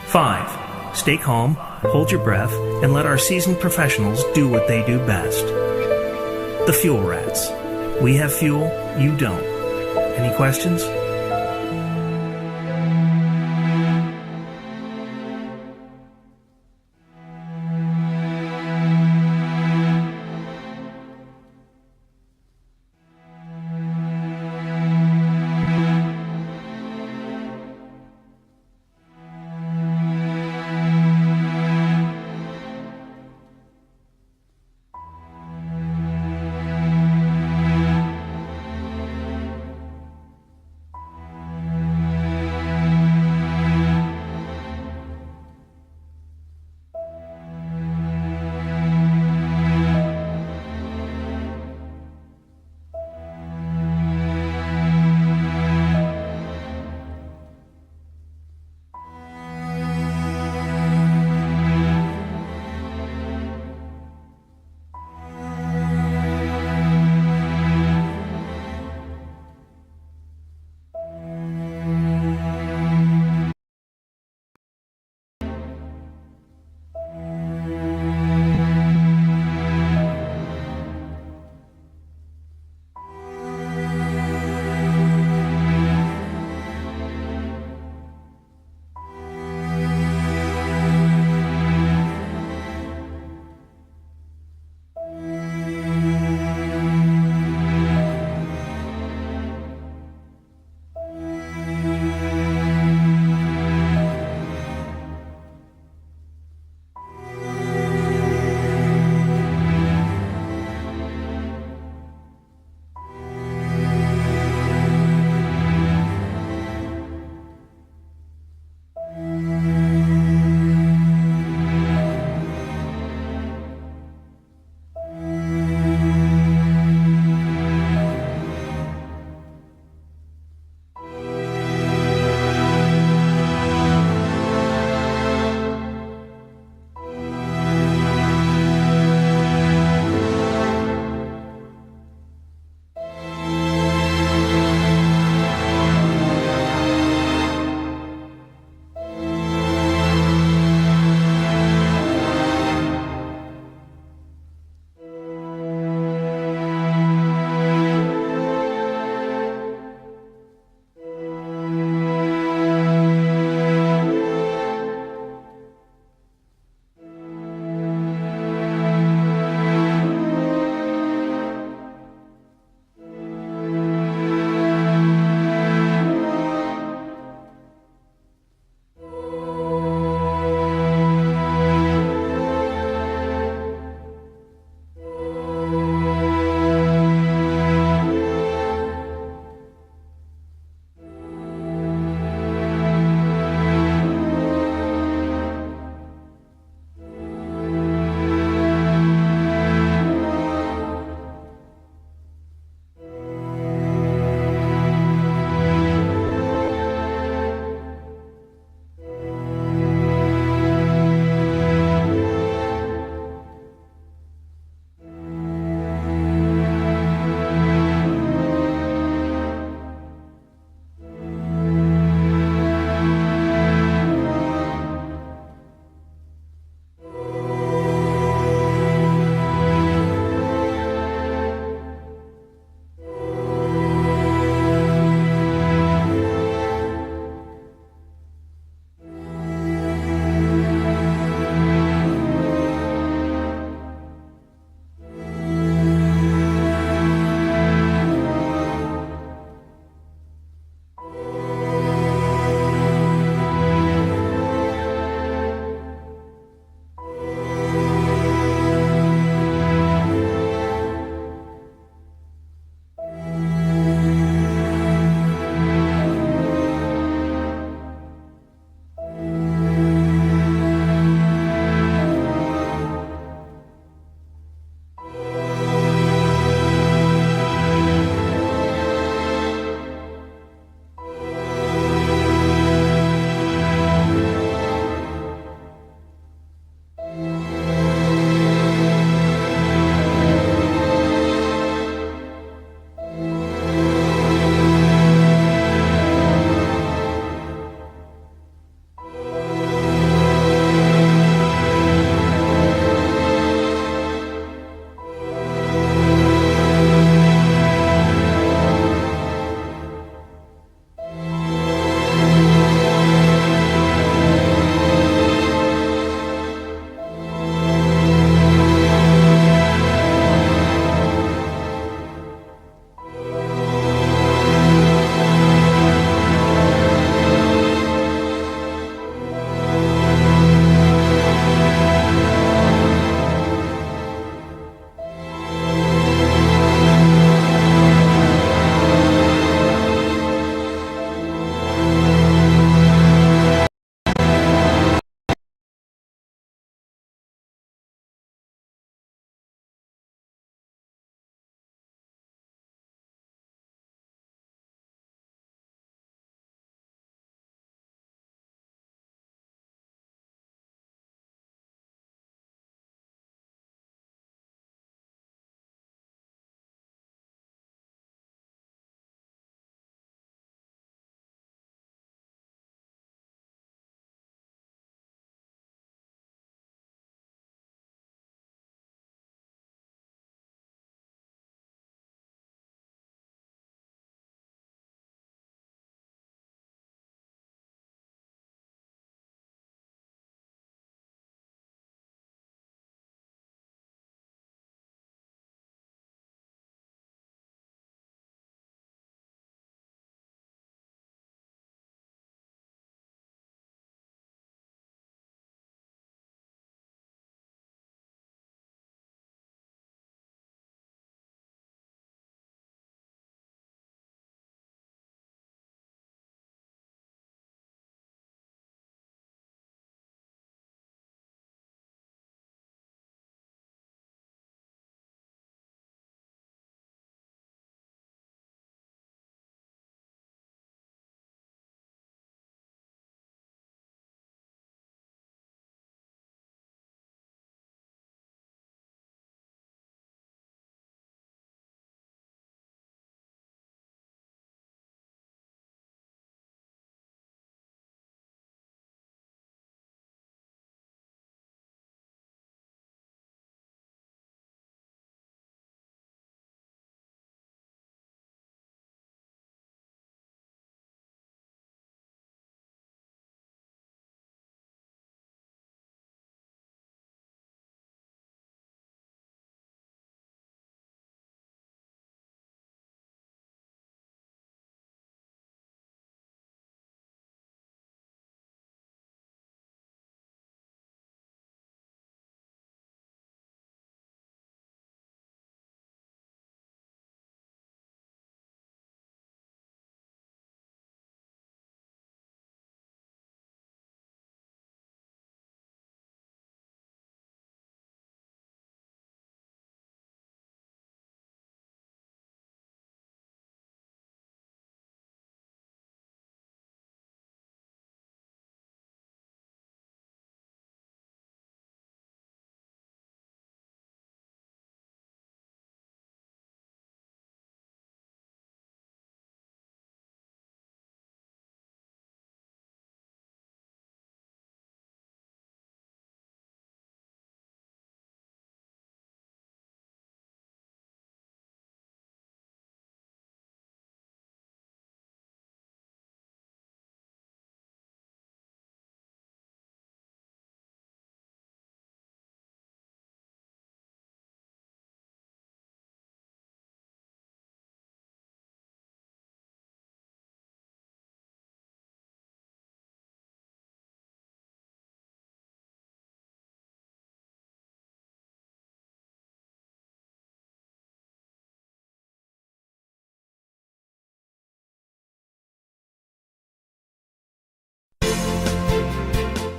5. Stay calm, hold your breath, and let our seasoned professionals do what they do best. The Fuel Rats. We have fuel, you don't. Any questions?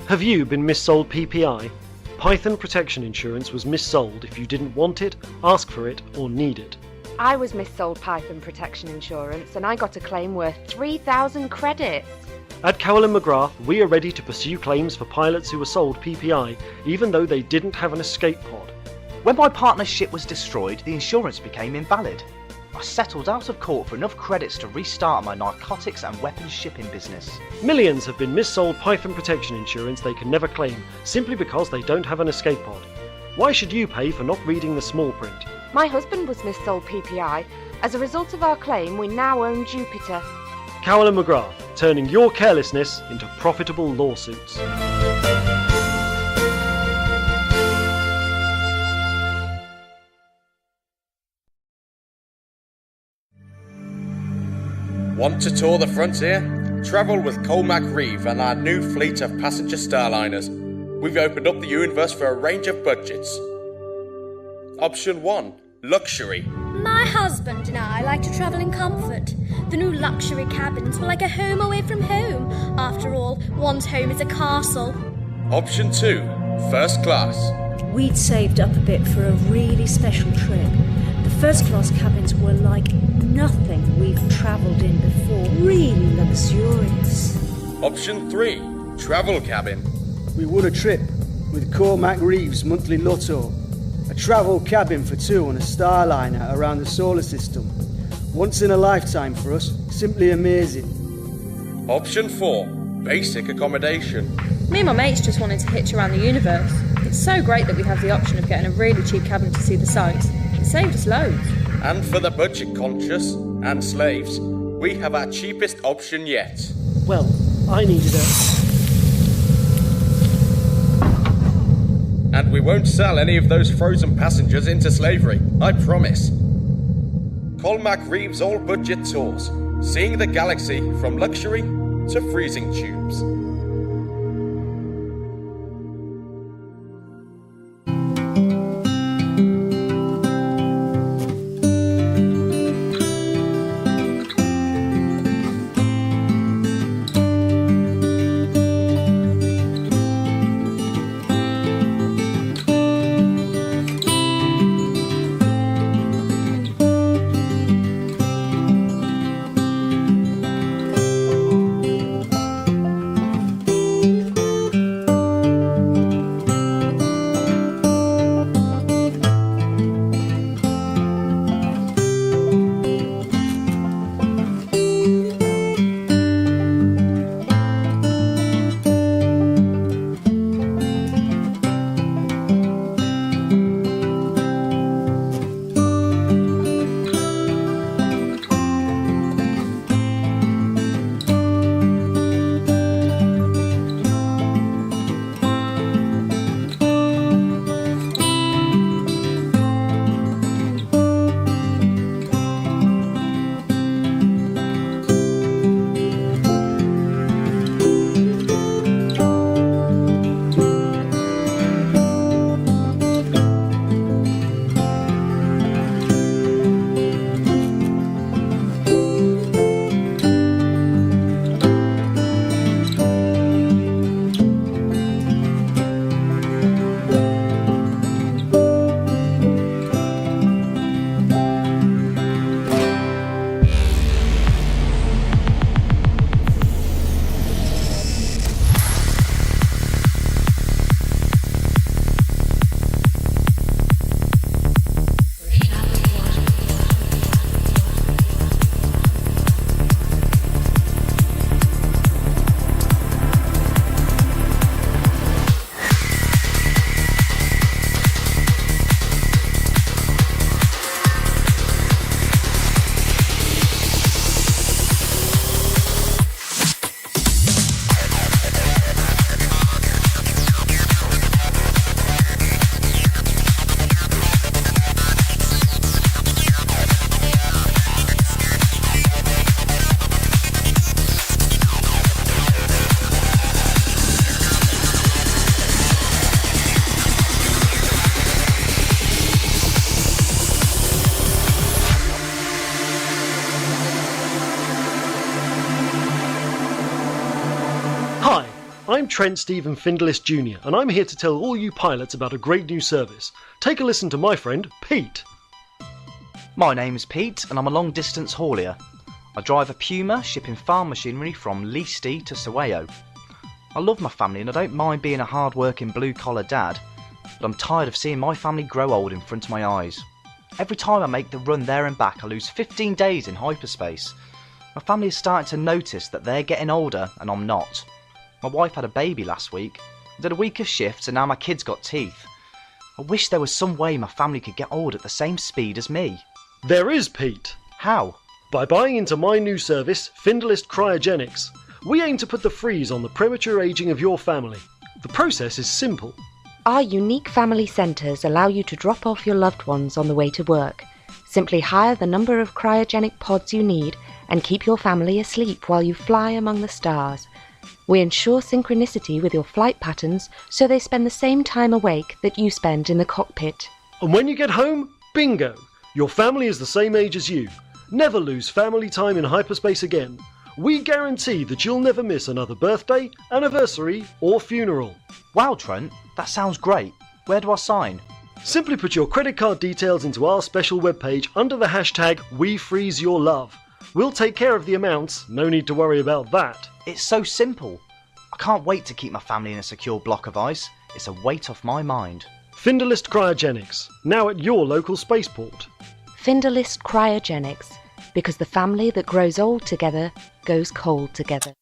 Have you been missold PPI? Python Protection Insurance was missold if you didn't want it, ask for it, or need it. I was missold Python Protection Insurance and I got a claim worth 3,000 credits. At Cowell & McGrath, we are ready to pursue claims for pilots who were sold PPI, even though they didn't have an escape pod. When my partner's ship was destroyed, the insurance became invalid. I settled out of court for enough credits to restart my narcotics and weapons shipping business. Millions have been missold Python Protection Insurance they can never claim, simply because they don't have an escape pod. Why should you pay for not reading the small print? My husband was missold PPI. As a result of our claim, we now own Jupiter. Cowell & McGrath, turning your carelessness into profitable lawsuits. Want to tour the frontier? Travel with Colmac Reeve and our new fleet of passenger starliners. We've opened up the universe for a range of budgets. Option 1. Luxury. My husband and I like to travel in comfort. The new luxury cabins were like a home away from home. After all, one's home is a castle. Option 2. First class. We'd saved up a bit for a really special trip. The first class cabins were like nothing we've travelled in before. Really luxurious. Option 3. Travel cabin. We won a trip with Cormac Reeves' monthly lotto. A travel cabin for two on a Starliner around the solar system. Once in a lifetime for us, simply amazing. Option 4. Basic accommodation. Me and my mates just wanted to hitch around the universe. It's so great that we have the option of getting a really cheap cabin to see the sights. It saved us loads. And for the budget conscious and slaves, we have our cheapest option yet. Well, I needed And we won't sell any of those frozen passengers into slavery, I promise. Colmac Reeves all budget tours, seeing the galaxy from luxury to freezing tubes. I'm Trent Stephen Findlist Jr., and I'm here to tell all you pilots about a great new service. Take a listen to my friend, Pete. My name is Pete, and I'm a long-distance haulier. I drive a Puma, shipping farm machinery from Leasty to Saweo. I love my family and I don't mind being a hard-working blue-collar dad, but I'm tired of seeing my family grow old in front of my eyes. Every time I make the run there and back, I lose 15 days in hyperspace. My family is starting to notice that they're getting older and I'm not. My wife had a baby last week, I did a week of shifts and now my kids got teeth. I wish there was some way my family could get old at the same speed as me. There is, Pete. How? By buying into my new service, Findlist Cryogenics. We aim to put the freeze on the premature aging of your family. The process is simple. Our unique family centres allow you to drop off your loved ones on the way to work. Simply hire the number of cryogenic pods you need and keep your family asleep while you fly among the stars. We ensure synchronicity with your flight patterns so they spend the same time awake that you spend in the cockpit. And when you get home, bingo! Your family is the same age as you. Never lose family time in hyperspace again. We guarantee that you'll never miss another birthday, anniversary, or funeral. Wow, Trent, that sounds great. Where do I sign? Simply put your credit card details into our special webpage under the hashtag WeFreezeYourLove. We'll take care of the amounts, no need to worry about that. It's so simple. I can't wait to keep my family in a secure block of ice. It's a weight off my mind. Findlist Cryogenics, now at your local spaceport. Findlist Cryogenics, because the family that grows old together goes cold together.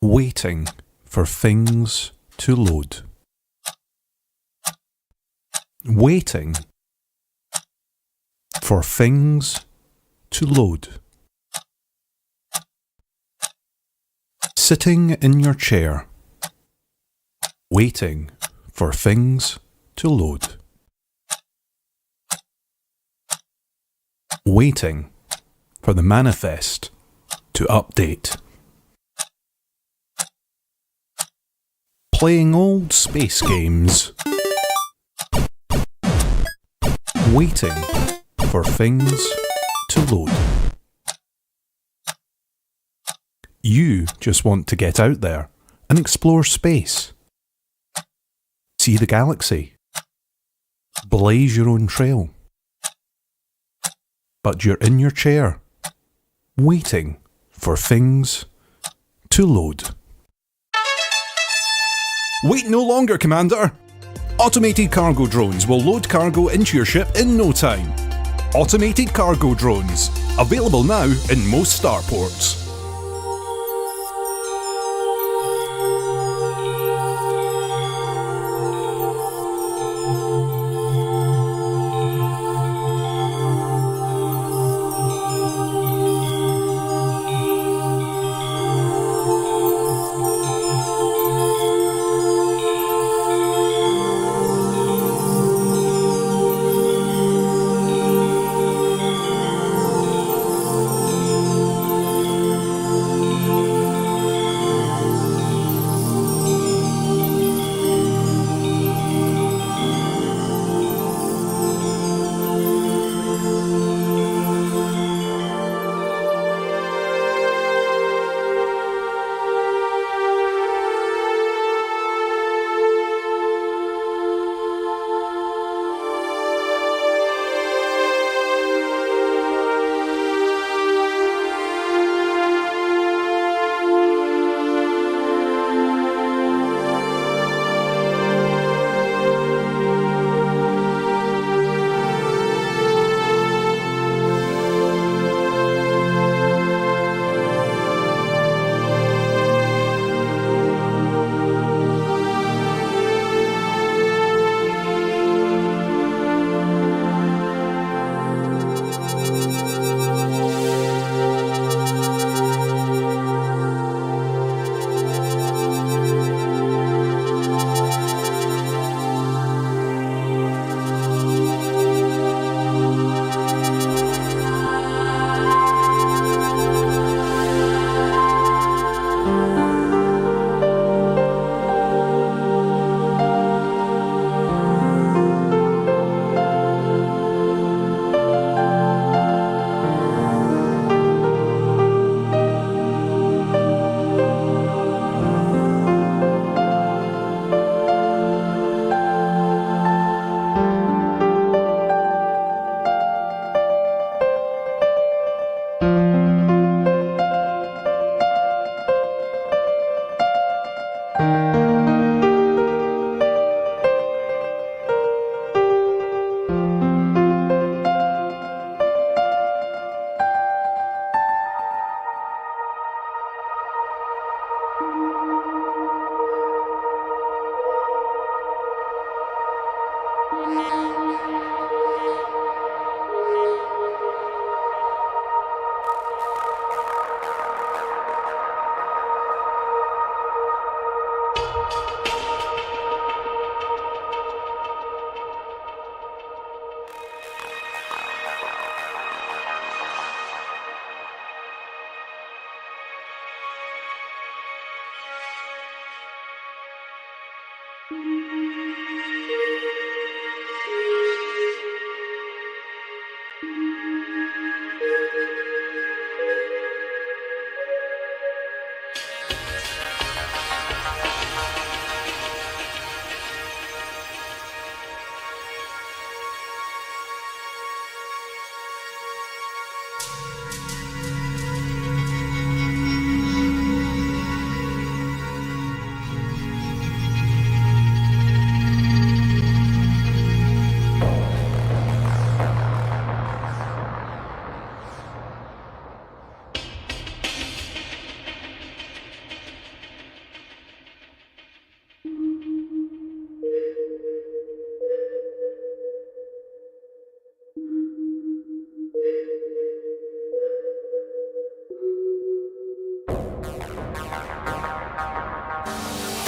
Waiting for things to load. Waiting for things to load. Sitting in your chair, waiting for things to load. Waiting for the manifest to update. Playing old space games. Waiting for things to load. You just want to get out there and explore space. See the galaxy. Blaze your own trail. But you're in your chair, waiting for things to load. Wait no longer, Commander! Automated cargo drones will load cargo into your ship in no time. Automated cargo drones, available now in most starports.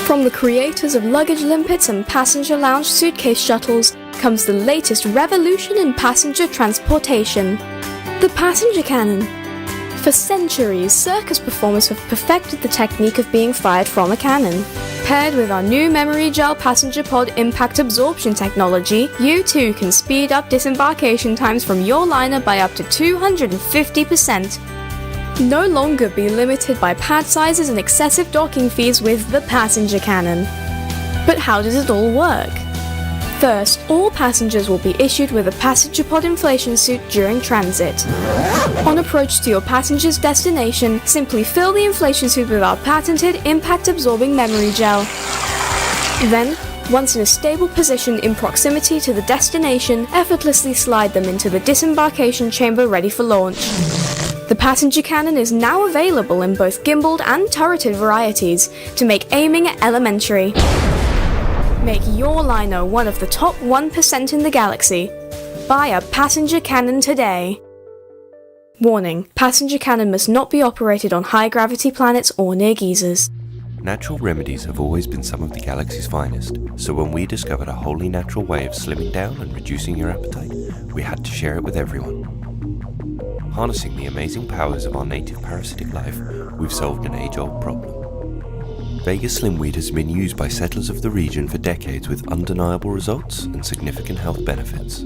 From the creators of luggage limpets and passenger lounge suitcase shuttles comes the latest revolution in passenger transportation. The passenger cannon. For centuries, circus performers have perfected the technique of being fired from a cannon. Paired with our new memory gel passenger pod impact absorption technology, you too can speed up disembarkation times from your liner by up to 250%. No longer be limited by pad sizes and excessive docking fees with the passenger cannon. But how does it all work? First, all passengers will be issued with a passenger pod inflation suit during transit. On approach to your passenger's destination, simply fill the inflation suit with our patented impact-absorbing memory gel. Then, once in a stable position in proximity to the destination, effortlessly slide them into the disembarkation chamber ready for launch. The passenger cannon is now available in both gimbaled and turreted varieties to make aiming elementary. Make your liner one of the top 1% in the galaxy. Buy a passenger cannon today. Warning: passenger cannon must not be operated on high-gravity planets or near geysers. Natural remedies have always been some of the galaxy's finest, so when we discovered a wholly natural way of slimming down and reducing your appetite, we had to share it with everyone. Harnessing the amazing powers of our native parasitic life, we've solved an age-old problem. Vegas Slimweed has been used by settlers of the region for decades with undeniable results and significant health benefits.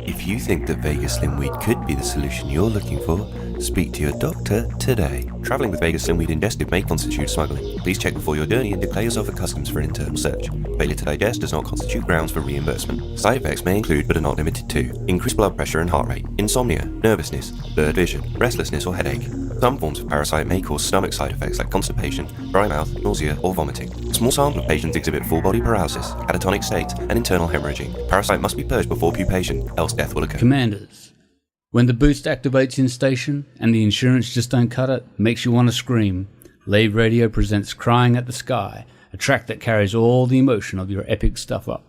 If you think that Vegas Slimweed could be the solution you're looking for, speak to your doctor today. Travelling with Vegas Slimweed ingested may constitute smuggling. Please check before your journey and declare yourself at customs for internal search. Failure to digest does not constitute grounds for reimbursement. Side effects may include, but are not limited to, increased blood pressure and heart rate, insomnia, nervousness, blurred vision, restlessness or headache. Some forms of parasite may cause stomach side effects like constipation, dry mouth, nausea or vomiting. A small sample of patients exhibit full body paralysis, catatonic states and internal hemorrhaging. Parasite must be purged before pupation, else death will occur. Commanders, when the boost activates in station and the insurance just don't cut it, makes you want to scream, Lave Radio presents Crying at the Sky, a track that carries all the emotion of your epic stuff up.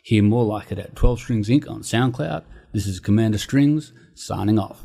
Hear more like it at 12 Strings Inc. on SoundCloud. This is Commander Strings, signing off.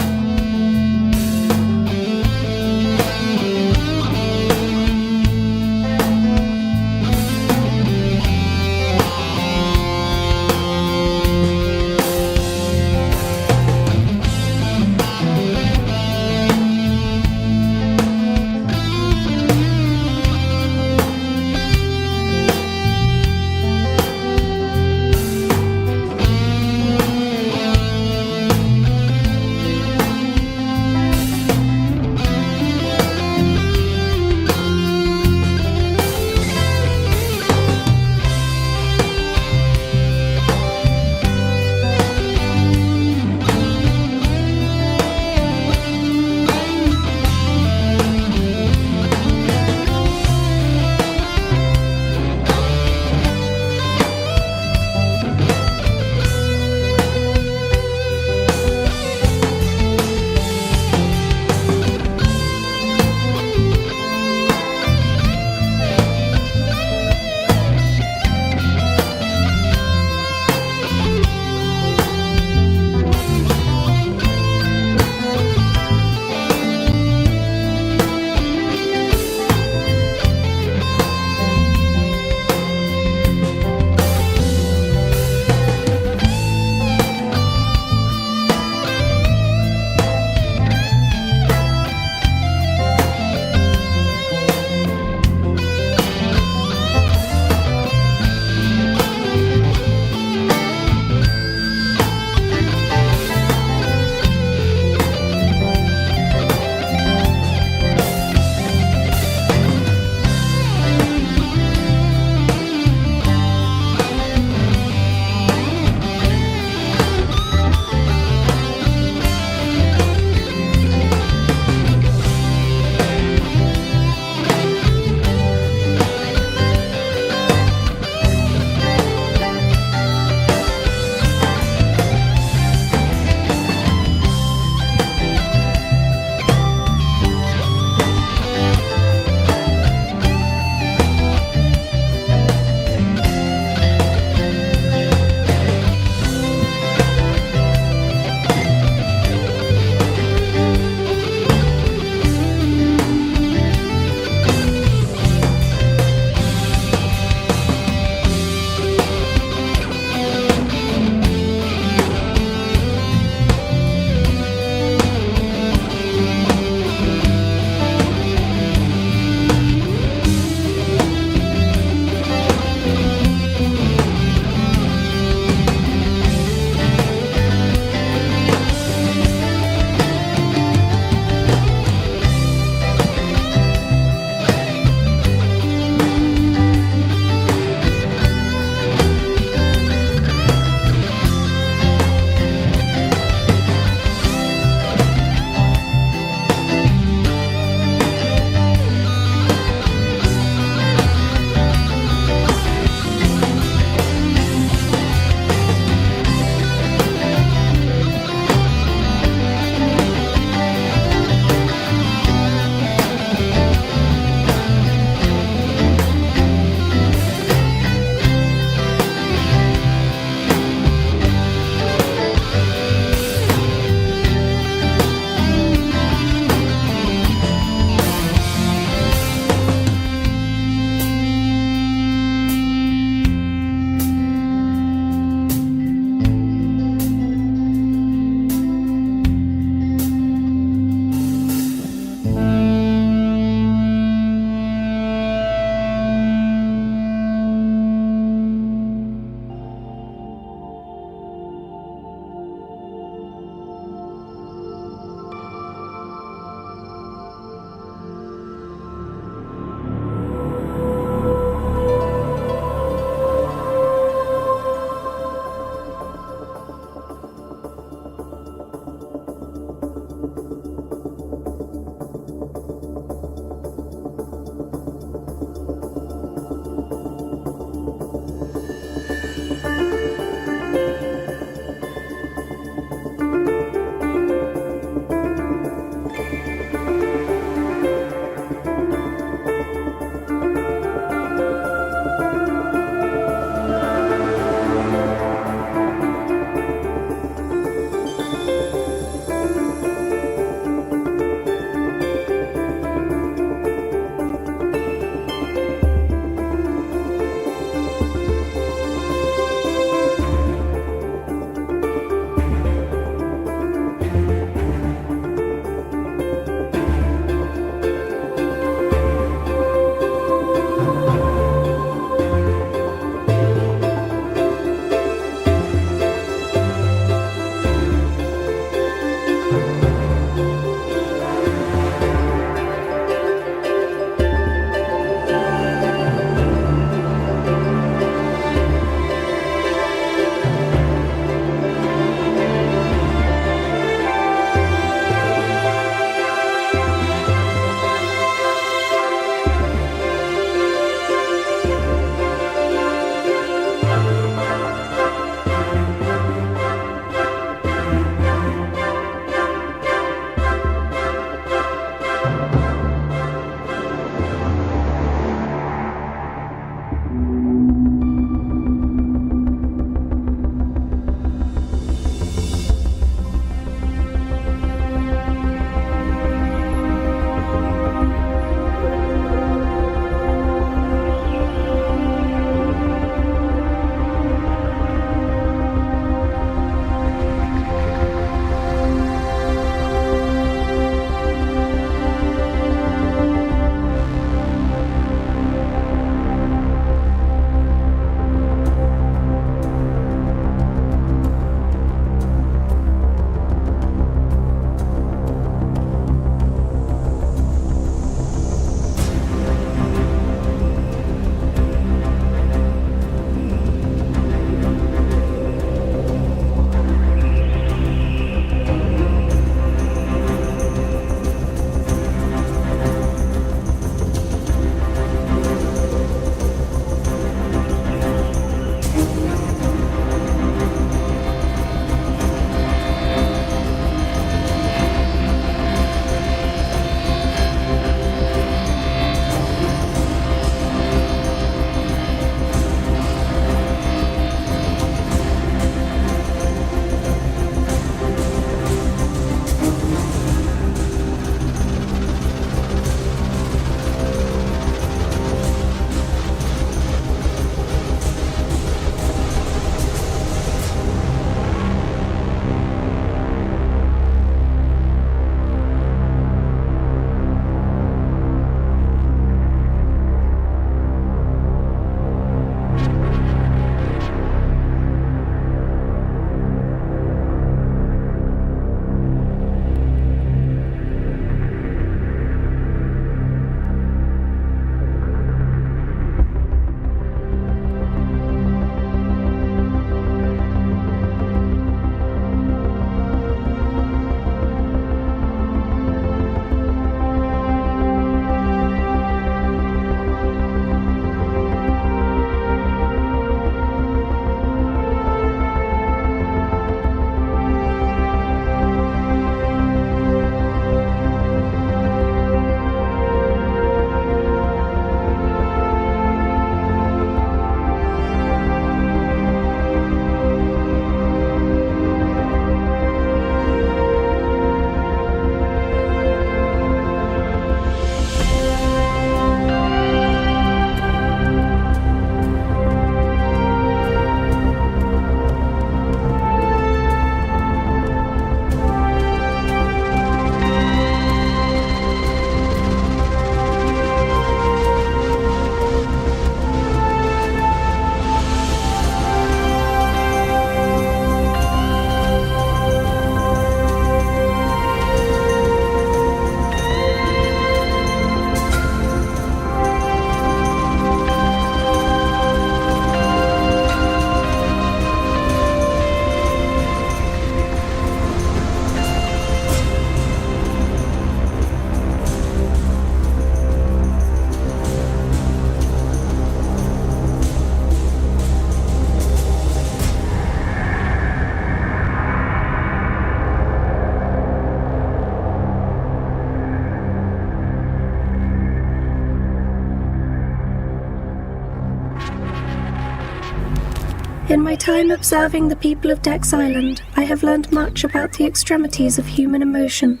In my time observing the people of Dex Island, I have learned much about the extremities of human emotion,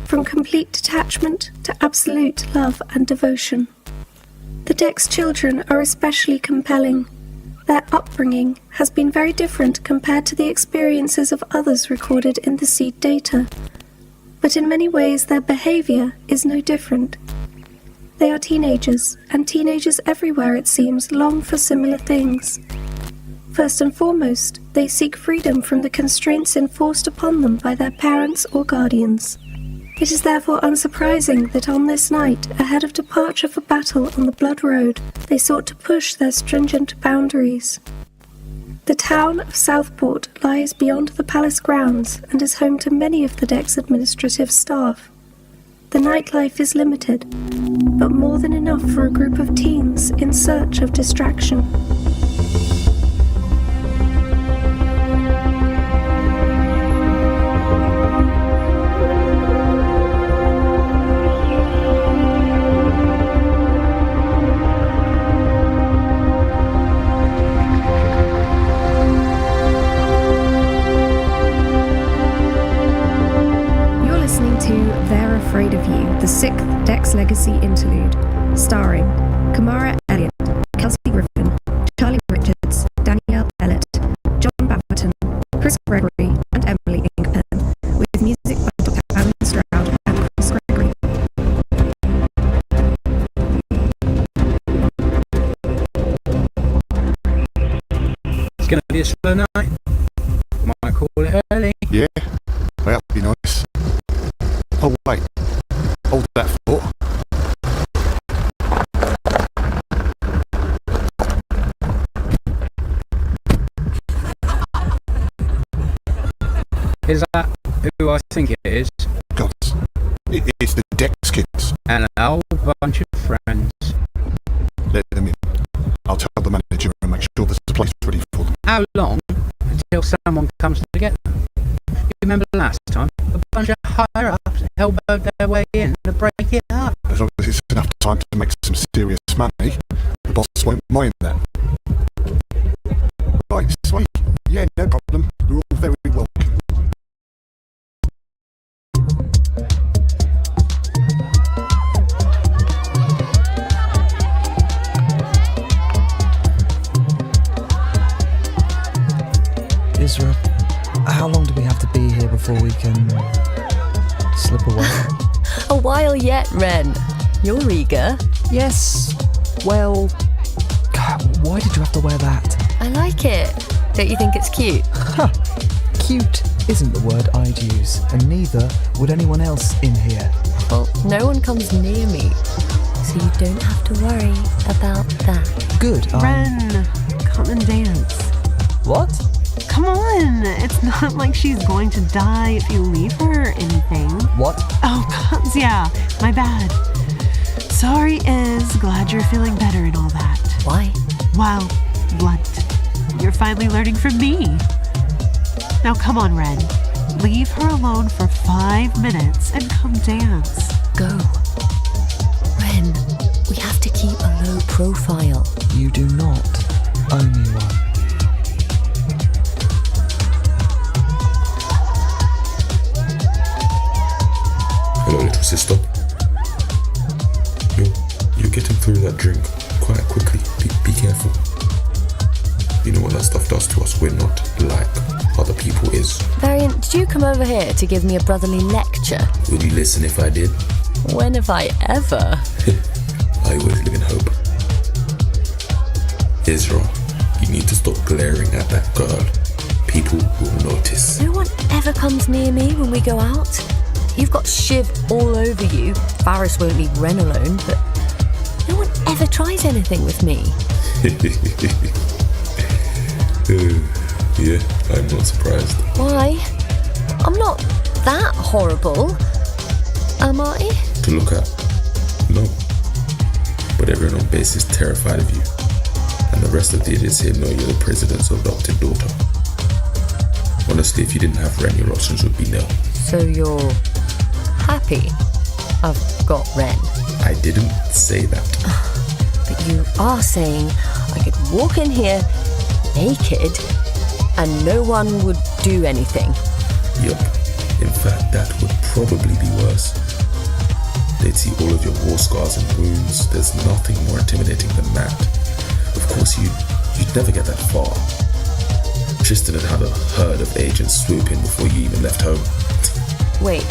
from complete detachment to absolute love and devotion. The Dex children are especially compelling. Their upbringing has been very different compared to the experiences of others recorded in the seed data, but in many ways their behaviour is no different. They are teenagers, and teenagers everywhere, it seems, long for similar things. First and foremost, they seek freedom from the constraints enforced upon them by their parents or guardians. It is therefore unsurprising that on this night, ahead of departure for battle on the Blood Road, they sought to push their stringent boundaries. The town of Southport lies beyond the palace grounds and is home to many of the Dex administrative staff. The nightlife is limited, but more than enough for a group of teens in search of distraction. Afraid of You, the 6th Dex Legacy Interlude, starring Kamara Elliott, Kelsey Griffin, Charlie Richards, Danielle Ellett, John Baberton, Chris Gregory, and Emily Inkpen, with music by Dr. Alan Stroud and Chris Gregory. It's going to be a slow night. Might call it early. Yeah, that'd be nice. Oh wait, hold that thought. Is that who I think it is? God, it's the Dex kids. And a whole bunch of friends. Let them in. I'll tell the manager and make sure there's a place ready for them. How long until someone comes to get them? You remember last time? A bunch of higher-ups elbowed their way in to break it up. As long as it's enough time to make some serious money, the boss won't mind that. Right, sweet. Yeah, no problem. We're all very welcome. Isra, how long do we have to be here before we can slip away? A while yet, Ren. You're eager. Yes. Well, why did you have to wear that? I like it. Don't you think it's cute? Huh. Cute isn't the word I'd use, and neither would anyone else in here. Well, no one comes near me, so you don't have to worry about that. Good. Ren, come and dance. What? Come on, it's not like she's going to die if you leave her or anything. What? Oh, God, yeah, my bad. Sorry, Iz, glad you're feeling better and all that. Why? Well, blunt. You're finally learning from me. Now come on, Ren. Leave her alone for 5 minutes and come dance. Go. Ren, we have to keep a low profile. You do not owe me one. Hello, little sister. You're getting through that drink quite quickly. Be careful. You know what that stuff does to us. We're not like other people is. Variant, did you come over here to give me a brotherly lecture? Would you listen if I did? When have I ever? I always live in hope. Ezra, you need to stop glaring at that girl. People will notice. No one ever comes near me when we go out. You've got Shiv all over you. Varys won't leave Ren alone, but no one ever tries anything with me. Yeah, I'm not surprised. Why? I'm not that horrible, am I? To look at? No. But everyone on base is terrified of you. And the rest of the idiots here know you're the president's adopted daughter. Honestly, if you didn't have Ren, your options would be nil. So you're happy I've got Ren? I didn't say that. But you are saying I could walk in here, naked, and no one would do anything. Yup. In fact, that would probably be worse. They'd see all of your war scars and wounds. There's nothing more intimidating than that. Of course, you'd never get that far. Tristan had had a herd of agents swoop in before you even left home. Wait,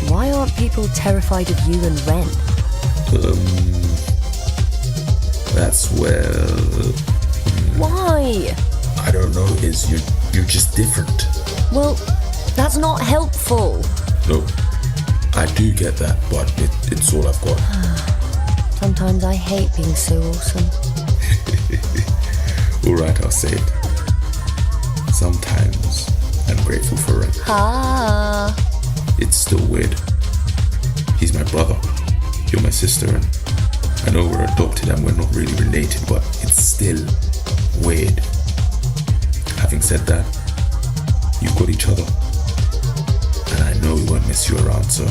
why aren't people terrified of you and Ren? That's where... Why? I don't know, you're just different. Well, that's not helpful. No, I do get that, but it's all I've got. Sometimes I hate being so awesome. Alright, I'll say it. Sometimes I'm grateful for Ren. It's still weird. He's my brother. You're my sister, and I know we're adopted and we're not really related, but it's still weird. Having said that, you've got each other. And I know we won't miss you around, so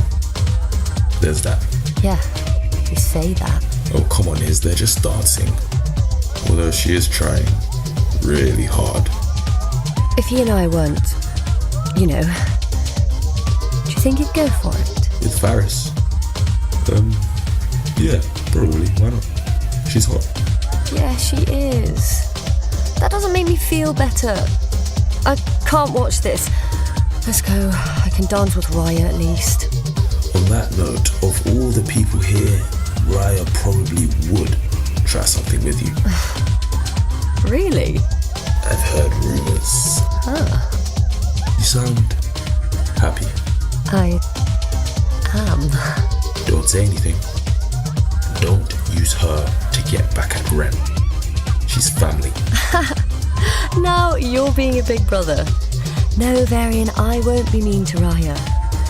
there's that. Yeah, you say that. Oh, come on, Iz, they're just dancing. Although she is trying really hard. If he and I weren't, you know, do you think he'd go for it? With Faris? Yeah, probably. Why not? She's hot. Yeah, she is. That doesn't make me feel better. I can't watch this. Let's go. I can dance with Raya at least. On that note, of all the people here, Raya probably would try something with you. Really? I've heard rumors. You sound happy. I am. Don't say anything. Don't use her to get back at Ren. She's family. Now you're being a big brother. No, Varian, I won't be mean to Raya.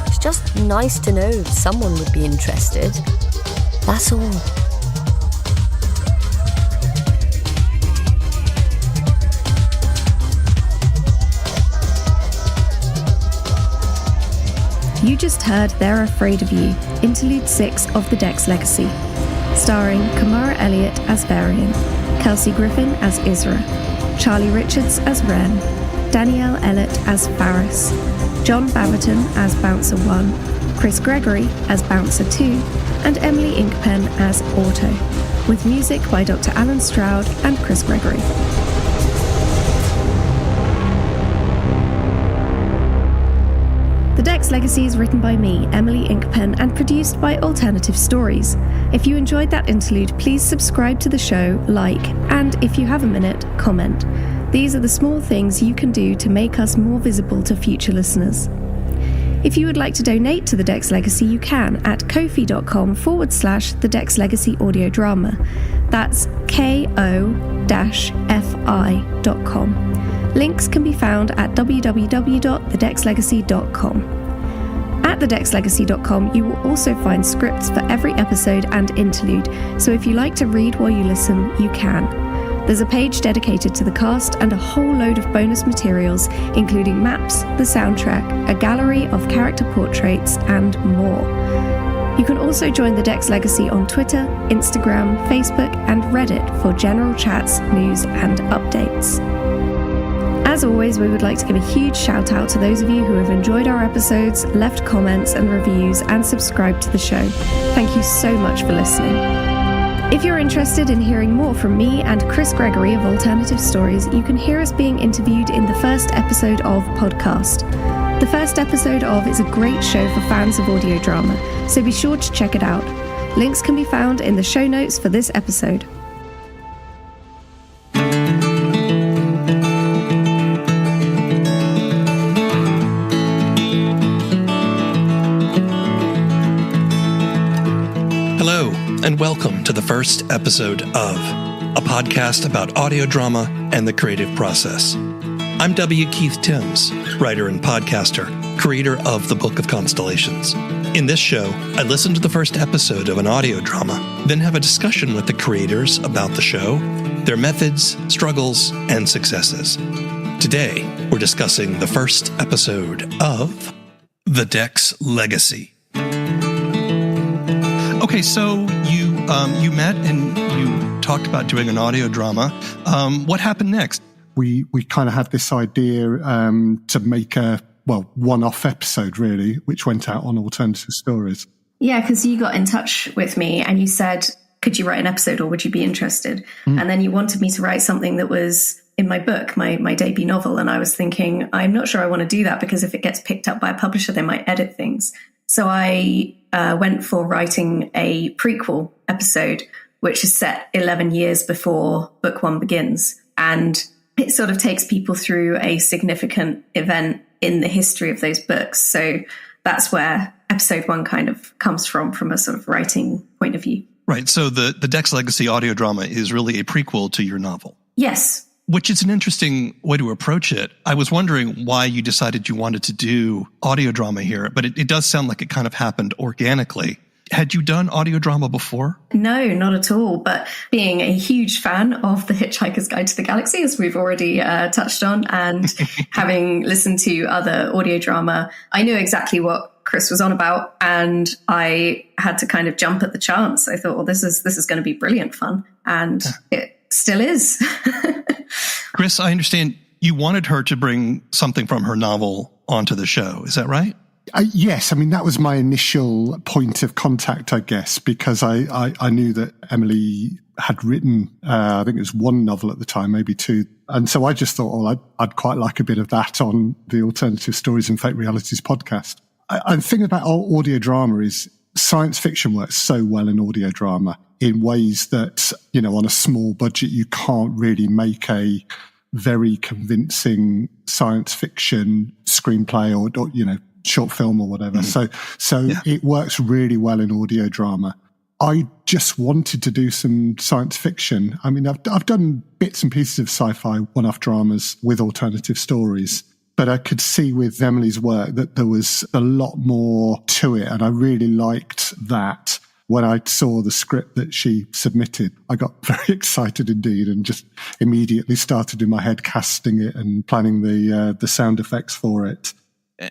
It's just nice to know someone would be interested. That's all. You just heard They're Afraid of You, Interlude 6 of The Dex Legacy, starring Kamara Elliott as Varian, Kelsey Griffin as Isra, Charlie Richards as Ren, Danielle Ellett as Faris, John Baverton as Bouncer 1, Chris Gregory as Bouncer 2, and Emily Inkpen as Auto, with music by Dr. Alan Stroud and Chris Gregory. The Dex Legacy is written by me, Emily Inkpen, and produced by Alternative Stories. If you enjoyed that interlude, please subscribe to the show, like, and if you have a minute, comment. These are the small things you can do to make us more visible to future listeners. If you would like to donate to The Dex Legacy, you can at ko-fi.com/The Dex Legacy Audio Drama. That's ko-fi.com. Links can be found at www.thedexlegacy.com. At thedexlegacy.com, you will also find scripts for every episode and interlude, so if you like to read while you listen, you can. There's a page dedicated to the cast and a whole load of bonus materials, including maps, the soundtrack, a gallery of character portraits, and more. You can also join the Dex Legacy on Twitter, Instagram, Facebook, and Reddit for general chats, news, and updates. As always, we would like to give a huge shout out to those of you who have enjoyed our episodes, left comments and reviews, and subscribed to the show. Thank you so much for listening. If you're interested in hearing more from me and Chris Gregory of Alternative Stories, you can hear us being interviewed in the first episode of Podcast. The first episode of is a great show for fans of audio drama, so be sure to check it out. Links can be found in the show notes for this episode. Hello, and welcome to the first episode of a podcast about audio drama and the creative process. I'm W. Keith Timms, writer and podcaster, creator of the Book of Constellations. In this show, I listen to the first episode of an audio drama, then have a discussion with the creators about the show, their methods, struggles, and successes. Today, we're discussing the first episode of The Dex Legacy. Okay, so you met and you talked about doing an audio drama. What happened next? we kind of had this idea to make a one-off episode, really, which went out on Alternative Stories. Yeah, because you got in touch with me and you said, could you write an episode or would you be interested? And then you wanted me to write something that was in my book, my debut novel. And I was thinking, I'm not sure I want to do that because if it gets picked up by a publisher, they might edit things. So I went for writing a prequel episode, which is set 11 years before book one begins. And it sort of takes people through a significant event in the history of those books. So that's where episode one kind of comes from a sort of writing point of view. Right. So the Dex Legacy audio drama is really a prequel to your novel. Yes. Which is an interesting way to approach it. I was wondering why you decided you wanted to do audio drama here, but it does sound like it kind of happened organically. Had you done audio drama before? No, not at all. But being a huge fan of The Hitchhiker's Guide to the Galaxy, as we've already touched on, and having listened to other audio drama, I knew exactly what Chris was on about, and I had to kind of jump at the chance. I thought, well, this is going to be brilliant fun, and it still is. Chris, I understand you wanted her to bring something from her novel onto the show. Is that right? Yes. I mean, that was my initial point of contact, I guess, because I knew that Emily had written, I think it was one novel at the time, maybe two. And so I just thought, well, I'd quite like a bit of that on the Alternative Stories and Fake Realities podcast. I think about audio drama is science fiction works so well in audio drama in ways that, on a small budget, you can't really make a very convincing science fiction screenplay or short film or whatever. So it works really well in audio drama. I just wanted to do some science fiction. I mean, I've done bits and pieces of sci-fi one-off dramas with Alternative Stories, but I could see with Emily's work that there was a lot more to it. And I really liked that. When I saw the script that she submitted, I got very excited indeed and just immediately started in my head casting it and planning the sound effects for it.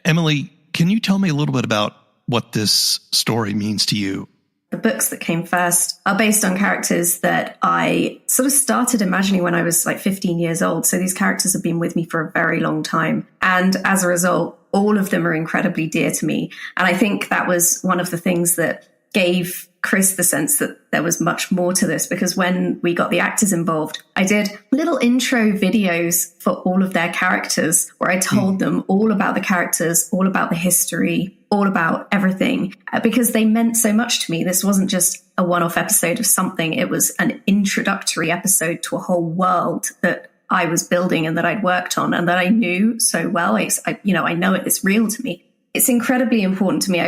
Emily, can you tell me a little bit about what this story means to you? The books that came first are based on characters that I sort of started imagining when I was like 15 years old. So these characters have been with me for a very long time. And as a result, all of them are incredibly dear to me. And I think that was one of the things that gave Chris the sense that there was much more to this, because when we got the actors involved, I did little intro videos for all of their characters where I told them all about the characters, all about the history, all about everything, because they meant so much to me. This wasn't just a one-off episode of something. It was an introductory episode to a whole world that I was building and that I'd worked on and that I knew so well. I know it. It's real to me. It's incredibly important to me.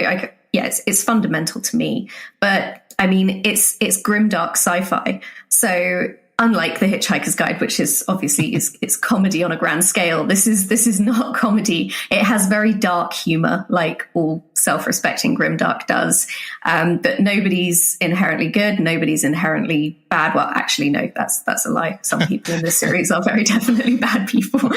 It's fundamental to me, but I mean, it's grimdark sci-fi. So unlike The Hitchhiker's Guide, which is obviously it's comedy on a grand scale, this is not comedy. It has very dark humor, like all self-respecting grimdark does. But nobody's inherently good. Nobody's inherently bad. Well, actually, no, that's a lie. Some people in this series are very definitely bad people. But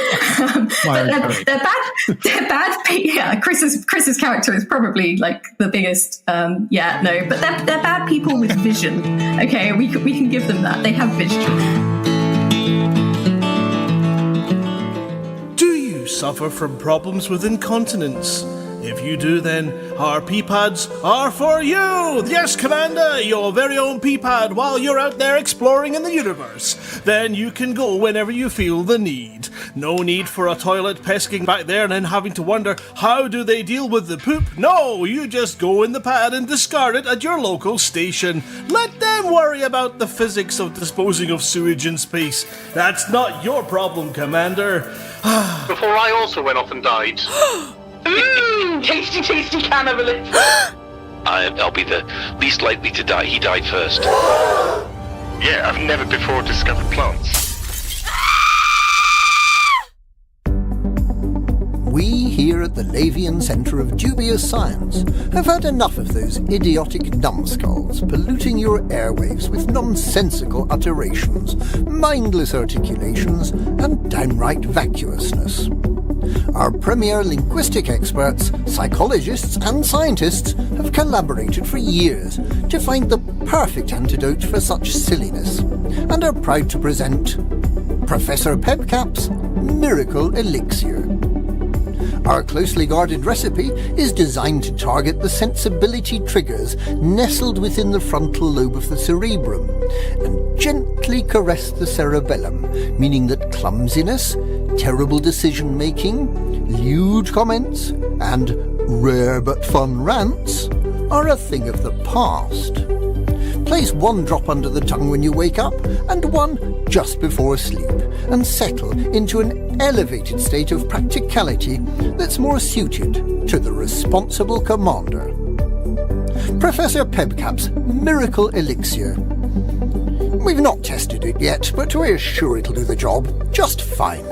they're bad. They're bad. Yeah, Chris's character is probably like the biggest. But they're bad people with vision. Okay, we can give them that. They have vision. Do you suffer from problems with incontinence? If you do, then our pee pads are for you! Yes, Commander, your very own pee pad while you're out there exploring in the universe. Then you can go whenever you feel the need. No need for a toilet pesking back there and then having to wonder, how do they deal with the poop? No, you just go in the pad and discard it at your local station. Let them worry about the physics of disposing of sewage in space. That's not your problem, Commander. Before I also went off and died. Tasty, tasty cannibalism. I'll be the least likely to die. He died first. Yeah, I've never before discovered plants. We here at the Lavian Centre of Dubious Science have had enough of those idiotic numbskulls polluting your airwaves with nonsensical utterations, mindless articulations, and downright vacuousness. Our premier linguistic experts, psychologists and scientists have collaborated for years to find the perfect antidote for such silliness and are proud to present Professor Pebcap's Miracle Elixir. Our closely guarded recipe is designed to target the sensibility triggers nestled within the frontal lobe of the cerebrum and gently caress the cerebellum, meaning that clumsiness, terrible decision-making, lewd comments, and rare but fun rants are a thing of the past. Place 1 drop under the tongue when you wake up and 1 just before sleep, and settle into an elevated state of practicality that's more suited to the responsible commander. Professor Pebcap's Miracle Elixir. We've not tested it yet, but we're sure it'll do the job just fine.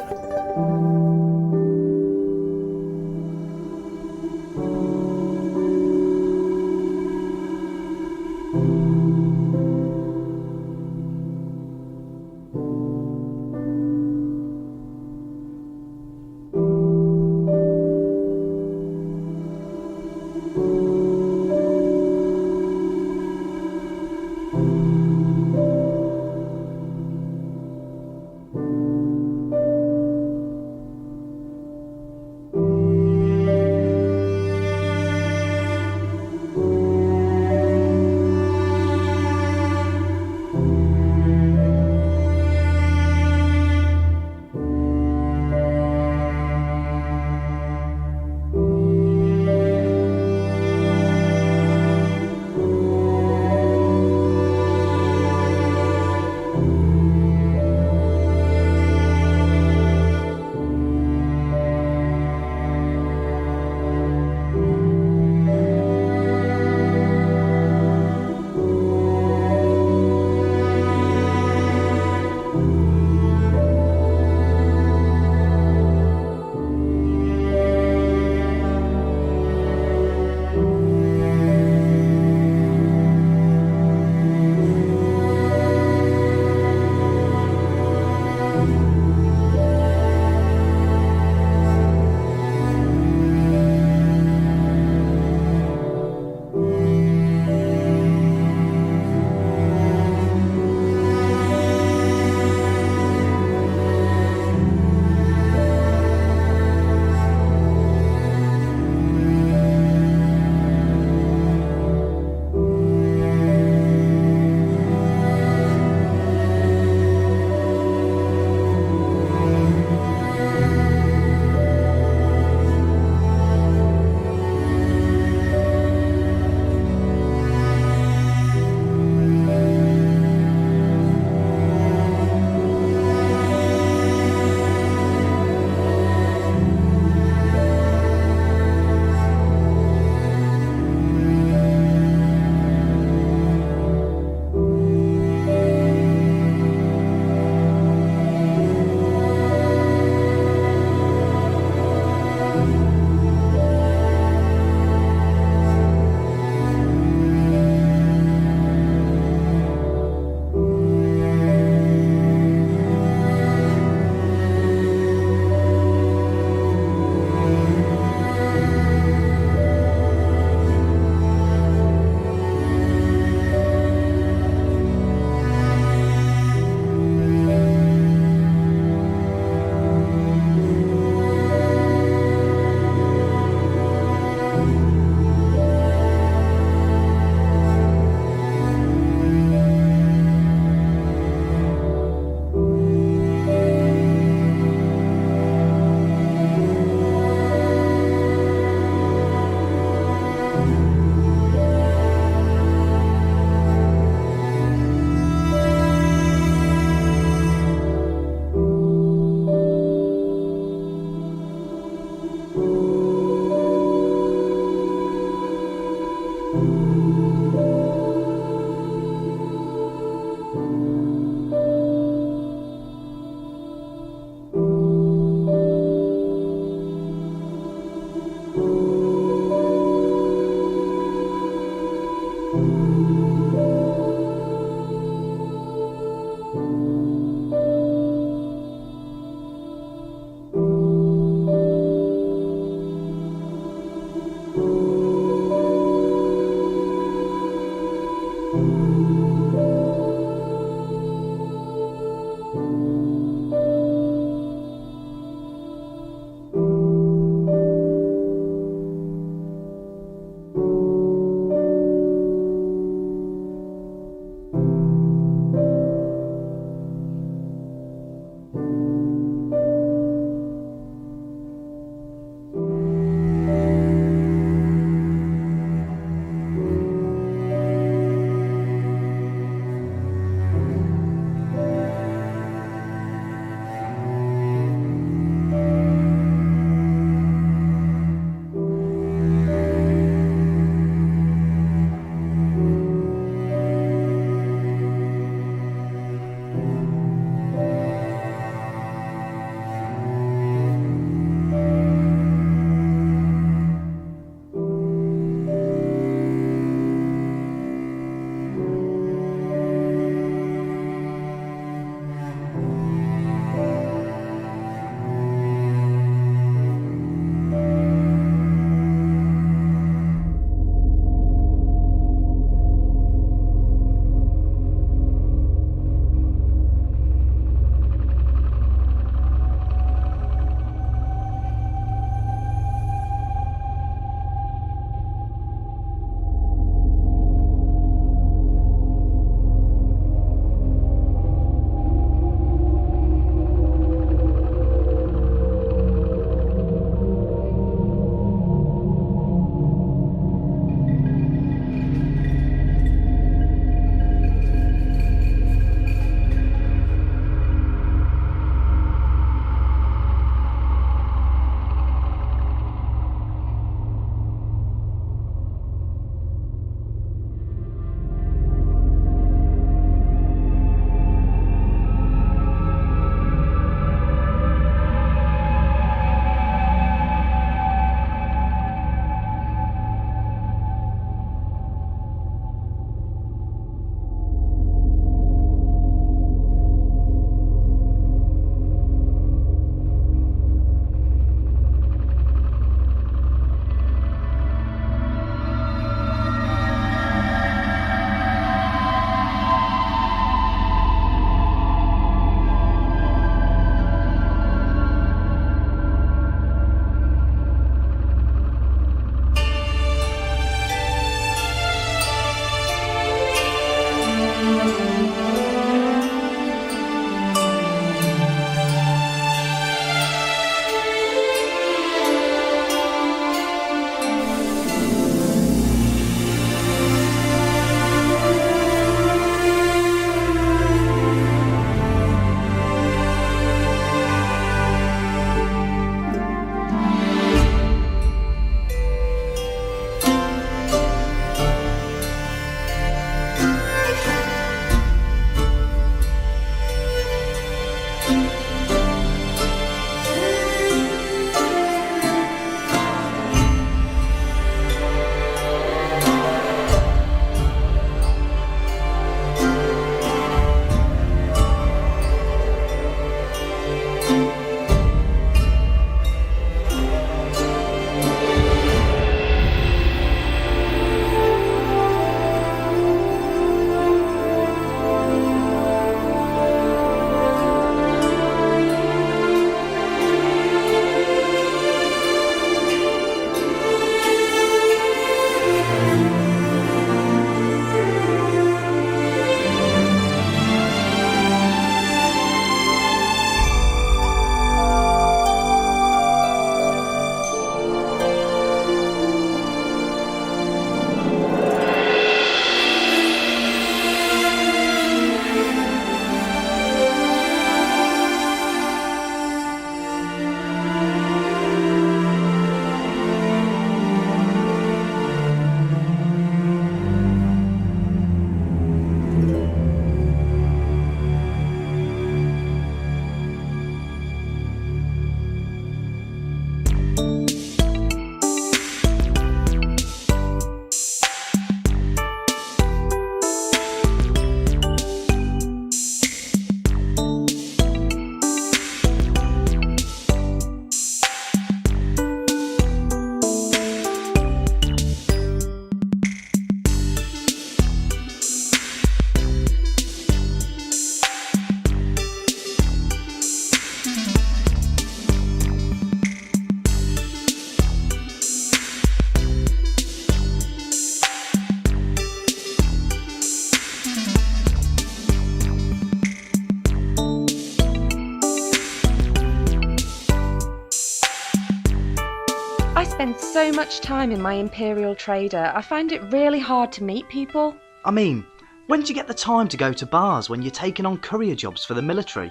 much time in my Imperial Trader, I find it really hard to meet people. I mean, when do you get the time to go to bars when you're taking on courier jobs for the military?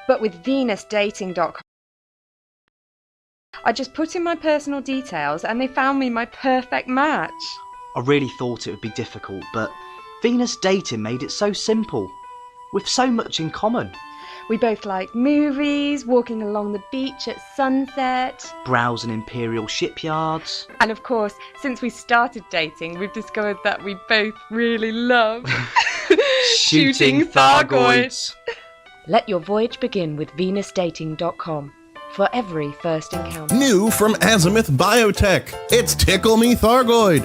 But with VenusDating.com, I just put in my personal details and they found me my perfect match. I really thought it would be difficult, but Venus Dating made it so simple, with so much in common. We both like movies, walking along the beach at sunset, browsing Imperial shipyards. And of course, since we started dating, we've discovered that we both really love shooting Thargoids. Let your voyage begin with VenusDating.com for every first encounter. New from Azimuth Biotech, it's Tickle Me Thargoid.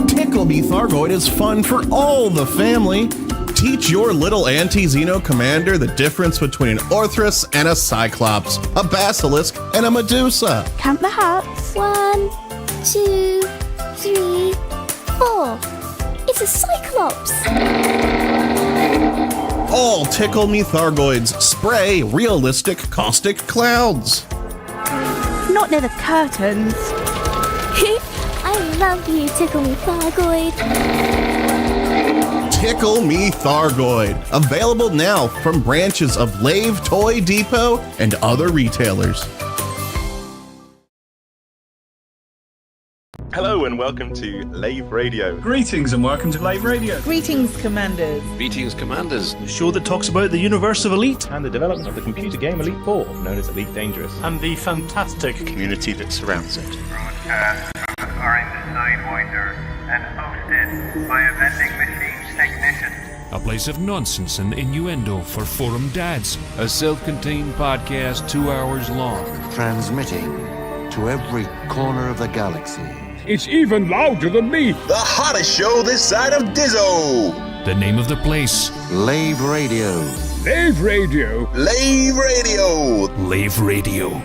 Tickle Me Thargoid is fun for all the family. Teach your little anti-Xeno commander the difference between an Orthrus and a Cyclops, a Basilisk and a Medusa. Count the hearts. 1, 2, 3, 4. It's a Cyclops. All Tickle Me Thargoids spray realistic caustic clouds. Not near the curtains. I love you, Tickle Me Thargoid. Tickle Me Thargoid. Available now from branches of Lave Toy Depot and other retailers. Hello and welcome to Lave Radio. Greetings and welcome to Lave Radio. Greetings, Commanders. Greetings, Commanders. The show that talks about the universe of Elite And the development of the computer game Elite 4, known as Elite Dangerous. and the fantastic Community that surrounds it. Broadcast from the Orange Sidewinder and hosted by a vending machine technician. A place of nonsense and innuendo for forum dads. A self-contained podcast 2 hours long. Transmitting to every corner of the galaxy. It's even louder than me. The hottest show this side of Dizzo. The name of the place. Lave Radio. Lave Radio. Lave Radio. Lave Radio.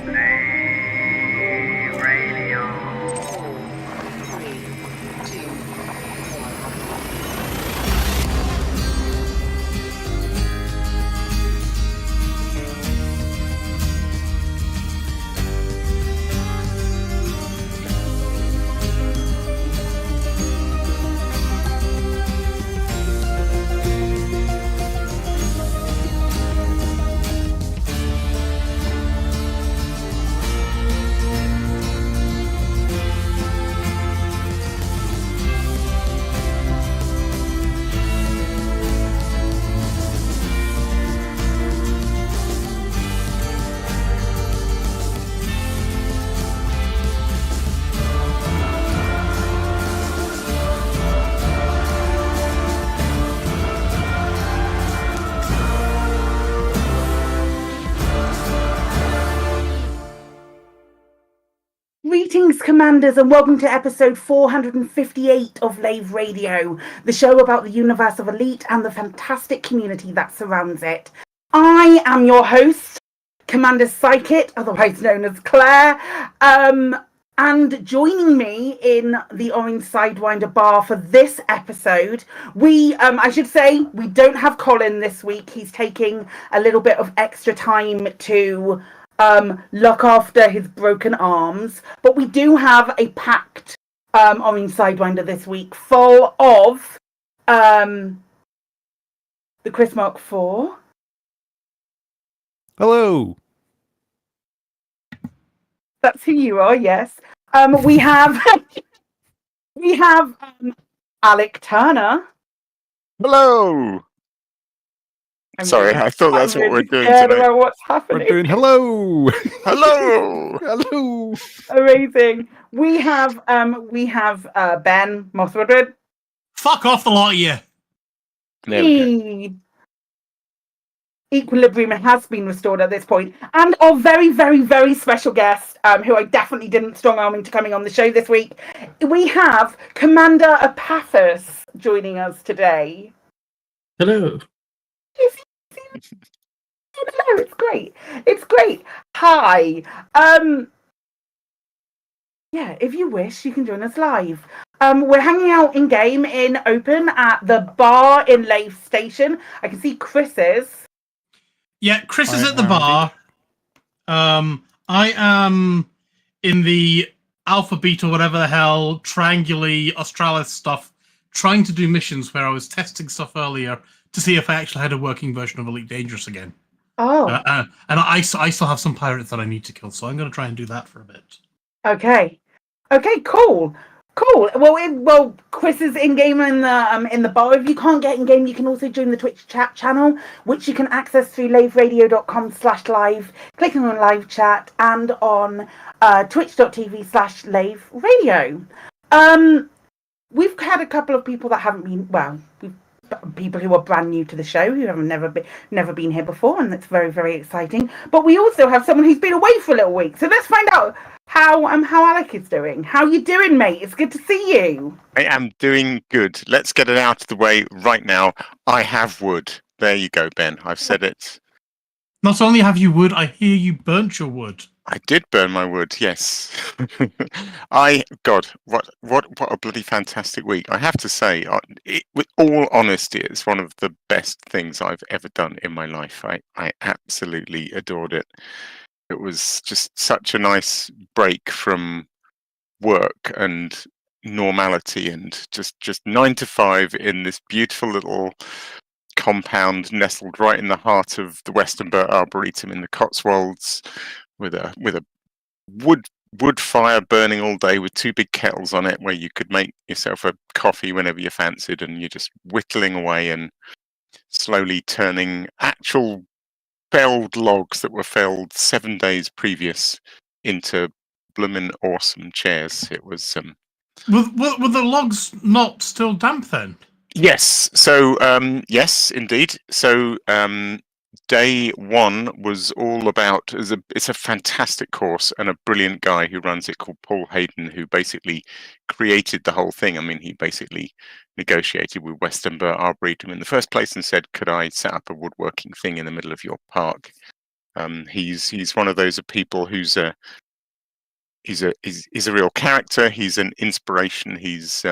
Greetings, Commanders, and welcome to episode 458 of Lave Radio, the show about the universe of Elite and the fantastic community that surrounds it. I am your host, Commander Psychic, otherwise known as Claire, and joining me in the Orange Sidewinder bar for this episode, I should say, we don't have Colin this week. He's taking a little bit of extra time to look after his broken arms, but we do have a packed Orange Sidewinder this week, full of the Chris Mark IV. Hello. That's who you are, yes. We have Alec Turner. Hello. Sorry, I thought that's what we're doing today. What's happening? We're doing hello. Hello. Hello. Amazing. We have Ben Mosswoodward. Fuck off, the lot of you. There we go. Equilibrium has been restored at this point. And our very, very, very special guest, who I definitely didn't strong-arm into coming on the show this week, we have Commander Apathos joining us today. Hello. Hello, it's great. It's great. Hi. Yeah, if you wish, you can join us live. We're hanging out in game in open at the bar in Lave Station. I can see Chris's. Yeah, Chris is at the bar. I am in the alphabet or whatever the hell, trianguli, Australis stuff, trying to do missions where I was testing stuff earlier to see if I actually had a working version of Elite Dangerous again. Oh. And I still have some pirates that I need to kill, so I'm going to try and do that for a bit. Okay. Okay, cool. Cool. Well, Chris is in game in the bar. If you can't get in game, you can also join the Twitch chat channel, which you can access through laveradio.com/live, clicking on live chat, and on twitch.tv/laveradio. We've had a couple of people that haven't been people who are brand new to the show, who have never been here before, and that's very, very exciting. But we also have someone who's been away for a little week, so let's find out how Alec is doing. How you doing, mate? It's good to see you. I am doing good. Let's get it out of the way right now. I have wood. There you go, Ben. I've said it. Not only have you wood, I hear you burnt your wood. I did burn my wood, yes. What a bloody fantastic week. I have to say, with all honesty, it's one of the best things I've ever done in my life. I absolutely adored it. It was just such a nice break from work and normality and just 9 to 5 in this beautiful little compound nestled right in the heart of the Western Burt Arboretum in the Cotswolds, with a wood fire burning all day with 2 big kettles on it, where you could make yourself a coffee whenever you fancied, and you're just whittling away and slowly turning actual felled logs that were felled 7 days previous into bloomin' awesome chairs. It was Were the logs not still damp then? Yes. So yes, indeed. So day 1 was all about. It's a fantastic course, and a brilliant guy who runs it called Paul Hayden, who basically created the whole thing. I mean, he basically negotiated with Western Burt Arboretum in the first place and said, "Could I set up a woodworking thing in the middle of your park?" He's one of those people who's he's a real character. He's an inspiration. He's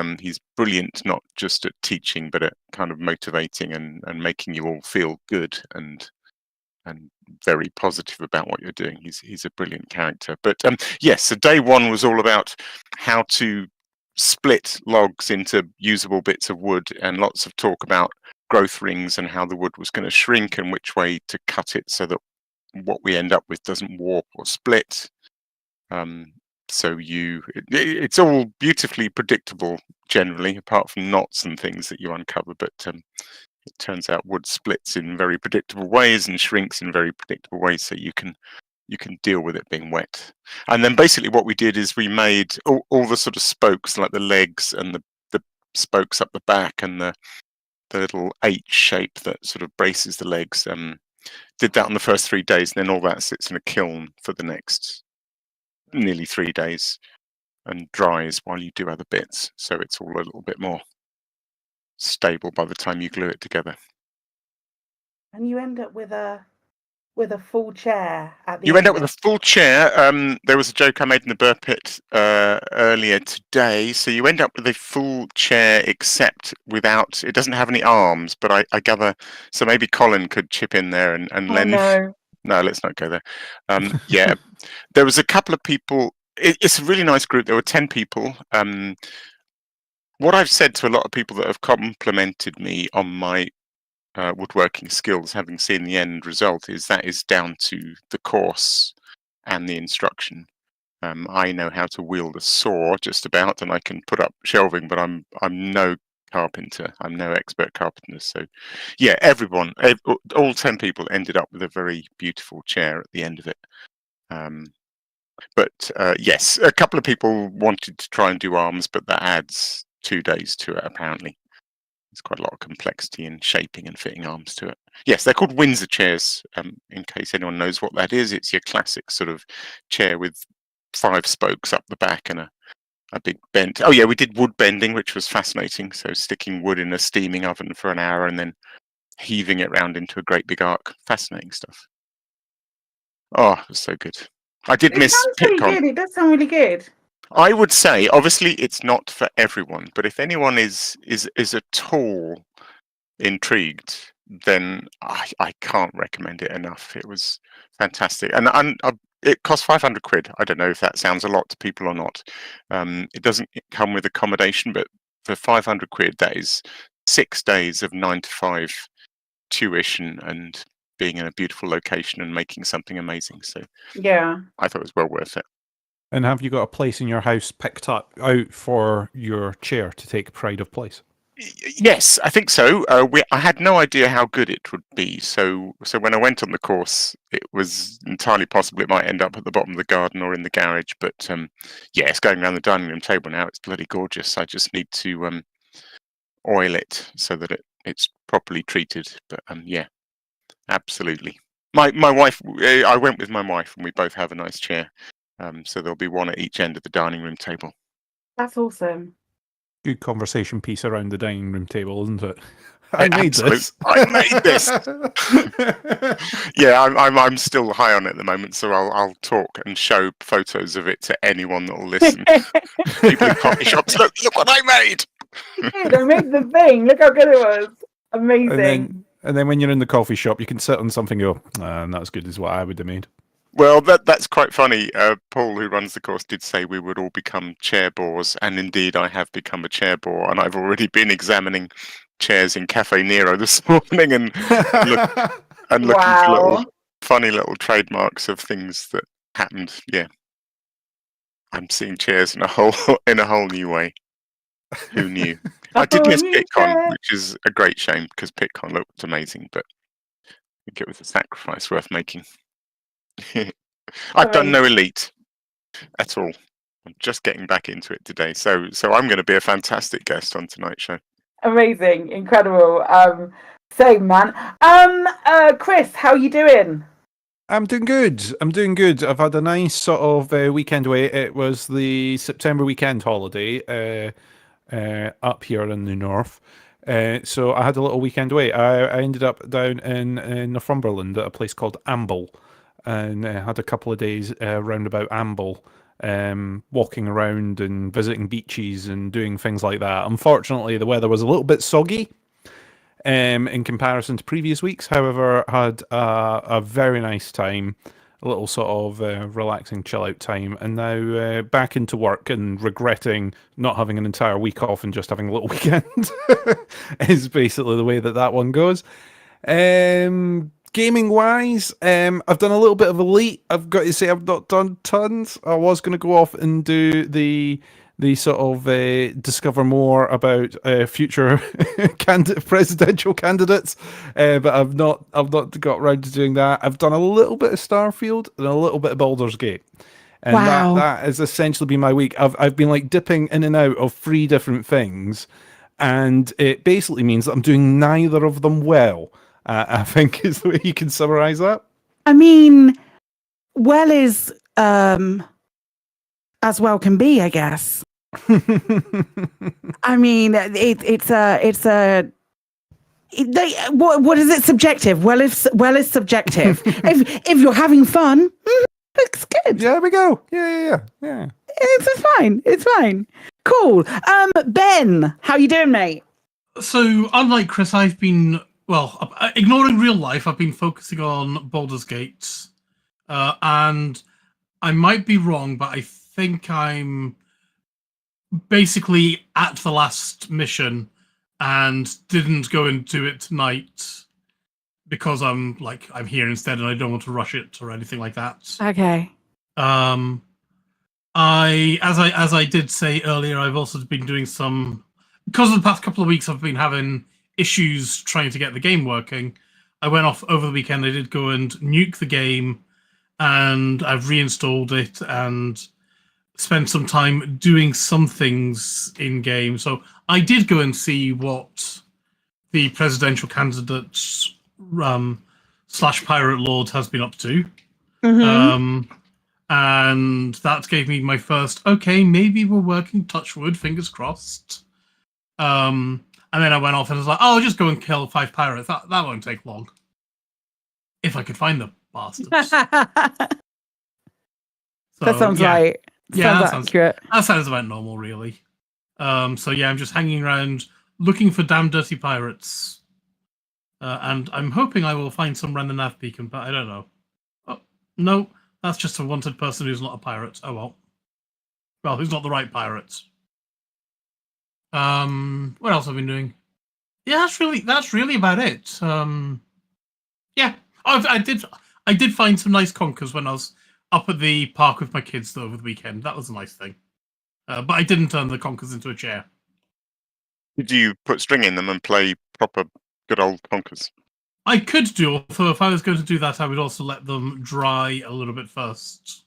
brilliant, not just at teaching, but at kind of motivating and making you all feel good and very positive about what you're doing. He's a brilliant character. But yes, so day 1 was all about how to split logs into usable bits of wood, and lots of talk about growth rings and how the wood was going to shrink and which way to cut it so that what we end up with doesn't warp or split. So it's all beautifully predictable generally, apart from knots and things that you uncover. But it turns out wood splits in very predictable ways and shrinks in very predictable ways, so you can deal with it being wet. And then basically what we did is we made all the sort of spokes, like the legs and the spokes up the back and the little H shape that sort of braces the legs. Did that on the first 3 days, and then all that sits in a kiln for the next nearly 3 days and dries while you do other bits, so it's all a little bit more stable by the time you glue it together. And you end up with a full chair at the You end up with a full chair. There was a joke I made in the Burr Pit earlier today. So you end up with a full chair, except without. It doesn't have any arms, but I gather. So maybe Colin could chip in there and lend. No, let's not go there. Yeah, there was a couple of people. It's a really nice group. There were 10 people. What I've said to a lot of people that have complimented me on my woodworking skills, having seen the end result, is that is down to the course and the instruction. I know how to wield a saw just about, and I can put up shelving, but I'm no carpenter. I'm no expert carpenter. So yeah, all 10 people ended up with a very beautiful chair at the end of it. But yes, a couple of people wanted to try and do arms, but that adds 2 days to it apparently. There's quite a lot of complexity in shaping and fitting arms to it. Yes, they're called Windsor chairs, in case anyone knows what that is. It's your classic sort of chair with 5 spokes up the back and a big bent. Oh yeah, we did wood bending, which was fascinating. So sticking wood in a steaming oven for an hour and then heaving it round into a great big arc. Fascinating stuff. Oh, it was so good. I did miss Pitcon. It does sound really good. I would say, obviously, it's not for everyone, but if anyone is at all intrigued, then I can't recommend it enough. It was fantastic, and It costs 500 quid. I don't know if that sounds a lot to people or not. It doesn't come with accommodation, but for 500 quid, that is 6 days of 9 to 5 tuition and being in a beautiful location and making something amazing. So Yeah. I thought it was well worth it. And have you got a place in your house picked out for your chair to take pride of place? Yes, I think so. I had no idea how good it would be. So when I went on the course, it was entirely possible it might end up at the bottom of the garden or in the garage. But yeah, it's going around the dining room table now. It's bloody gorgeous. I just need to oil it so that it's properly treated. But yeah, absolutely. My wife, I went with my wife, and we both have a nice chair. So there'll be one at each end of the dining room table. That's awesome. Good conversation piece around the dining room table, isn't it? I made this. I made this. Yeah, I'm still high on it at the moment, so I'll talk and show photos of it to anyone that will listen. People in coffee shops, look what I made. I made the thing. Look how good it was. Amazing. And then when you're in the coffee shop, you can sit on something and go, not as good as what I would have made. Well, that's quite funny. Paul, who runs the course, did say we would all become chair bores, and indeed I have become a chair bore, and I've already been examining chairs in Cafe Nero this morning and looking for funny little trademarks of things that happened. Yeah, I'm seeing chairs in a whole new way. Who knew? I did miss Pitcon, which is a great shame because Pitcon looked amazing, but I think it was a sacrifice worth making. I've done no elite at all. I'm just getting back into it today, so I'm going to be a fantastic guest on tonight's show. Amazing, incredible. Same, man. Chris, how you doing? I'm doing good. I've had a nice sort of weekend away. It was the September weekend holiday up here in the north. So I had a little weekend away. I ended up down in Northumberland at a place called Amble, and had a couple of days round about Amble, walking around and visiting beaches and doing things like that. Unfortunately, the weather was a little bit soggy in comparison to previous weeks. However, I had a very nice time, a little sort of relaxing chill out time, and now back into work and regretting not having an entire week off and just having a little weekend is basically the way that one goes. Gaming wise, I've done a little bit of Elite. I've got to say I've not done tons. I was going to go off and do the sort of discover more about future presidential candidates, but I've not got around to doing that. I've done a little bit of Starfield and a little bit of Baldur's Gate, and that has essentially been my week. I've been like dipping in and out of 3 different things, and it basically means that I'm doing neither of them well. I think is the way you can summarize that. I mean, well is as well can be, I guess. I mean, what is it? Subjective. Well is subjective. if you're having fun, looks good. Yeah, there we go. Yeah. It's fine. Cool. Ben, how you doing, mate? So, unlike Chris, I've been ignoring real life. I've been focusing on Baldur's Gate, and I might be wrong, but I think I'm basically at the last mission and didn't go and do it tonight because I'm here instead and I don't want to rush it or anything like that. Okay. As I did say earlier, I've also been doing some, because of the past couple of weeks I've been having issues trying to get the game working. I went off over the weekend. I did go and nuke the game, and I've reinstalled it and spent some time doing some things in game. So I did go and see what the presidential candidates / pirate lord has been up to. Mm-hmm. And that gave me my first, okay, maybe we're working, touch wood, fingers crossed. And then I went off and was like, oh, I'll just go and kill 5 pirates. That won't take long. If I could find the bastards. That sounds right. Sounds accurate. That sounds about normal, really. So yeah, I'm just hanging around looking for damn dirty pirates. And I'm hoping I will find some around the nav beacon, but I don't know. Oh, no, That's just a wanted person who's not a pirate. Oh well. Well, who's not the right pirate? What else have I been doing? Yeah, that's really about it. Yeah. Oh, I did find some nice conkers when I was up at the park with my kids over the weekend. That was a nice thing. But I didn't turn the conkers into a chair. Did you put string in them and play proper good old conkers? I could do, although if I was going to do that, I would also let them dry a little bit first.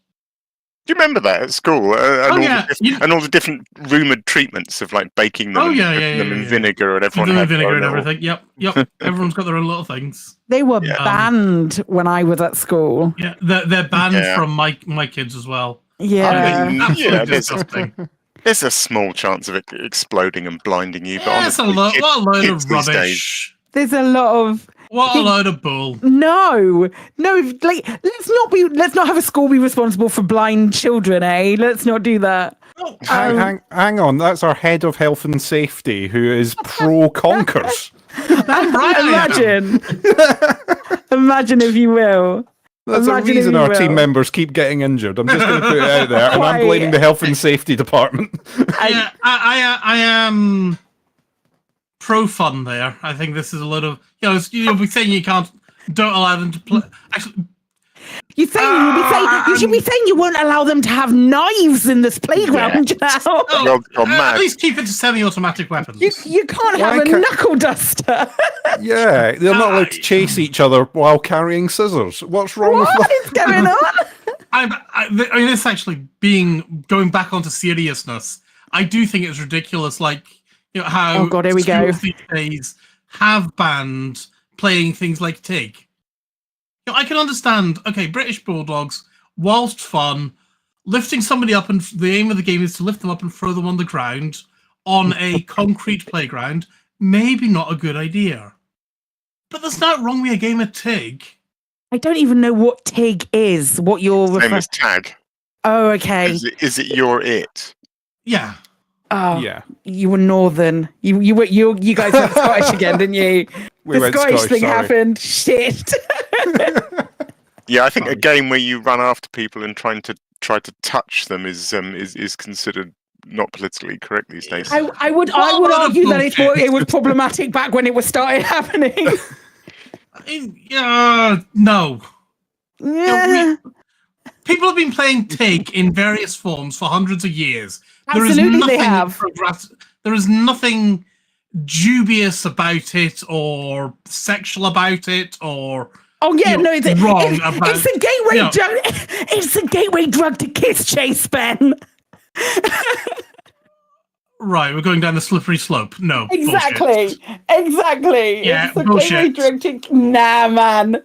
Do you remember that at school? And all the different rumoured treatments of like baking them in vinegar and everyone had vinegar and everything. Yep. Everyone's got their own little things. They were banned when I was at school. Yeah, they're banned from my kids as well. Yeah. Disgusting. There's a small chance of it exploding and blinding you, but it's a load of rubbish. There's a lot of what a load of bull. No. Like, let's not have a school be responsible for blind children, eh? Let's not do that. Hang on, that's our head of health and safety who is pro conkers. Imagine if you will. That's the reason our team members keep getting injured. I'm just going to put it out there, and I'm blaming the health and safety department. I am pro fun there. I think this is a lot of we're saying don't allow them to play. Actually, you should be saying you won't allow them to have knives in this playground. At least keep it to semi-automatic weapons. You can't have a knuckle duster. Yeah, they're not allowed to chase each other while carrying scissors. What's wrong with that? What is going on? I mean, this actually going back onto seriousness. I do think it's ridiculous, like how here we go. These days have banned playing things like TIG. I can understand, British Bulldogs, whilst fun, lifting somebody up, and the aim of the game is to lift them up and throw them on the ground on a concrete playground, maybe not a good idea. But there's not wrong with a game of TIG. I don't even know what TIG is, what you're referring to. Same as tag. Oh, okay. Is it your it? Yeah. Oh, yeah. You were northern. You guys went Scottish again, didn't you? The Scottish thing happened. Shit. Yeah, I think a game where you run after people and try to touch them is considered not politically correct these days. I would argue that it was problematic back when it was started happening. No. Yeah. People have been playing TIG in various forms for hundreds of years. Absolutely, they have. There is nothing dubious about it or sexual about it or wrong about it's a gateway drug. It's a gateway drug to kiss chase, Ben. Right, we're going down the slippery slope. No, exactly. Yeah, it's a bullshit. gateway drug to Nah, man.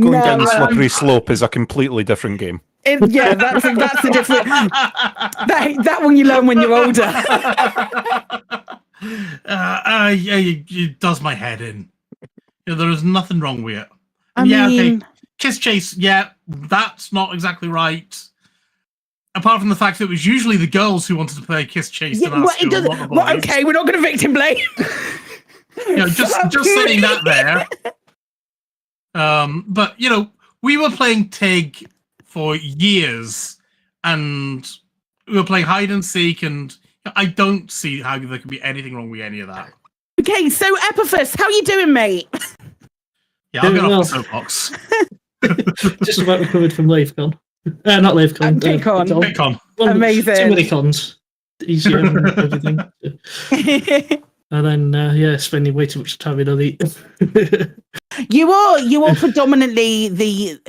Going down the slippery slope is a completely different game. That's a different. That one you learn when you're older. It does my head in. There is nothing wrong with it. I mean, Kiss chase. Yeah, that's not exactly right. Apart from the fact that it was usually the girls who wanted to play kiss chase. Okay, we're not going to victim blame. Just saying that there. But we were playing TIG for years, and we were playing hide and seek, and I don't see how there could be anything wrong with any of that. Okay, so Epiphas, how you doing, mate? Yeah, I'll get off the soapbox. Just about recovered from LaveCon. Not LaveCon. Pitcon. Amazing. Too many cons. Easier and everything. And then, spending way too much time in Elite. You are predominantly the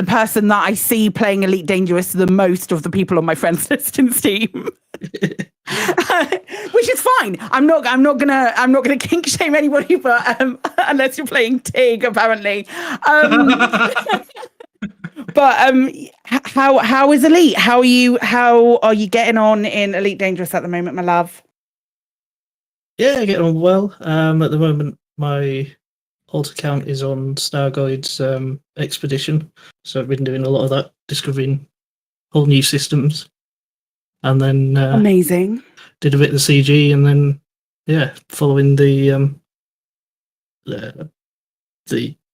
person that I see playing Elite Dangerous the most of the people on my friends list in Steam. Which is fine. I'm not gonna kink shame anybody, but unless you're playing TIG, apparently. But how is Elite? How are you getting on in Elite Dangerous at the moment, my love? Yeah, getting on well. At the moment, my alt account is on Stargoid's expedition, so I've been doing a lot of that, discovering whole new systems, and then amazing. Did a bit of the CG, and then following the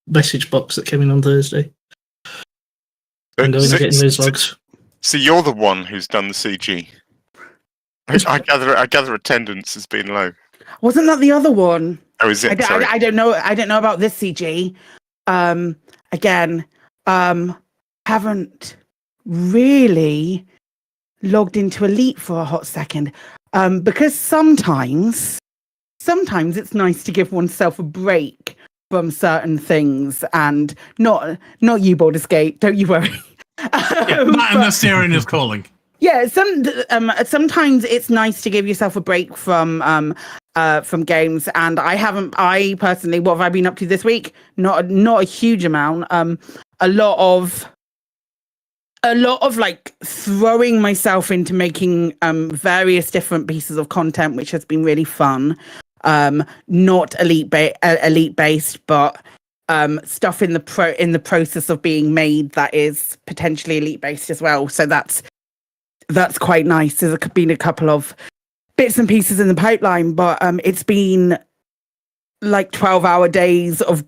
message box that came in on Thursday. and going and getting those logs. So you're the one who's done the CG. I gather attendance has been low. Wasn't that the other one? Oh, is it? I don't know. I don't know about this CG. Again, haven't really logged into Elite for a hot second. Because sometimes it's nice to give oneself a break from certain things, and not you, Baldur's Gate. Don't you worry. Matt and the Syrian is calling. Yeah, sometimes it's nice to give yourself a break from games, and I personally, what have I been up to this week? Not a huge amount. A lot of like throwing myself into making various different pieces of content, which has been really fun. Not elite based, but stuff in the process of being made that is potentially elite based as well. So that's quite nice. There's been a couple of bits and pieces in the pipeline, but it's been like 12-hour days of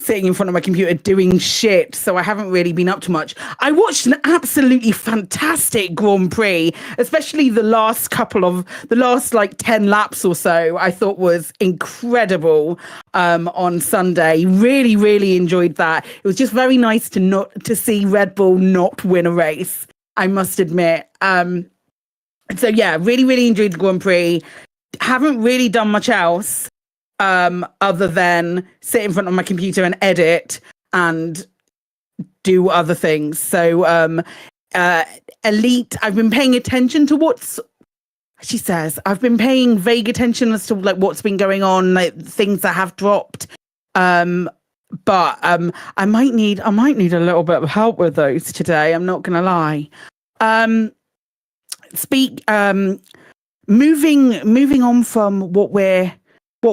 sitting in front of my computer doing shit, so I haven't really been up to much. I watched an absolutely fantastic Grand Prix, especially the last like 10 laps or so. I thought was incredible on Sunday. Really, really enjoyed that. It was just very nice to see Red Bull not win a race, I must admit. So yeah, really, really enjoyed the Grand Prix. Haven't really done much else other than sit in front of my computer and edit and do other things. So Elite, I've been paying attention to she says, I've been paying vague attention as to like what's been going on, like things that have dropped. But I might need a little bit of help with those today. I'm not gonna lie. Moving on from what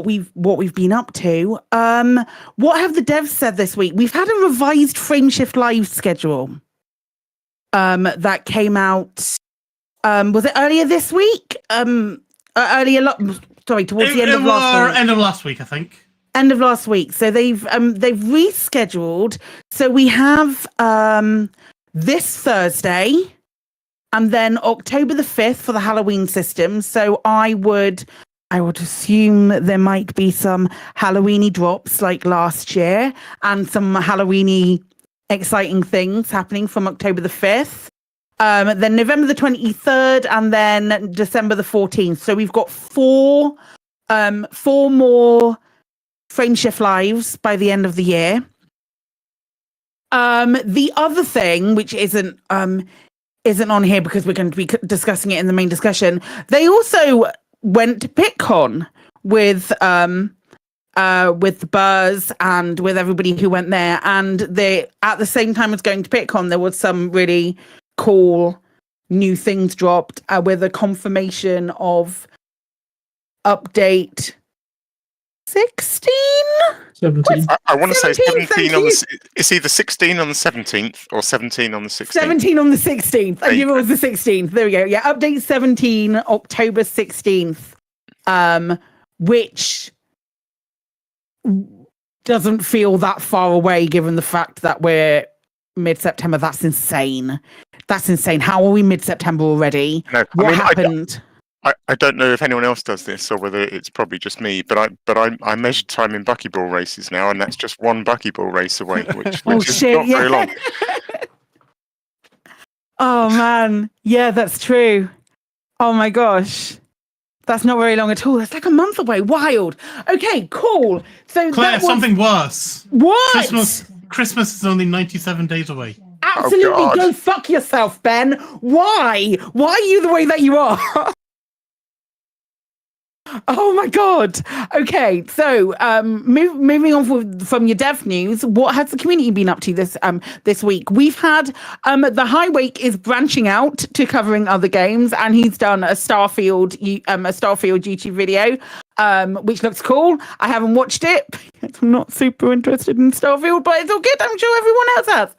we've been up to. What have the devs said this week? We've had a revised Frameshift Live schedule that came out. Was it earlier this week? Towards the end of last week. End of last week, I think. End of last week. So they've rescheduled. So we have this Thursday, and then October the 5th for the Halloween system. So I would assume that there might be some Halloween-y drops like last year, and some Halloween-y exciting things happening from October the 5th. Then November the 23rd, and then December the 14th. So we've got four more Frameshift Lives by the end of the year. The other thing, which isn't on here because we're going to be discussing it in the main discussion, they also went to Pitcon with the Burrs and with everybody who went there, and they, at the same time as going to Pitcon, there was some really cool new things dropped with a confirmation of update 16? 17. I want to say 17 on the... It's either 16 on the 17th or 17 on the 16th. 17 on the 16th. I knew it was the 16th. There we go. Yeah, update 17, October 16th, which doesn't feel that far away given the fact that we're mid-September. That's insane. That's insane. How are we mid-September already? No, what happened? I don't know if anyone else does this or whether it's probably just me, but I measure time in buckyball races now, and that's just one buckyball race away, which is not very long. Oh man, yeah, that's true. Oh my gosh, that's not very long at all. That's like a month away. Wild. Okay, cool. So Claire, something worse. What? Christmas is only 97 days away. Absolutely, go fuck yourself, Ben. Why? Why are you the way that you are? Oh my god. Okay, so moving on from your dev news, what has the community been up to this week? We've had the Highwake is branching out to covering other games, and he's done a Starfield YouTube video, which looks cool. I haven't watched it. I'm not super interested in Starfield, but it's all good. I'm sure everyone else has.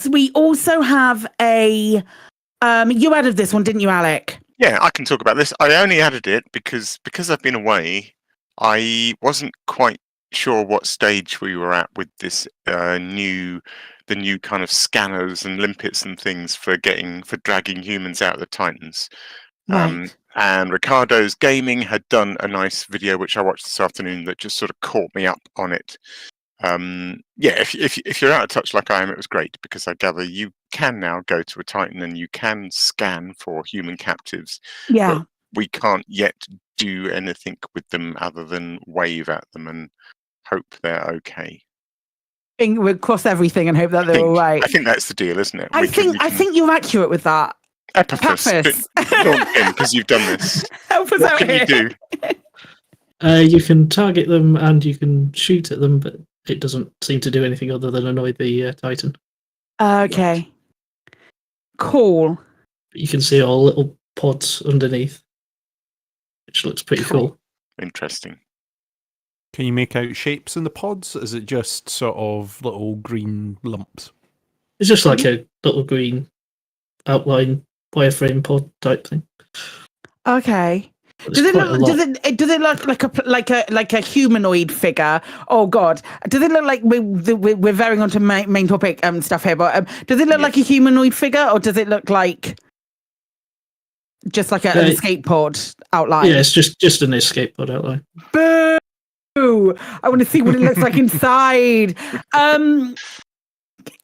So we also have a you added this one, didn't you, Alec? Yeah, I can talk about this. I only added it because I've been away. I wasn't quite sure what stage we were at with this the new kind of scanners and limpets and things for dragging humans out of the Titans. Right. And Ricardo's Gaming had done a nice video which I watched this afternoon that just sort of caught me up on it. If you're out of touch like I am, it was great, because I gather you can now go to a Titan and you can scan for human captives. Yeah. But we can't yet do anything with them other than wave at them and hope they're okay. We'll cross everything and hope that they're all right. I think that's the deal, isn't it? I think you're accurate with that. Epaphras, because you've done this. Help us What out can here. you do? You can target them and you can shoot at them, but it doesn't seem to do anything other than annoy the Titan. Okay. Cool. But you can see all little pods underneath, which looks pretty cool. Interesting. Can you make out shapes in the pods? Is it just sort of little green lumps? It's just like a little green outline wireframe pod type thing. Okay. Does it look like a humanoid figure? Oh God! Does it look like we're veering onto main topic stuff here? But does it look like a humanoid figure, or does it look like just like an escape pod outline? Yeah, it's just an escape pod outline. Boo! I want to see what it looks like inside.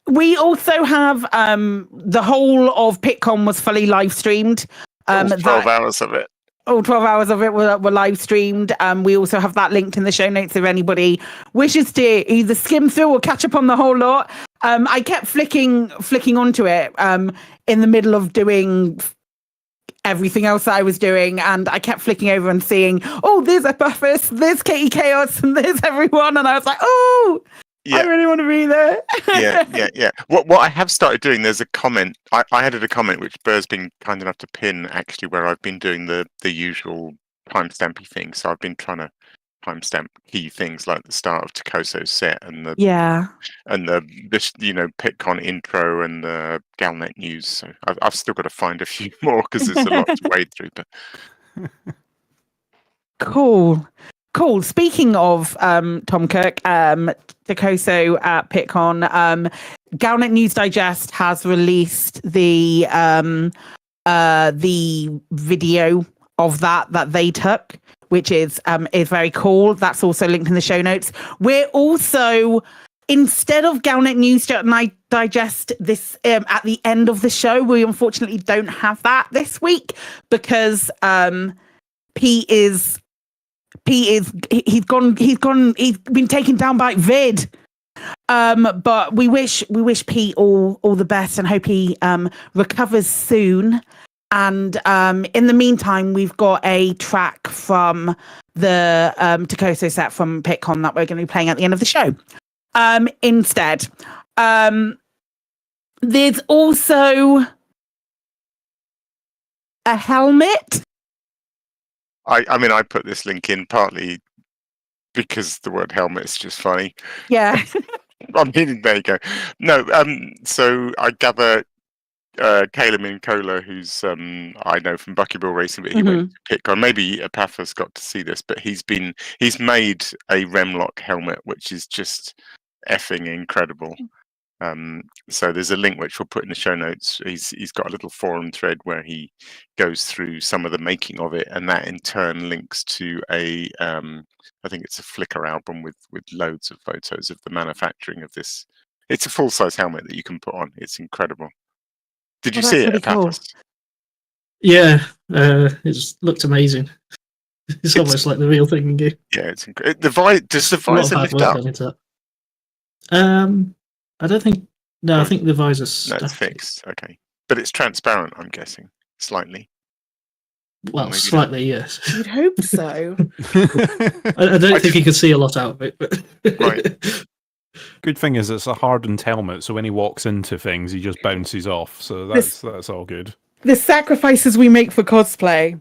We also have the whole of Pitcon was fully live streamed. 12 hours of it. 12 hours of it were live streamed. We also have that linked in the show notes if anybody wishes to either skim through or catch up on the whole lot. I kept flicking onto it in the middle of doing everything else that I was doing, and I kept flicking over and seeing, oh, there's Epaphras, there's Katie Chaos, and there's everyone, and I was like, oh, I really want to be there. Yeah. What I have started doing, there's a comment. I added a comment which Burr's been kind enough to pin, actually, where I've been doing the usual timestampy thing. So I've been trying to timestamp key things like the start of ToCoSo's set and the Pitcon intro and the Galnet news. So I've still got to find a few more because there's a lot to wade through. But Cool. Speaking of Tom Cook, ToCoSo at Pitcon, Galnet News Digest has released the video of that they took, which is very cool. That's also linked in the show notes. We're also, instead of Galnet News Digest this at the end of the show, we unfortunately don't have that this week because he's been taken down by Vid. But we wish Pete all the best and hope he recovers soon. And in the meantime, we've got a track from the ToCoSo set from Pitcon that we're going to be playing at the end of the show. Instead, there's also a helmet. I mean, I put this link in partly because the word helmet is just funny. Yeah. I mean, there you go. No, so I gather Caleb Mincola, who's I know from Buckybill Racing, but he went to Pitcon. Maybe Epaphras got to see this, but he's made a Remlock helmet, which is just effing incredible. So there's a link which we'll put in the show notes. He's got a little forum thread where he goes through some of the making of it, and that in turn links to a I think it's a Flickr album with loads of photos of the manufacturing of this. It's a full-size helmet that you can put on. It's incredible. Did you see it, Epaphras? Cool. Yeah, it looked amazing. It's almost like the real thing. Yeah, it's incredible. Does the visor lift up? I don't think. No, I think the visor's it's fixed. Okay, but it's transparent. I'm guessing slightly. Well, slightly, yes. You'd hope so. I don't think you can see a lot out of it. But right. Good thing is it's a hardened helmet, so when he walks into things, he just bounces off. So that's all good. The sacrifices we make for cosplay.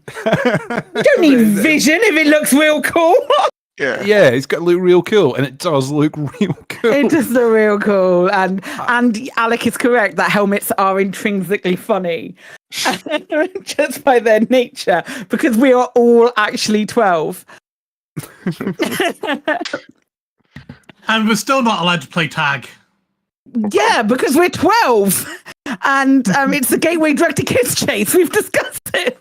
You don't need vision if it looks real cool. Yeah, it's got to look real cool, and it does look real cool. It does look real cool, and Alec is correct that helmets are intrinsically funny, just by their nature, because we are all actually 12. And we're still not allowed to play tag. Yeah, because we're 12. And it's the gateway drug to kids chase. We've discussed it.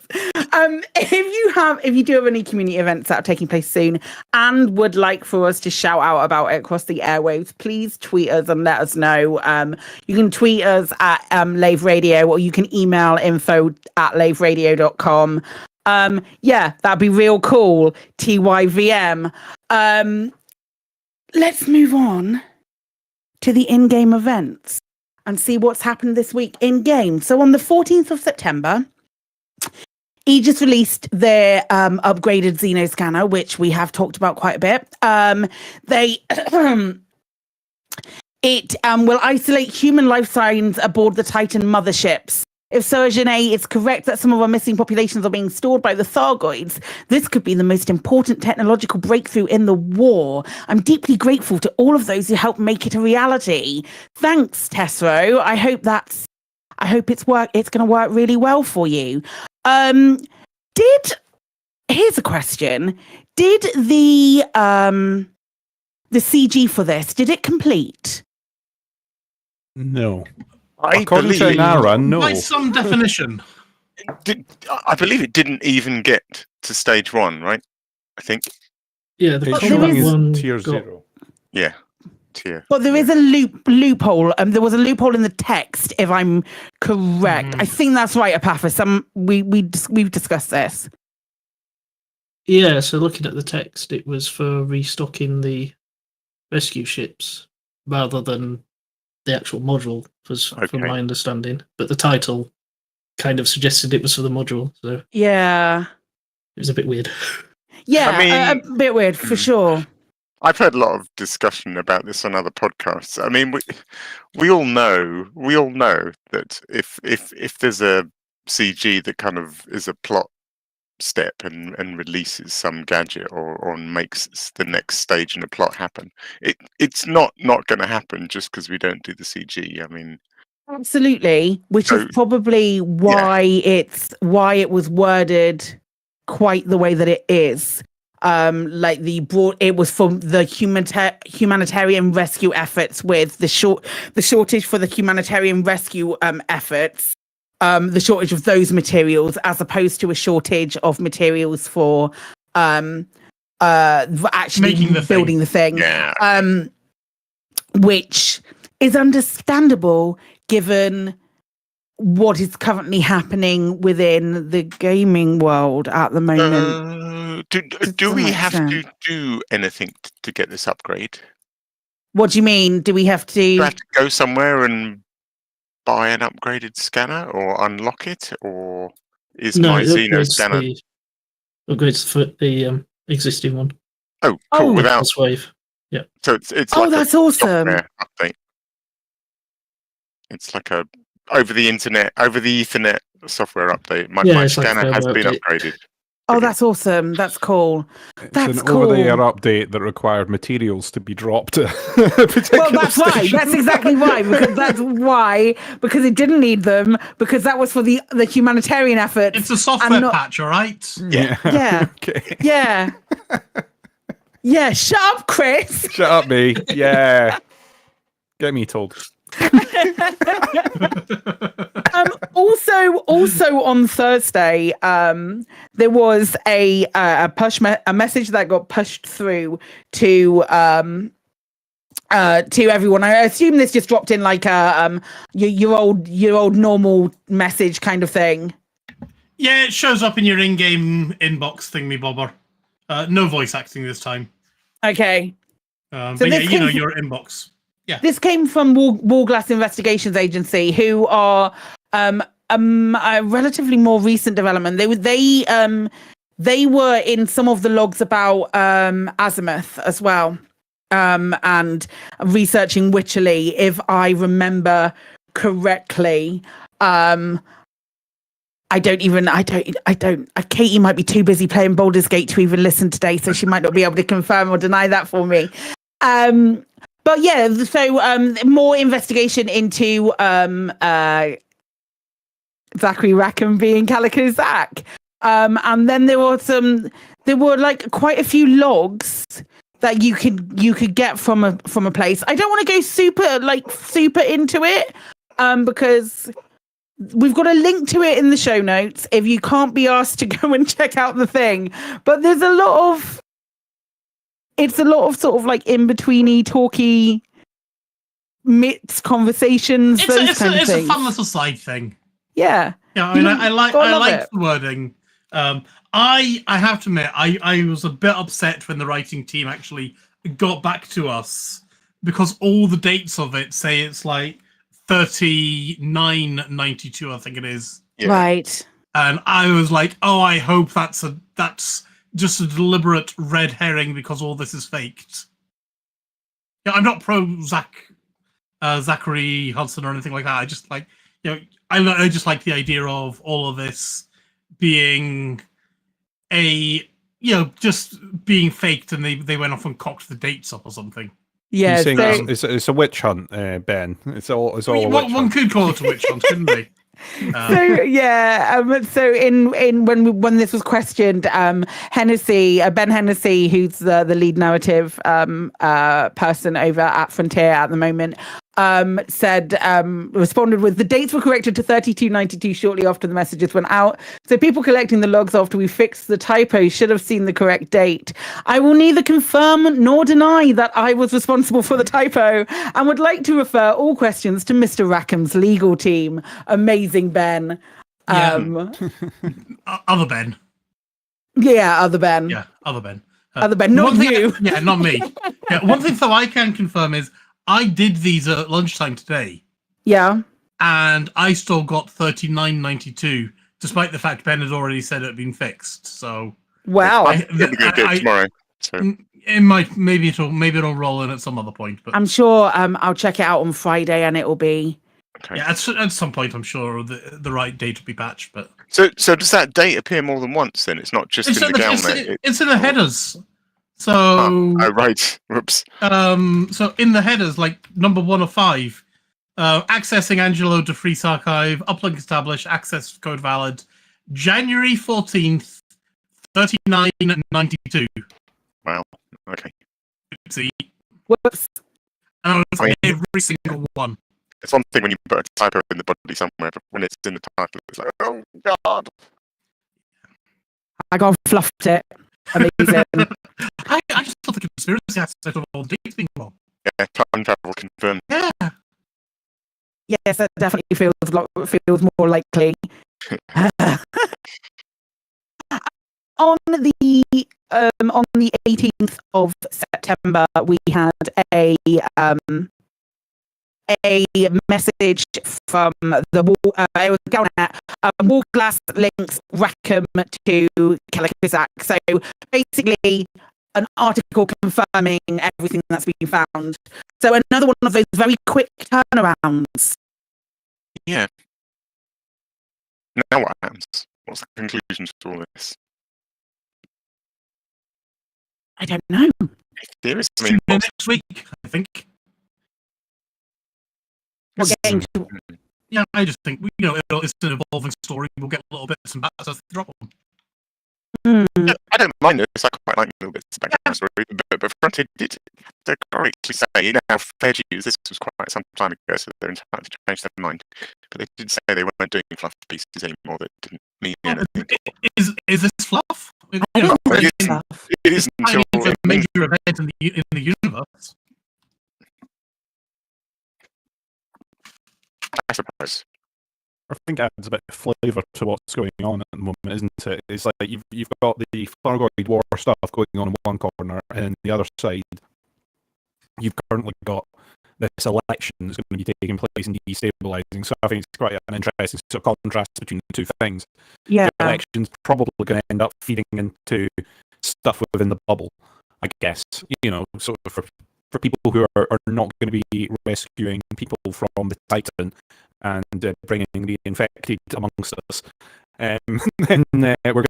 If you do have any community events that are taking place soon and would like for us to shout out about it across the airwaves, please tweet us and let us know. You can tweet us at Lave Radio, or you can email info@laveradio.com. Yeah, that'd be real cool. TYVM. Let's move on to the in-game events and see what's happened this week in-game. So on the 14th of September, Aegis released their upgraded Xeno scanner, which we have talked about quite a bit. It will isolate human life signs aboard the Titan motherships. If Sojourner is correct that some of our missing populations are being stored by the Thargoids, this could be the most important technological breakthrough in the war. I'm deeply grateful to all of those who helped make it a reality. Thanks, Tessero. I hope it's going to work really well for you. Here's a question. Did the CG for this, did it complete? No. According to Nara, no. By some definition. I believe it didn't even get to stage 1, right? I think. Yeah, the one tier 0. Yeah, tier. But there is a loophole. There was a loophole in the text, if I'm correct. I think that's right, Apathis. We've discussed this. Yeah, so looking at the text, it was for restocking the rescue ships rather than the actual module, from my understanding. But the title kind of suggested it was for the module, so yeah, it was a bit weird. Yeah, I mean, a bit weird for sure. I've heard a lot of discussion about this on other podcasts. I mean, we all know that if there's a CG that kind of is a plot step and releases some gadget or makes the next stage in a plot happen, it's not going to happen just because we don't do the CG. I mean, absolutely, which is probably why it was worded quite the way that it is. It was from the humanitarian rescue efforts, with the shortage for the humanitarian rescue efforts. The shortage of those materials, as opposed to a shortage of materials for actually building the thing. Yeah. Which is understandable given what is currently happening within the gaming world at the moment. Do we have to do anything to get this upgrade? What do you mean? Do we have to? Do you have to go somewhere and buy an upgraded scanner or unlock it, or is my Xeno scanner upgrades for the existing one? Oh, cool! Without wave, yeah. So it's like that's awesome. Update. It's like a over the Ethernet software update. My scanner has been upgraded. Oh, that's awesome. That's cool. It's an over-the-air update that required materials to be dropped. Well, that's why. That's exactly why. Because it didn't need them, because that was for the humanitarian effort. It's a software patch, all right? Yeah. Yeah. Okay. Yeah. Yeah, shut up, Chris. Shut up, me. Yeah. Get me told. Also on Thursday, there was a message that got pushed through to everyone. I assume this just dropped in like a your old normal message kind of thing. Yeah, it shows up in your in-game inbox thingy bobber. No voice acting this time. Okay. But yeah, your inbox. Yeah. This came from Wallglass Investigations Agency, who are a relatively more recent development. They were in some of the logs about Azimuth as well, and researching Wycherley, if I remember correctly. Katie might be too busy playing Baldur's Gate to even listen today, so she might not be able to confirm or deny that for me. But yeah, so more investigation into Zachary Rackham being Calico Zach. And then there were like quite a few logs that you could get from a place. I don't want to go super into it, because we've got a link to it in the show notes if you can't be asked to go and check out the thing. But there's a lot of sort of like in-betweeny, talky, myths, conversations, It's things. a fun little side thing. Yeah. Yeah, I mean, I like the wording. I have to admit, I was a bit upset when the writing team actually got back to us, because all the dates of it say it's like 3992, I think it is. Yeah. Right. And I was like, oh, I hope that's just a deliberate red herring because all this is faked. Yeah, I'm not pro Zachary Hudson or anything like that. I just like, I just like the idea of all of this being just being faked, and they went off and cocked the dates up or something. Yeah, it's a witch hunt, Ben. It's all a witch hunt. One could call it a witch hunt, couldn't they? So in when this was questioned, Ben Hennessy, who's the lead narrative person over at Frontier at the moment, responded with, the dates were corrected to 3292 shortly after the messages went out. So people collecting the logs after we fixed the typo should have seen the correct date. I will neither confirm nor deny that I was responsible for the typo, and would like to refer all questions to Mr. Rackham's legal team. Amazing, Ben. Other Ben. Yeah, other Ben. Yeah, other Ben. Other Ben, not you. Not me. Yeah, one thing though I can confirm is I did these at lunchtime today. Yeah. And I still got 3992, despite the fact Ben had already said it had been fixed. So wow. I'm going to do it tomorrow. So. It might, maybe it'll roll in at some other point. But I'm sure I'll check it out on Friday, and it will be. Okay. Yeah, at some point I'm sure the right date will be patched. But so does that date appear more than once? Then it's not just in the download. It's in the headers. So right. Whoops. So in the headers, like number 1 of 5, accessing Angelo DeFreeze archive, uplink established, access code valid, January 14th, 3992. Wow. Okay. See. Whoops. And I was like, every single one. It's one thing when you put a typo in the body somewhere, but when it's in the title, it's like, oh god. I got fluffed it. Amazing. I just thought the conspiracy aspect of all the dates being wrong. Yeah, time travel confirmed. Yeah. Yes, that definitely feels more likely. On the 18th of September, we had a message from the Wall Glass links Rackham to Kellicusac. So basically, an article confirming everything that's been found. So another one of those very quick turnarounds. Yeah. Now what happens? What's the conclusion to all this? I don't know. There is next week, I think. Yeah, I just think it's an evolving story. We'll get little bits and bats as they drop them. Yeah, I don't mind this. I quite like little bits of background story, but Frontier did correctly say, how fair use, this was quite some time ago, so they're entitled to change their mind. But they did say they weren't doing fluff pieces anymore that didn't mean anything. Is this fluff? It isn't until it's a major event in the universe. I suppose. I think it adds a bit of flavour to what's going on at the moment, isn't it? It's like you've got the Thargoid War stuff going on in one corner, and on the other side, you've currently got this election that's going to be taking place and destabilising. So I think it's quite an interesting sort of contrast between the two things. Yeah. The election's probably going to end up feeding into stuff within the bubble, I guess. Sort of for people who are not going to be rescuing people from the Titan and bringing the infected amongst us, then we're going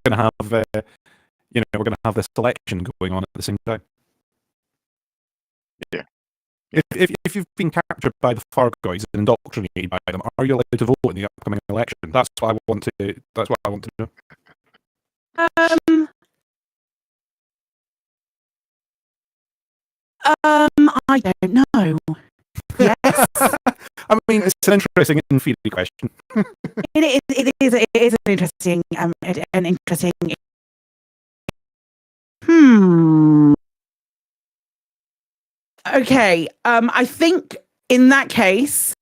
to have we're going to have this election going on at the same time. Yeah. If you've been captured by the Thargoids and indoctrinated by them, are you allowed to vote in the upcoming election? That's what I want to know. I don't know. Yes. I mean, it's an interesting and feedy question. It is an interesting Okay. I think in that case,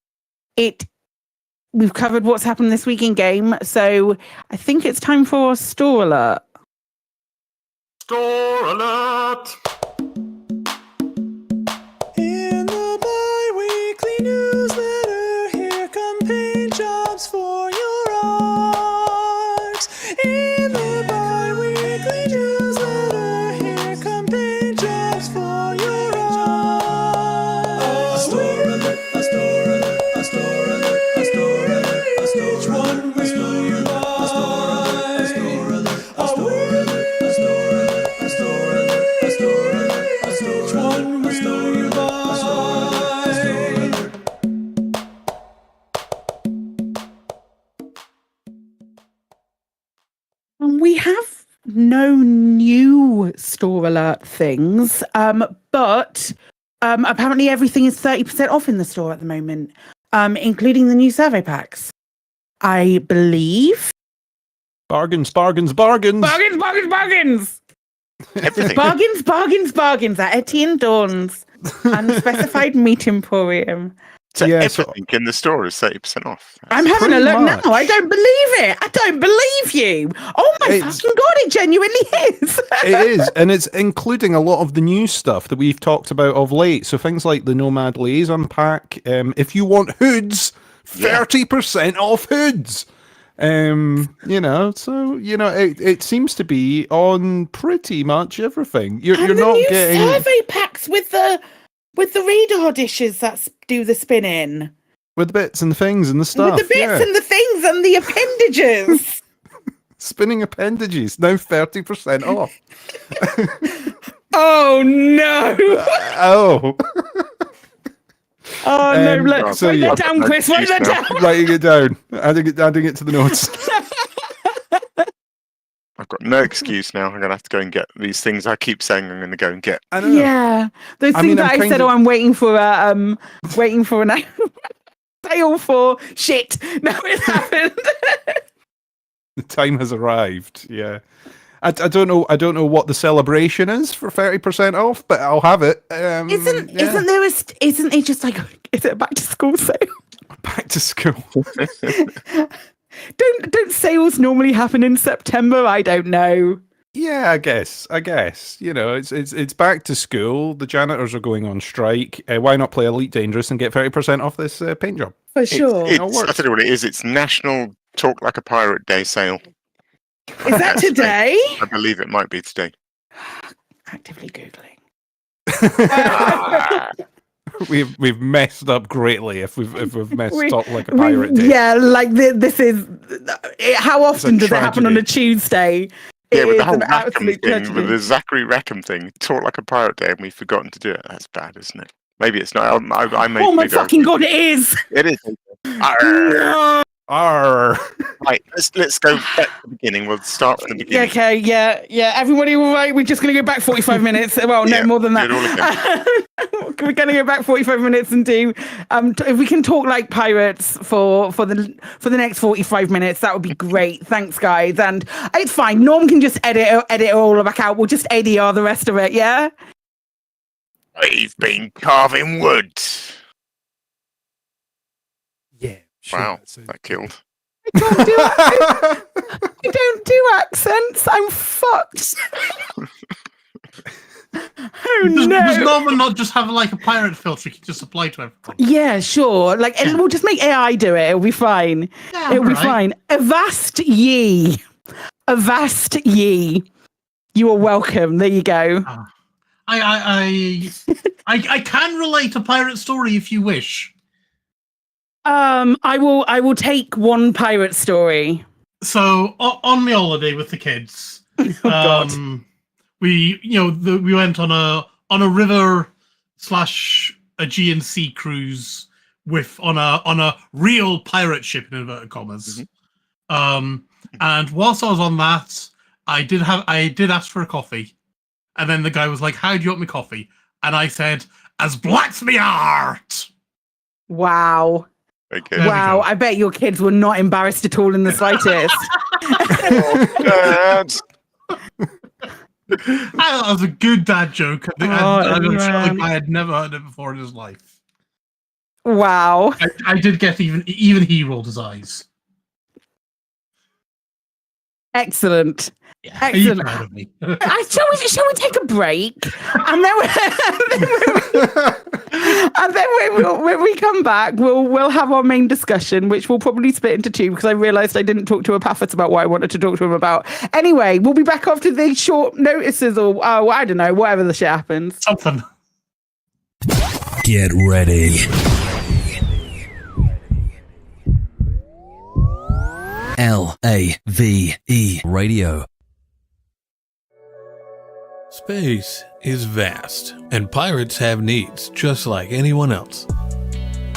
we've covered what's happened this week in game, so I think it's time for a store alert. Store alert! In the bi-weekly newsletter, here come paint jobs for your art. In the bi-weekly newsletter, here come paint jobs for your art. A store alert, a store alert, a store alert, a store alert, a store alert. Which one will you buy? A store alert, a store alert, a store alert, a store alert, a store alert, a store alert. Which one will you buy? We have no new store alert things, but apparently everything is 30% off in the store at the moment, including the new survey packs. I believe. Bargains, bargains, bargains. Bargains, bargains, bargains. Everything. Bargains at Etienne Dawn's Unspecified Meat Emporium. So everything in the store is 30% off. I'm having a look now. I don't believe it. I don't believe you. Oh my fucking god, it genuinely is. It is, and it's including a lot of the new stuff that we've talked about of late. So things like the Nomad Liaison pack. If you want hoods, 30% off hoods. It seems to be on pretty much everything. You're not new getting survey packs with the radar dishes that do the spinning. with the bits and the things and the stuff. With the bits and the things and the appendages. Spinning appendages now 30% off. Oh no! Oh. Oh no! Look, write that down, Chris. Write that down. Writing it down. Adding it to the notes. I've got no excuse now. I'm going to have to go and get these things I keep saying I'm going to go and get. I don't know. Yeah, those things that I said. Oh, I'm waiting for an sale for shit. Now it's happened. The time has arrived. Yeah. I don't know what the celebration is for 30% off, but I'll have it. Isn't it just like, is it a back to school sale? Back to school. Don't sales normally happen in September? I don't know. Yeah, I guess. It's back to school. The janitors are going on strike. Why not play Elite Dangerous and get 30% off this paint job? For sure. I tell you what it is. It's National Talk Like a Pirate Day sale. Is that today? I believe it might be today. Actively Googling. We've messed up greatly if we've messed up like a pirate day. Yeah, like this is. How often does it happen on a Tuesday? Yeah, with the whole Rackham thing, with the Zachary Rackham thing, Talk Like a Pirate Day, and we've forgotten to do it. That's bad, isn't it? Maybe it's not. I may. Oh my fucking god! It is. It is. Arr. Right, let's go back to the beginning. We'll start from the beginning. Okay, yeah. Everybody all right? We're just going to go back 45 minutes. Well, no more than that. We're going to go back 45 minutes and do. If we can talk like pirates for the next 45 minutes, that would be great. Thanks, guys. And it's fine. Norm can just edit it all back out. We'll just ADR the rest of it. Yeah. We've been carving wood. Yeah. Sure, wow, that killed. I don't do accents. I'm fucked. Oh no! Does Norman not just have like a pirate filter you can just apply to everything? Yeah, sure. And we'll just make AI do it. It'll be fine. Yeah, it'll be fine. Avast ye. Avast ye. You are welcome. There you go. I can relate a pirate story if you wish. I will take one pirate story. So on my holiday with the kids, we went on a river / Aegean Sea cruise on a real pirate ship in inverted commas. Mm-hmm. And whilst I was on that, I did ask for a coffee, and then the guy was like, "How do you want me coffee?" And I said, as blacks me heart. Wow. Okay. Wow, I bet your kids were not embarrassed at all in the slightest. Dad. That was a good dad joke. I'm sure the guy had never heard it before in his life. Wow. I did get even he rolled his eyes. Excellent. Yeah, Excellent. are you proud of me? Shall we take a break? And then, when we come back, we'll have our main discussion, which we'll probably split into two because I realised I didn't talk to Epaphras about what I wanted to talk to him about. Anyway, we'll be back after these short notices or I don't know, whatever the shit happens. Something. Get ready. LAVE Radio. Space is vast, and pirates have needs just like anyone else.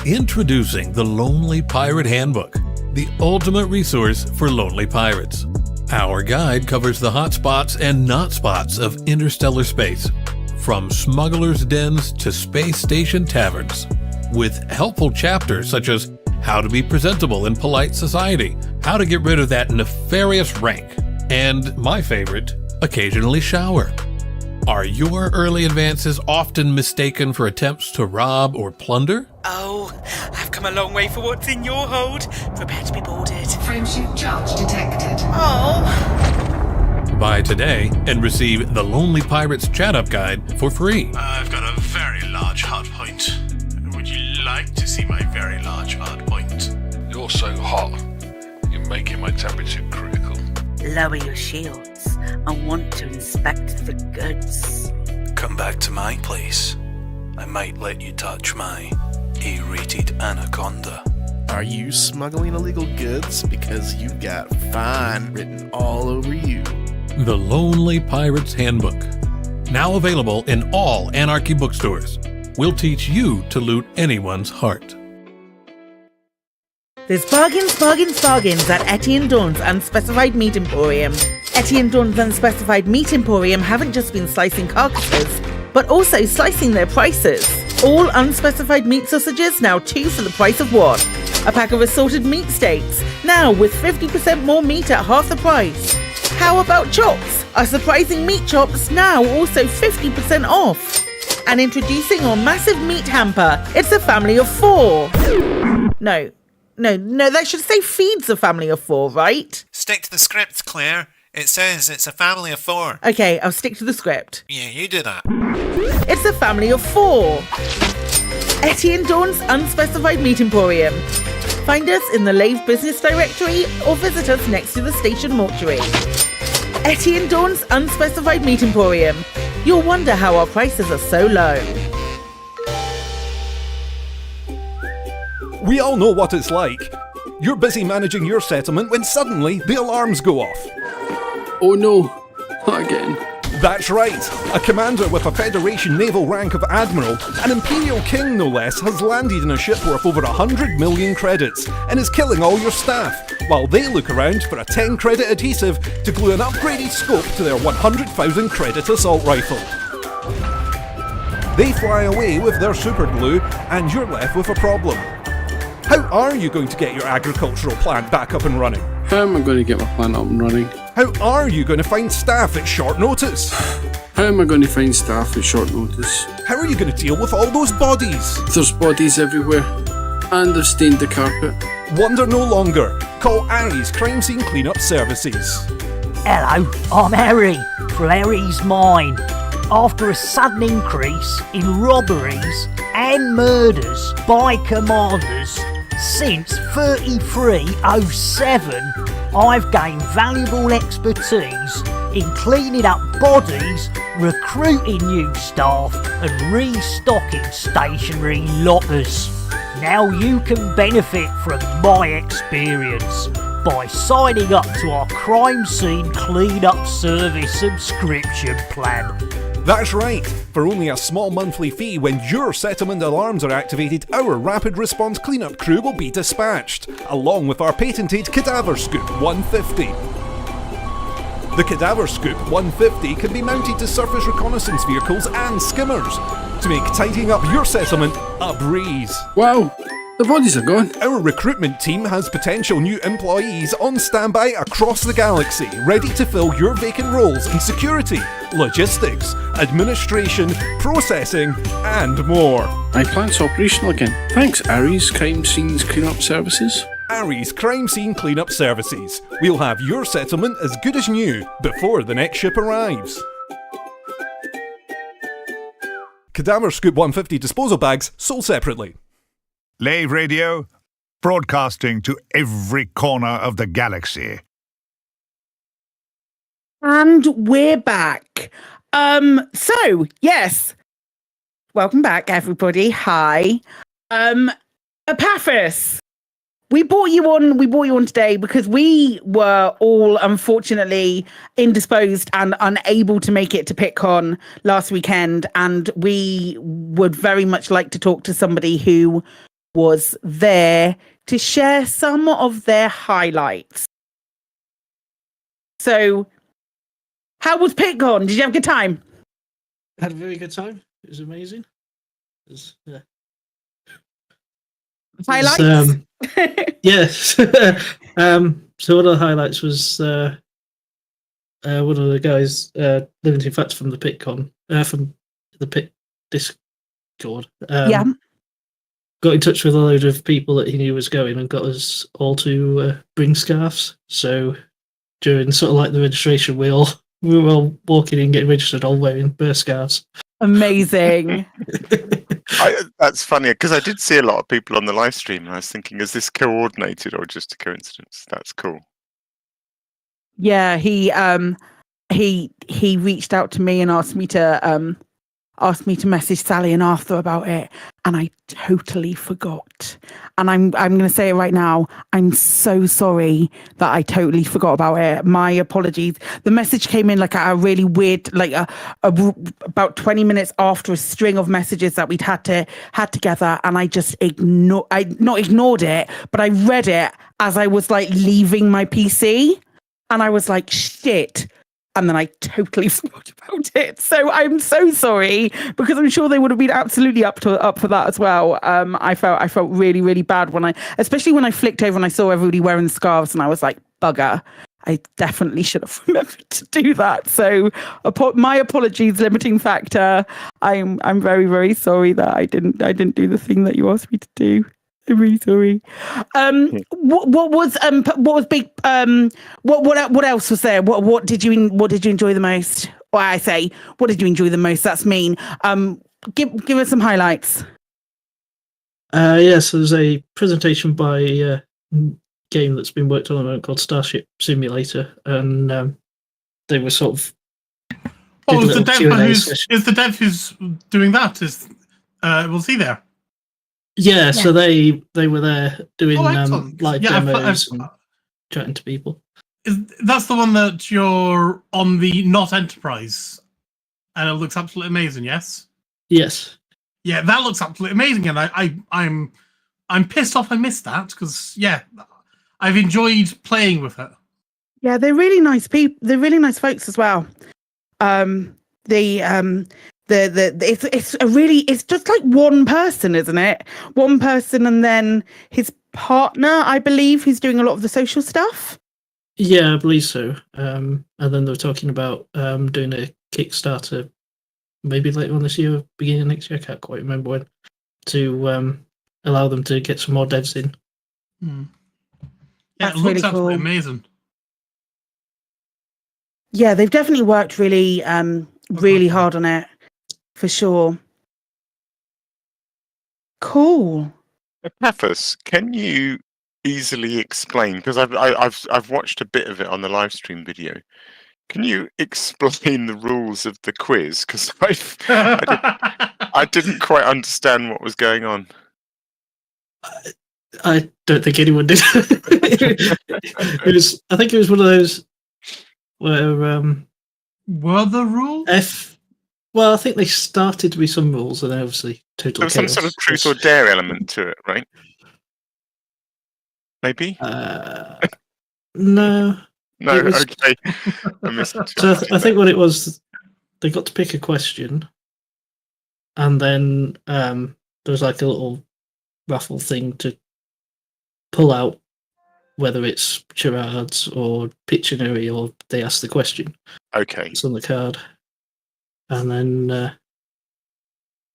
Introducing the Lonely Pirate Handbook, the ultimate resource for lonely pirates. Our guide covers the hot spots and not spots of interstellar space, from smugglers' dens to space station taverns, with helpful chapters such as how to be presentable in polite society, how to get rid of that nefarious rank, and my favorite, occasionally shower. Are your early advances often mistaken for attempts to rob or plunder? Oh, I've come a long way for what's in your hold. Prepare to be boarded. Frameshift charge detected. Oh! Buy today and receive the Lonely Pirates Chat-Up Guide for free. I've got a very large hard point. Would you like to see my very large hard point? You're so hot. You're making my temperature critical. Lower your shields. I want to inspect the goods. Come back to my place. I might let you touch my A-rated anaconda. Are you smuggling illegal goods? Because you've got fine written all over you. The Lonely Pirates Handbook. Now available in all Anarchy bookstores. We'll teach you to loot anyone's heart. There's bargains at Etienne Dawn's Unspecified Meat Emporium. Etienne Dawn's Unspecified Meat Emporium haven't just been slicing carcasses, but also slicing their prices. All unspecified meat sausages now 2 for the price of 1. A pack of assorted meat steaks, now with 50% more meat at half the price. How about chops? Our surprising meat chops now also 50% off. And introducing our massive meat hamper. It's a family of 4. No, that should say feeds a family of 4, right? Stick to the script, Claire. It says it's a family of 4. Okay, I'll stick to the script. Yeah, you do that. It's a family of 4. Etienne Dawn's Unspecified Meat Emporium. Find us in the Lave business directory or visit us next to the station mortuary. Etienne Dawn's Unspecified Meat Emporium. You'll wonder how our prices are so low. We all know what it's like. You're busy managing your settlement when suddenly the alarms go off. Oh no, not again. That's right. A commander with a Federation naval rank of Admiral, an Imperial King no less, has landed in a ship worth over 100 million credits and is killing all your staff, while they look around for a 10 credit adhesive to glue an upgraded scope to their 100,000 credit assault rifle. They fly away with their super glue and you're left with a problem. How are you going to get your agricultural plant back up and running? How am I going to get my plant up and running? How are you going to find staff at short notice? How am I going to find staff at short notice? How are you going to deal with all those bodies? There's bodies everywhere, and they've stained the carpet. Wonder no longer. Call Aries Crime Scene Cleanup Services. Hello, I'm Harry, for Harry's Mine. After a sudden increase in robberies and murders by commanders since 3307, I've gained valuable expertise in cleaning up bodies, recruiting new staff and restocking stationary lockers. Now you can benefit from my experience by signing up to our Crime Scene Cleanup Service subscription plan. That's right. For only a small monthly fee, when your settlement alarms are activated, our rapid response cleanup crew will be dispatched, along with our patented Cadaver Scoop 150. The Cadaver Scoop 150 can be mounted to surface reconnaissance vehicles and skimmers, to make tidying up your settlement a breeze. Wow, the bodies are gone. Our recruitment team has potential new employees on standby across the galaxy, ready to fill your vacant roles in security, logistics, administration, processing, and more. My plant's operational again. Thanks, Ares Crime Scenes Cleanup Services. Ares Crime Scene Cleanup Services. We'll have your settlement as good as new before the next ship arrives. Cadaver Scoop 150 disposal bags sold separately. Lave Radio, broadcasting to every corner of the galaxy. And we're back. So yes, welcome back, everybody. Hi, Epaphras. We brought you on today because we were all unfortunately indisposed and unable to make it to Pitcon last weekend, and we would very much like to talk to somebody who was there to share some of their highlights. So, how was Pitcon? Did you have a good time? Had a very good time. It was amazing. Yeah. Highlights? Yes. So one of the highlights was one of the guys, limiting facts from the Pitcon, from the Pit Discord. Got in touch with a load of people that he knew was going and got us all to bring scarves. So during sort of like the registration, we were all walking in, getting registered, all wearing bear scarves. Amazing. That's funny because I did see a lot of people on the live stream, and I was thinking, is this coordinated or just a coincidence? That's cool. Yeah, he reached out to me and asked me to message Sally and Arthur about it, and I totally forgot. And I'm going to say it right now. I'm so sorry that I totally forgot about it. My apologies. The message came in like a really weird, like about 20 minutes after a string of messages that we'd had together, and I just not ignored it, but I read it as I was like leaving my PC, and I was like, shit. And then I totally forgot about it. So I'm so sorry, because I'm sure they would have been absolutely up for that as well. I felt really, really bad especially when I flicked over and I saw everybody wearing scarves, and I was like, bugger. I definitely should have remembered to do that. So my apologies, limiting factor. I'm very, very sorry that I didn't do the thing that you asked me to do. I'm really sorry. What was big? What else was there? What did you enjoy the most? Or I say, what did you enjoy the most? That's mean. Give us some highlights. So there's a presentation by a game that's been worked on at the moment called Starship Simulator, and they were sort of. Oh, is the dev who's doing that? Was he there? Yeah, so they were there doing live demos and chatting to people. That's the one that you're on the Not Enterprise, and it looks absolutely amazing. Yes. Yes. Yeah, that looks absolutely amazing, and I'm pissed off I missed that because I've enjoyed playing with it. Yeah, they're really nice people. They're really nice folks as well. It's just like one person, isn't it? One person, and then his partner, I believe, who's doing a lot of the social stuff. Yeah, I believe so. And then they were talking about doing a Kickstarter, maybe later on this year, beginning of next year. I can't quite remember when, to allow them to get some more devs in. Yeah, it looks absolutely amazing. Yeah, they've definitely worked really, really hard on it. For sure. Cool. Epaphras, can you easily explain? Because I've watched a bit of it on the live stream video. Can you explain the rules of the quiz? Because I didn't quite understand what was going on. I don't think anyone did. I think it was one of those where were the rules? Well, I think they started to be some rules, and then obviously total There was chaos. some sort of truth or dare element to it, right? Maybe? No. No, okay. I missed it. So I think what it was, they got to pick a question, and then there was like a little raffle thing to pull out whether it's charades or Pictionary or they ask the question. Okay. It's on the card. And then,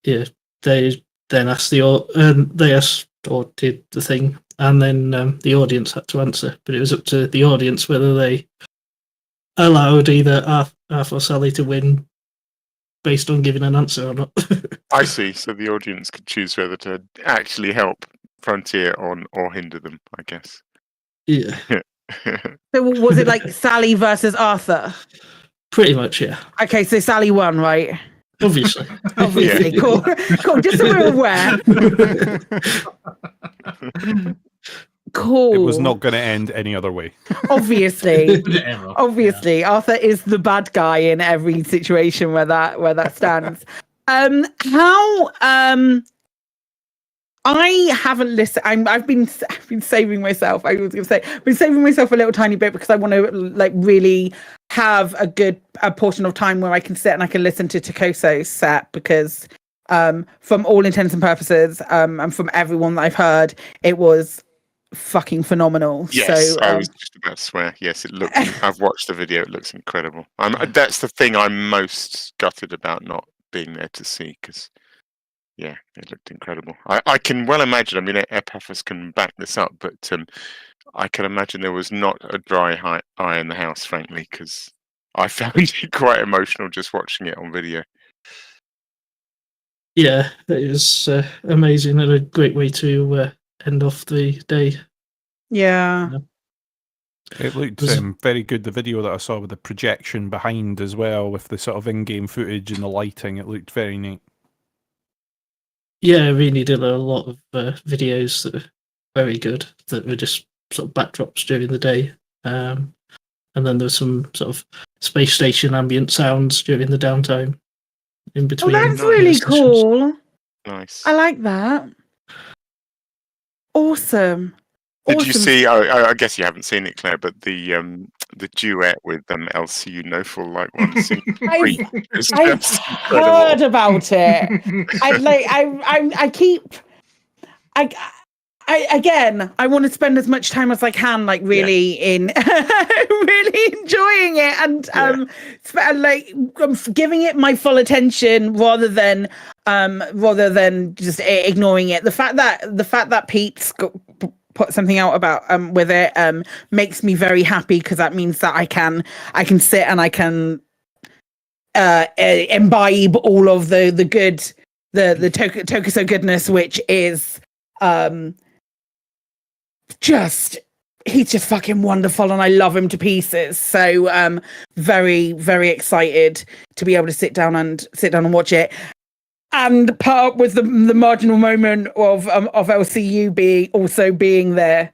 they then asked they asked or did the thing, and then the audience had to answer. But it was up to the audience whether they allowed either Arthur or Sally to win based on giving an answer or not. I see. So the audience could choose whether to actually help Frontier or hinder them, I guess. Yeah. So was it like Sally versus Arthur? Pretty much, yeah. Okay, so Sally won, right? Obviously. Obviously, cool. Cool, just so we're aware. Cool. It was not going to end any other way. Obviously. Arthur is the bad guy in every situation where that stands. I haven't listened. I've been saving myself. I was going to say, I've been saving myself a little tiny bit because I want to like really have a portion of time where I can sit and I can listen to ToCoSo's set because, from all intents and purposes, and from everyone that I've heard, it was fucking phenomenal. Yes, so, I was just about to swear. Yes, it looked. I've watched the video. It looks incredible. That's the thing I'm most gutted about not being there to see because. Yeah, it looked incredible. I can well imagine. I mean, Epaphras can back this up, but I can imagine there was not a dry eye in the house, frankly, because I found it quite emotional just watching it on video. Yeah, it was amazing and a great way to end off the day. Yeah. It looked very good. The video that I saw with the projection behind as well, with the sort of in-game footage and the lighting, it looked very neat. Yeah, I really did a lot of videos that were very good, that were just sort of backdrops during the day. And then there was some sort of space station ambient sounds during the downtime in between. Oh, that's really cool. Nice. I like that. Awesome. Did you see? I guess you haven't seen it, Claire, but the duet with LCU No Full Like One. I've heard about it. I want to spend as much time as I can, like really really enjoying it, and I'm giving it my full attention rather than just ignoring it. The fact that Pete's put something out about with it makes me very happy because that means that I can sit and I can imbibe all of the good the ToCoSo goodness, which is he's just fucking wonderful and I love him to pieces. So very, very excited to be able to sit down and watch it. And put up with the marginal moment of LCU being there.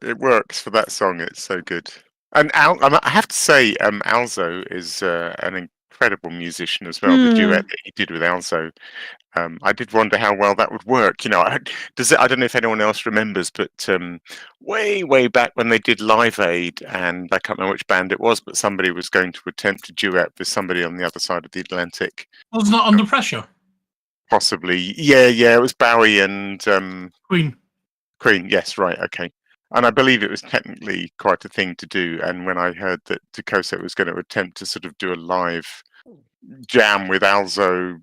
It works for that song. It's so good. And I have to say, Alzo is an incredible musician as well. The duet that he did with Alzo, I did wonder how well that would work. You know, I don't know if anyone else remembers, but way back when they did Live Aid, and I can't remember which band it was, but somebody was going to attempt a duet with somebody on the other side of the Atlantic. Was not Under Pressure? Possibly, yeah. It was Bowie and Queen. Yes, right, okay. And I believe it was technically quite a thing to do. And when I heard that ToCoSo was going to attempt to sort of do a live jam with Alzo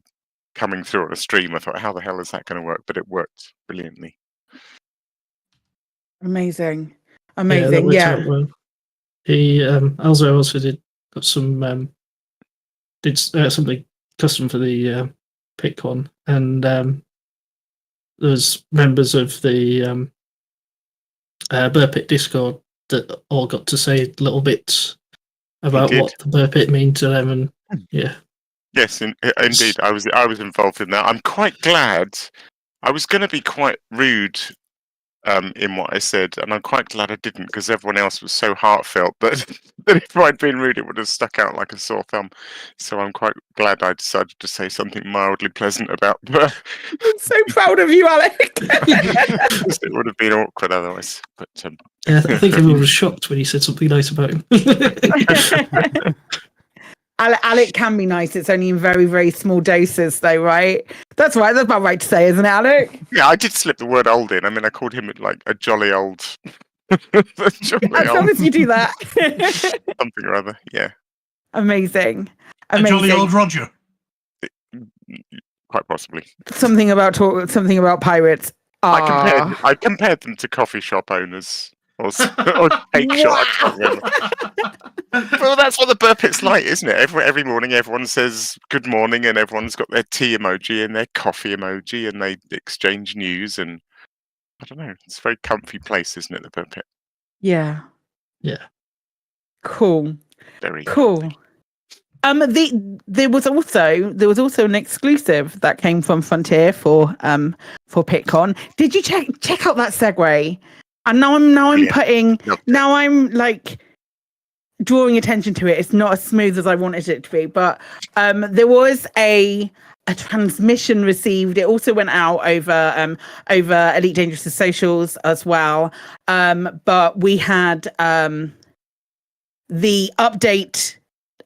coming through on a stream, I thought, how the hell is that going to work? But it worked brilliantly. Amazing. Yeah. He Alzo also did something custom for the Pitcon, and there's members of the Burpit Discord that all got to say little bits about what the Burpit mean to them, and yeah. Yes, indeed. I was involved in that. I'm quite glad. I was going to be quite rude in what I said, and I'm quite glad I didn't, because everyone else was so heartfelt that if I'd been rude, it would have stuck out like a sore thumb. So I'm quite glad I decided to say something mildly pleasant about them. I'm so proud of you, Alec. It would have been awkward otherwise. But yeah, I think everyone was shocked when he said something nice about him. Alec can be nice. It's only in very, very small doses, though, right? That's right. That's about right to say, isn't it, Alec? Yeah, I did slip the word old in. I mean, I called him like a jolly old. As long as you do that. Something or other. Yeah. Amazing. A jolly old Roger. Quite possibly. Something about pirates. I compared them to coffee shop owners or cake shop. I can't remember. Well, that's what the Burpit's like, isn't it? Every morning, everyone says good morning, and everyone's got their tea emoji and their coffee emoji, and they exchange news. And I don't know, it's a very comfy place, isn't it? The Burpit. Yeah. Yeah. Cool. Very cool. comfy. There was also an exclusive that came from Frontier for Pitcon. Did you check out that segue? And now I'm like drawing attention to it. It's not as smooth as I wanted it to be, but there was a transmission received. It also went out over Elite Dangerous socials as well. But we had the update.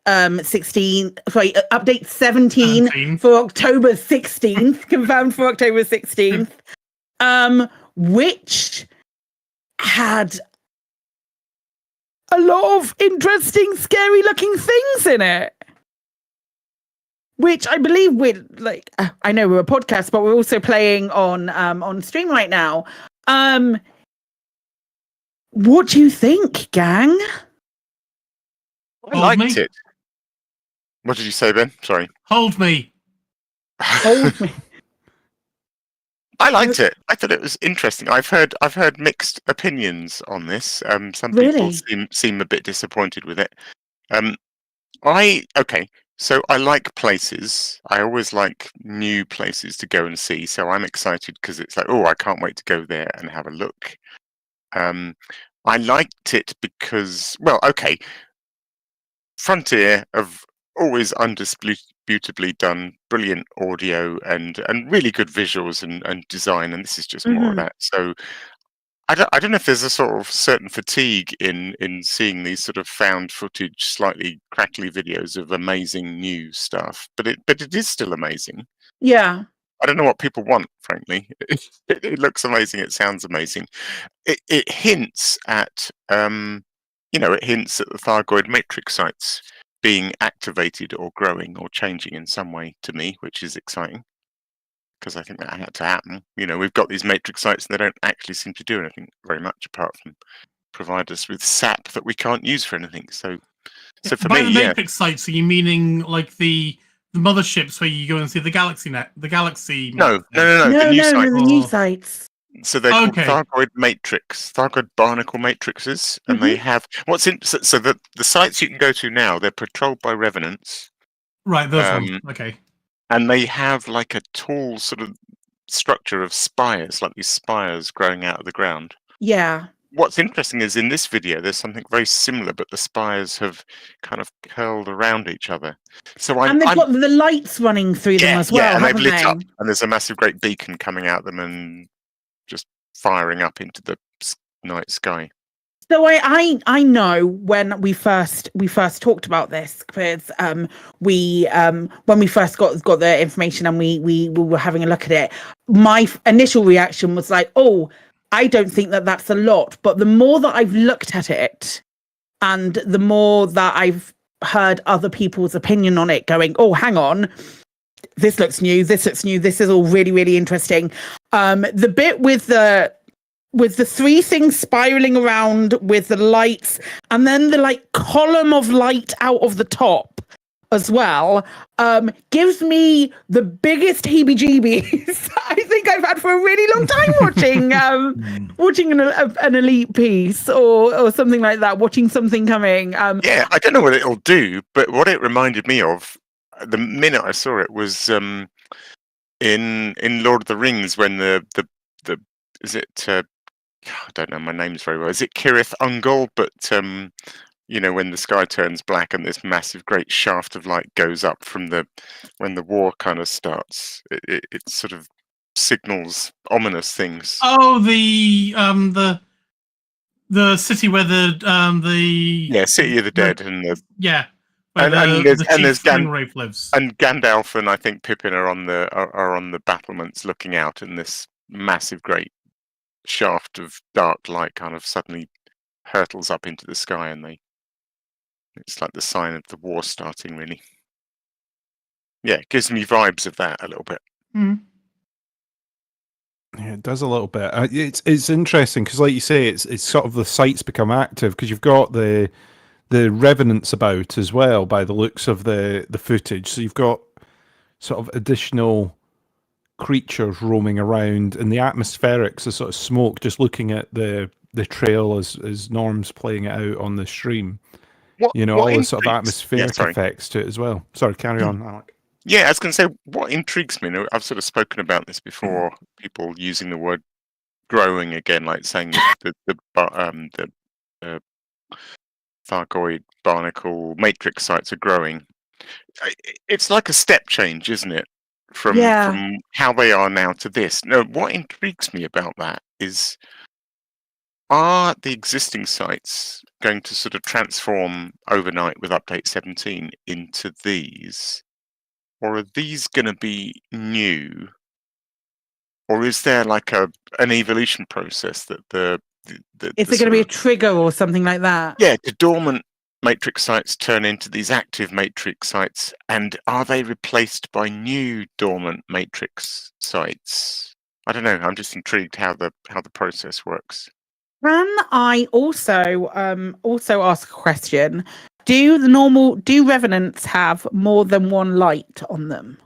Update 17 for October 16th, confirmed for October 16th, which had a lot of interesting, scary looking things in it. Which I believe I know we're a podcast, but we're also playing on stream right now. What do you think, gang? I liked it. What did you say, Ben? Sorry. Hold me. Hold me. I liked it. I thought it was interesting. I've heard mixed opinions on this. Some people seem a bit disappointed with it. So I like places. I always like new places to go and see. So I'm excited because it's like, I can't wait to go there and have a look. I liked it because, Frontier have always undisputably done brilliant audio and really good visuals and design, and this is just more of that. So I don't know if there's a sort of certain fatigue in seeing these sort of found footage, slightly crackly videos of amazing new stuff, but it is still amazing. Yeah. I don't know what people want, frankly. It looks amazing. It sounds amazing. It hints at the Thargoid matrix sites being activated or growing or changing in some way to me, which is exciting because I think that had to happen. We've got these matrix sites and they don't actually seem to do anything very much apart from provide us with sap that we can't use for anything. So for By me, the matrix sites, are you meaning like the motherships where you go and see the galaxy net? The galaxy? No. The new sites. So they're called Thargoid matrix, Thargoid barnacle matrices, and they have so the sites you can go to now, they're patrolled by revenants. Right, those ones. Okay. And they have like a tall sort of structure of spires, like these spires growing out of the ground. Yeah. What's interesting is in this video, there's something very similar, but the spires have kind of curled around each other. So they've got the lights running through them as well. Yeah, and they've lit they? up, and there's a massive, great beacon coming out them and just firing up into the night sky. So I know when we first talked about this because when we first got the information and we were having a look at it, my initial reaction was like, I don't think that's a lot. But the more that I've looked at it and the more that I've heard other people's opinion on it going, hang on, this looks new, this is all really, really interesting. The bit with the three things spiraling around with the lights and then the column of light out of the top as well gives me the biggest heebie-jeebies I think I've had for a really long time watching an Elite piece or something like that, watching something coming. Yeah, I don't know what it'll do, but what it reminded me of the minute I saw it was in Lord of the Rings when the is it I don't know my names very well. Is it Cirith Ungol? But when the sky turns black and this massive great shaft of light goes up from when the war kind of starts, it sort of signals ominous things. Oh, the city where the City of the Dead and Where and the there's chief Ringwraith lives. and Gandalf and I think Pippin are on the battlements looking out, and this massive great shaft of dark light kind of suddenly hurtles up into the sky, and it's like the sign of the war starting, really. Yeah, it gives me vibes of that a little bit. Mm. Yeah, it does a little bit. It's interesting because, like you say, it's sort of the sites become active because you've got the revenants about as well by the looks of the footage. So you've got sort of additional creatures roaming around, and the atmospherics, the sort of smoke, just looking at the trail as Norm's playing it out on the stream. All the sort of atmospheric effects to it as well. Sorry, carry on, Alec. Yeah, I was going to say, what intrigues me, and I've sort of spoken about this before, people using the word growing again, like saying the Thargoid barnacle matrix sites are growing. It's like a step change, isn't it? From how they are now to this. No, what intrigues me about that is, are the existing sites going to sort of transform overnight with update 17 into these? Or are these going to be new? Or is there like an evolution process that is there going to be a trigger or something like that? Yeah, the dormant matrix sites turn into these active matrix sites, and are they replaced by new dormant matrix sites? I don't know. I'm just intrigued how the process works. Can I also ask a question? Do revenants have more than one light on them?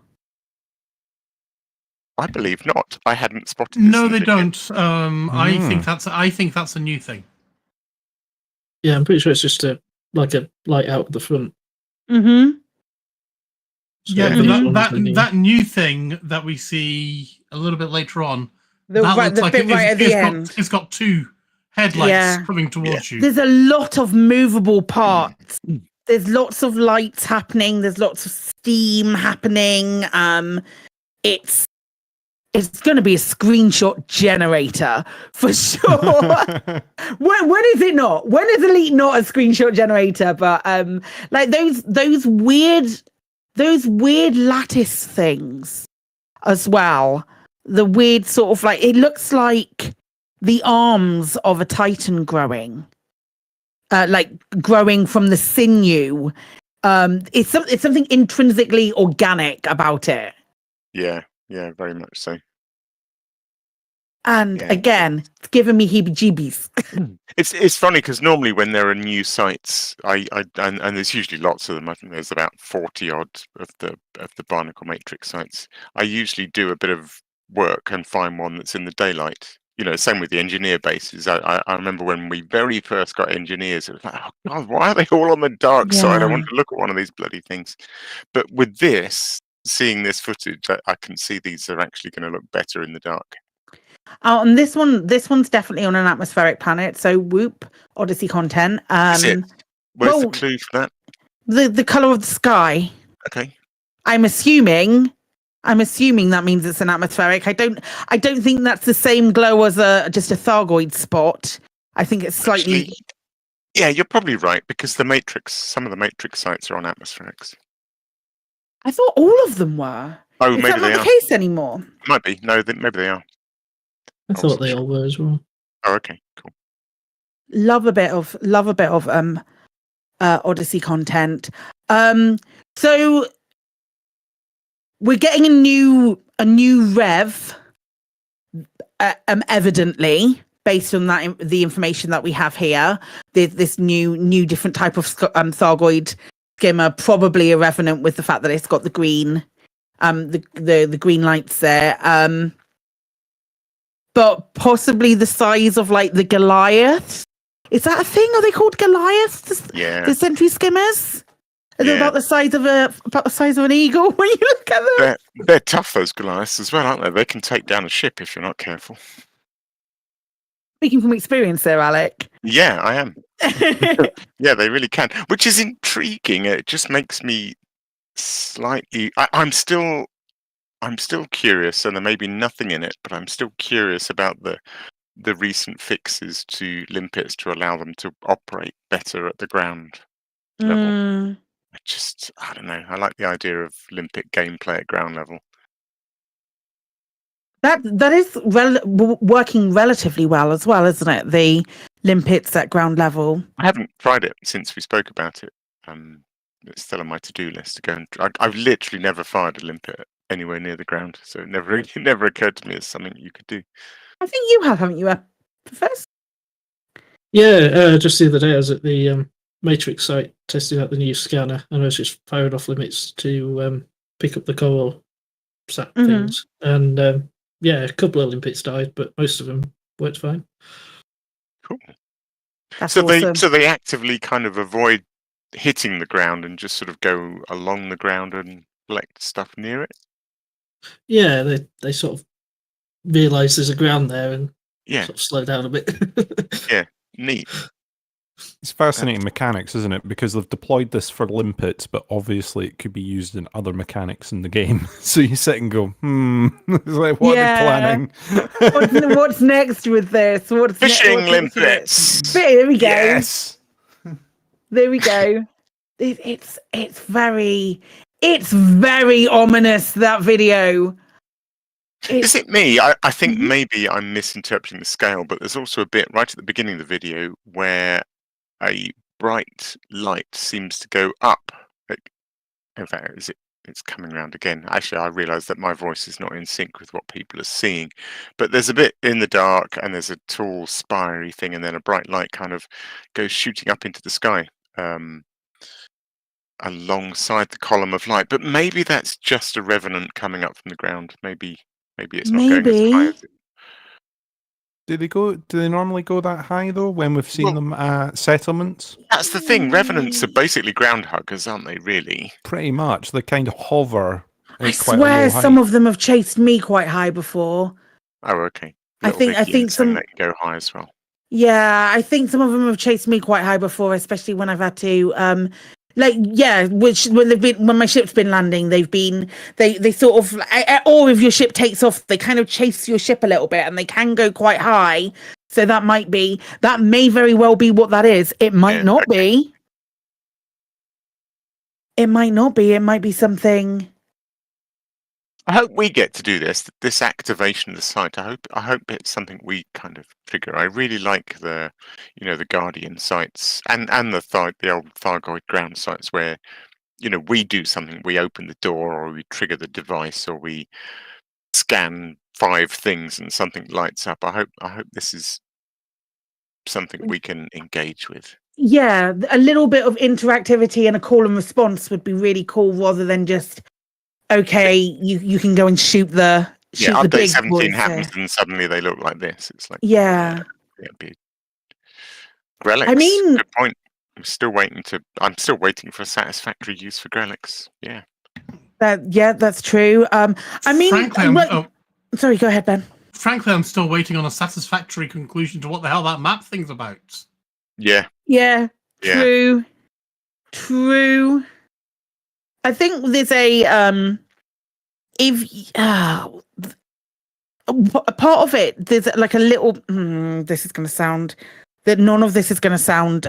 I believe not. I hadn't spotted this. No, they don't. I think that's a new thing. Yeah, I'm pretty sure it's just a light out at the front. Mm-hmm. So Yeah, but that new thing that we see a little bit later on, it's got two headlights coming towards you. There's a lot of movable parts. There's lots of lights happening. There's lots of steam happening. It's going to be a screenshot generator for sure. when is it not? When is Elite not a screenshot generator? But like those weird lattice things as well. The weird sort of like, it looks like the arms of a Titan growing. Like growing from the sinew. It's something intrinsically organic about it. Yeah, very much so. And again, it's giving me heebie-jeebies. It's funny because normally when there are new sites, and there's usually lots of them. I think there's about 40 odd of the barnacle matrix sites. I usually do a bit of work and find one that's in the daylight. Same with the engineer bases. I remember when we very first got engineers, it was like, oh God, why are they all on the dark side? I want to look at one of these bloody things. But with this, seeing this footage, I can see these are actually going to look better in the dark. Oh, and this one's definitely on an atmospheric planet. So whoop, Odyssey content. Is it? Where's the clue for that? The color of the sky. Okay. I'm assuming that means it's an atmospheric. I don't think that's the same glow as just a Thargoid spot. I think it's slightly. Actually, yeah, you're probably right because some of the matrix sites are on atmospherics. I thought all of them were. Oh, Is maybe that they not are. the case anymore? Might be. No, maybe they are. I thought they all were as well. Oh, okay, cool. Love a bit of Odyssey content. So we're getting a new rev, evidently based on the information that we have here. This new different type of Thargoid skimmer, probably a revenant with the fact that it's got the green, the green lights there. But possibly the size of like the Goliath. Is that a thing? Are they called Goliaths? The sentry skimmers? Are they about the size of an eagle when you look at them? They're tough, those Goliaths as well, aren't they? They can take down a ship if you're not careful. Speaking from experience there, Alec. Yeah, I am. Yeah, they really can. Which is intriguing. It just makes me slightly I'm still curious, and there may be nothing in it, but I'm still curious about the recent fixes to limpets to allow them to operate better at the ground level. I don't know. I like the idea of Olympic gameplay at ground level. That is working relatively well as well, isn't it? The limpets at ground level. I haven't tried it since we spoke about it. It's still on my to-do list to go and. I've literally never fired a limpet anywhere near the ground, so it never occurred to me as something you could do. I think you have, haven't you, Professor? Yeah, just the other day I was at the Matrix site testing out the new scanner, and I was just firing off limits to pick up the coal sat things, and yeah, a couple of limpets died, but most of them worked fine. Cool. That's so awesome. they actively kind of avoid hitting the ground and just sort of go along the ground and collect stuff near it. Yeah, they sort of realise there's a ground there and Yeah, sort of slow down a bit. yeah, neat. It's fascinating mechanics, isn't it? Because they've deployed this for limpets, but obviously it could be used in other mechanics in the game. So you sit and go, it's like, what are they planning? What's next with this? Fishing limpets. There we go. Yes. There we go. It's very ominous, that video. Is it me? I think maybe I'm misinterpreting the scale, but there's also a bit right at the beginning of the video where a bright light seems to go up. In fact, it's coming around again. Actually, I realise that my voice is not in sync with what people are seeing. But there's a bit in the dark, and there's a tall, spiry thing, and then a bright light kind of goes shooting up into the sky alongside the column of light. But maybe that's just a revenant coming up from the ground. Maybe it's not going as high as it. Do they normally go that high though? When we've seen them at settlements, that's the thing. Revenants are basically ground huggers, aren't they? Really, pretty much. They kind of hover. I swear, some of them have chased me quite high before. Oh, okay. I think some that can go high as well. Yeah, I think some of them have chased me quite high before, especially when I've had to when my ship's been landing, they sort of, or if your ship takes off, they kind of chase your ship a little bit, and they can go quite high. So that may very well be what that is. It might not be. It might not be. It might be something. I hope we get to do this activation of the site. I hope it's something we kind of trigger. I really like the Guardian sites and the old Thargoid ground sites where, we do something, we open the door or we trigger the device or we scan 5 things and something lights up. I hope this is something we can engage with. Yeah, a little bit of interactivity and a call and response would be really cool, rather than just, okay, you can go and shoot the update big 17 boys happens and suddenly they look like this. It's like Grelix. I mean, good point. I'm still waiting for a satisfactory use for Grelix. Yeah. That's true. I mean, frankly, sorry, go ahead, Ben. Frankly, I'm still waiting on a satisfactory conclusion to what the hell that map thing's about. Yeah. Yeah. True. I think there's a part of it. There's like a little. This is going to sound that none of this is going to sound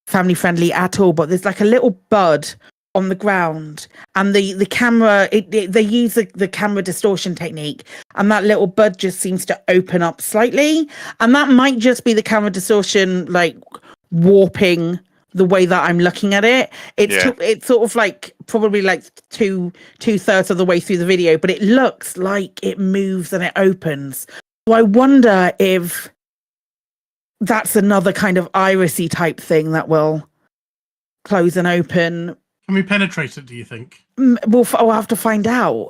family friendly at all. But there's like a little bud on the ground, and the camera. They use the camera distortion technique, and that little bud just seems to open up slightly, and that might just be the camera distortion, like warping the way that I'm looking at it. It's sort of like probably like two-thirds of the way through the video, but it looks like it moves and it opens. So I wonder if that's another kind of irisy type thing that will close and open. Can we penetrate it, do you think? We'll have to find out.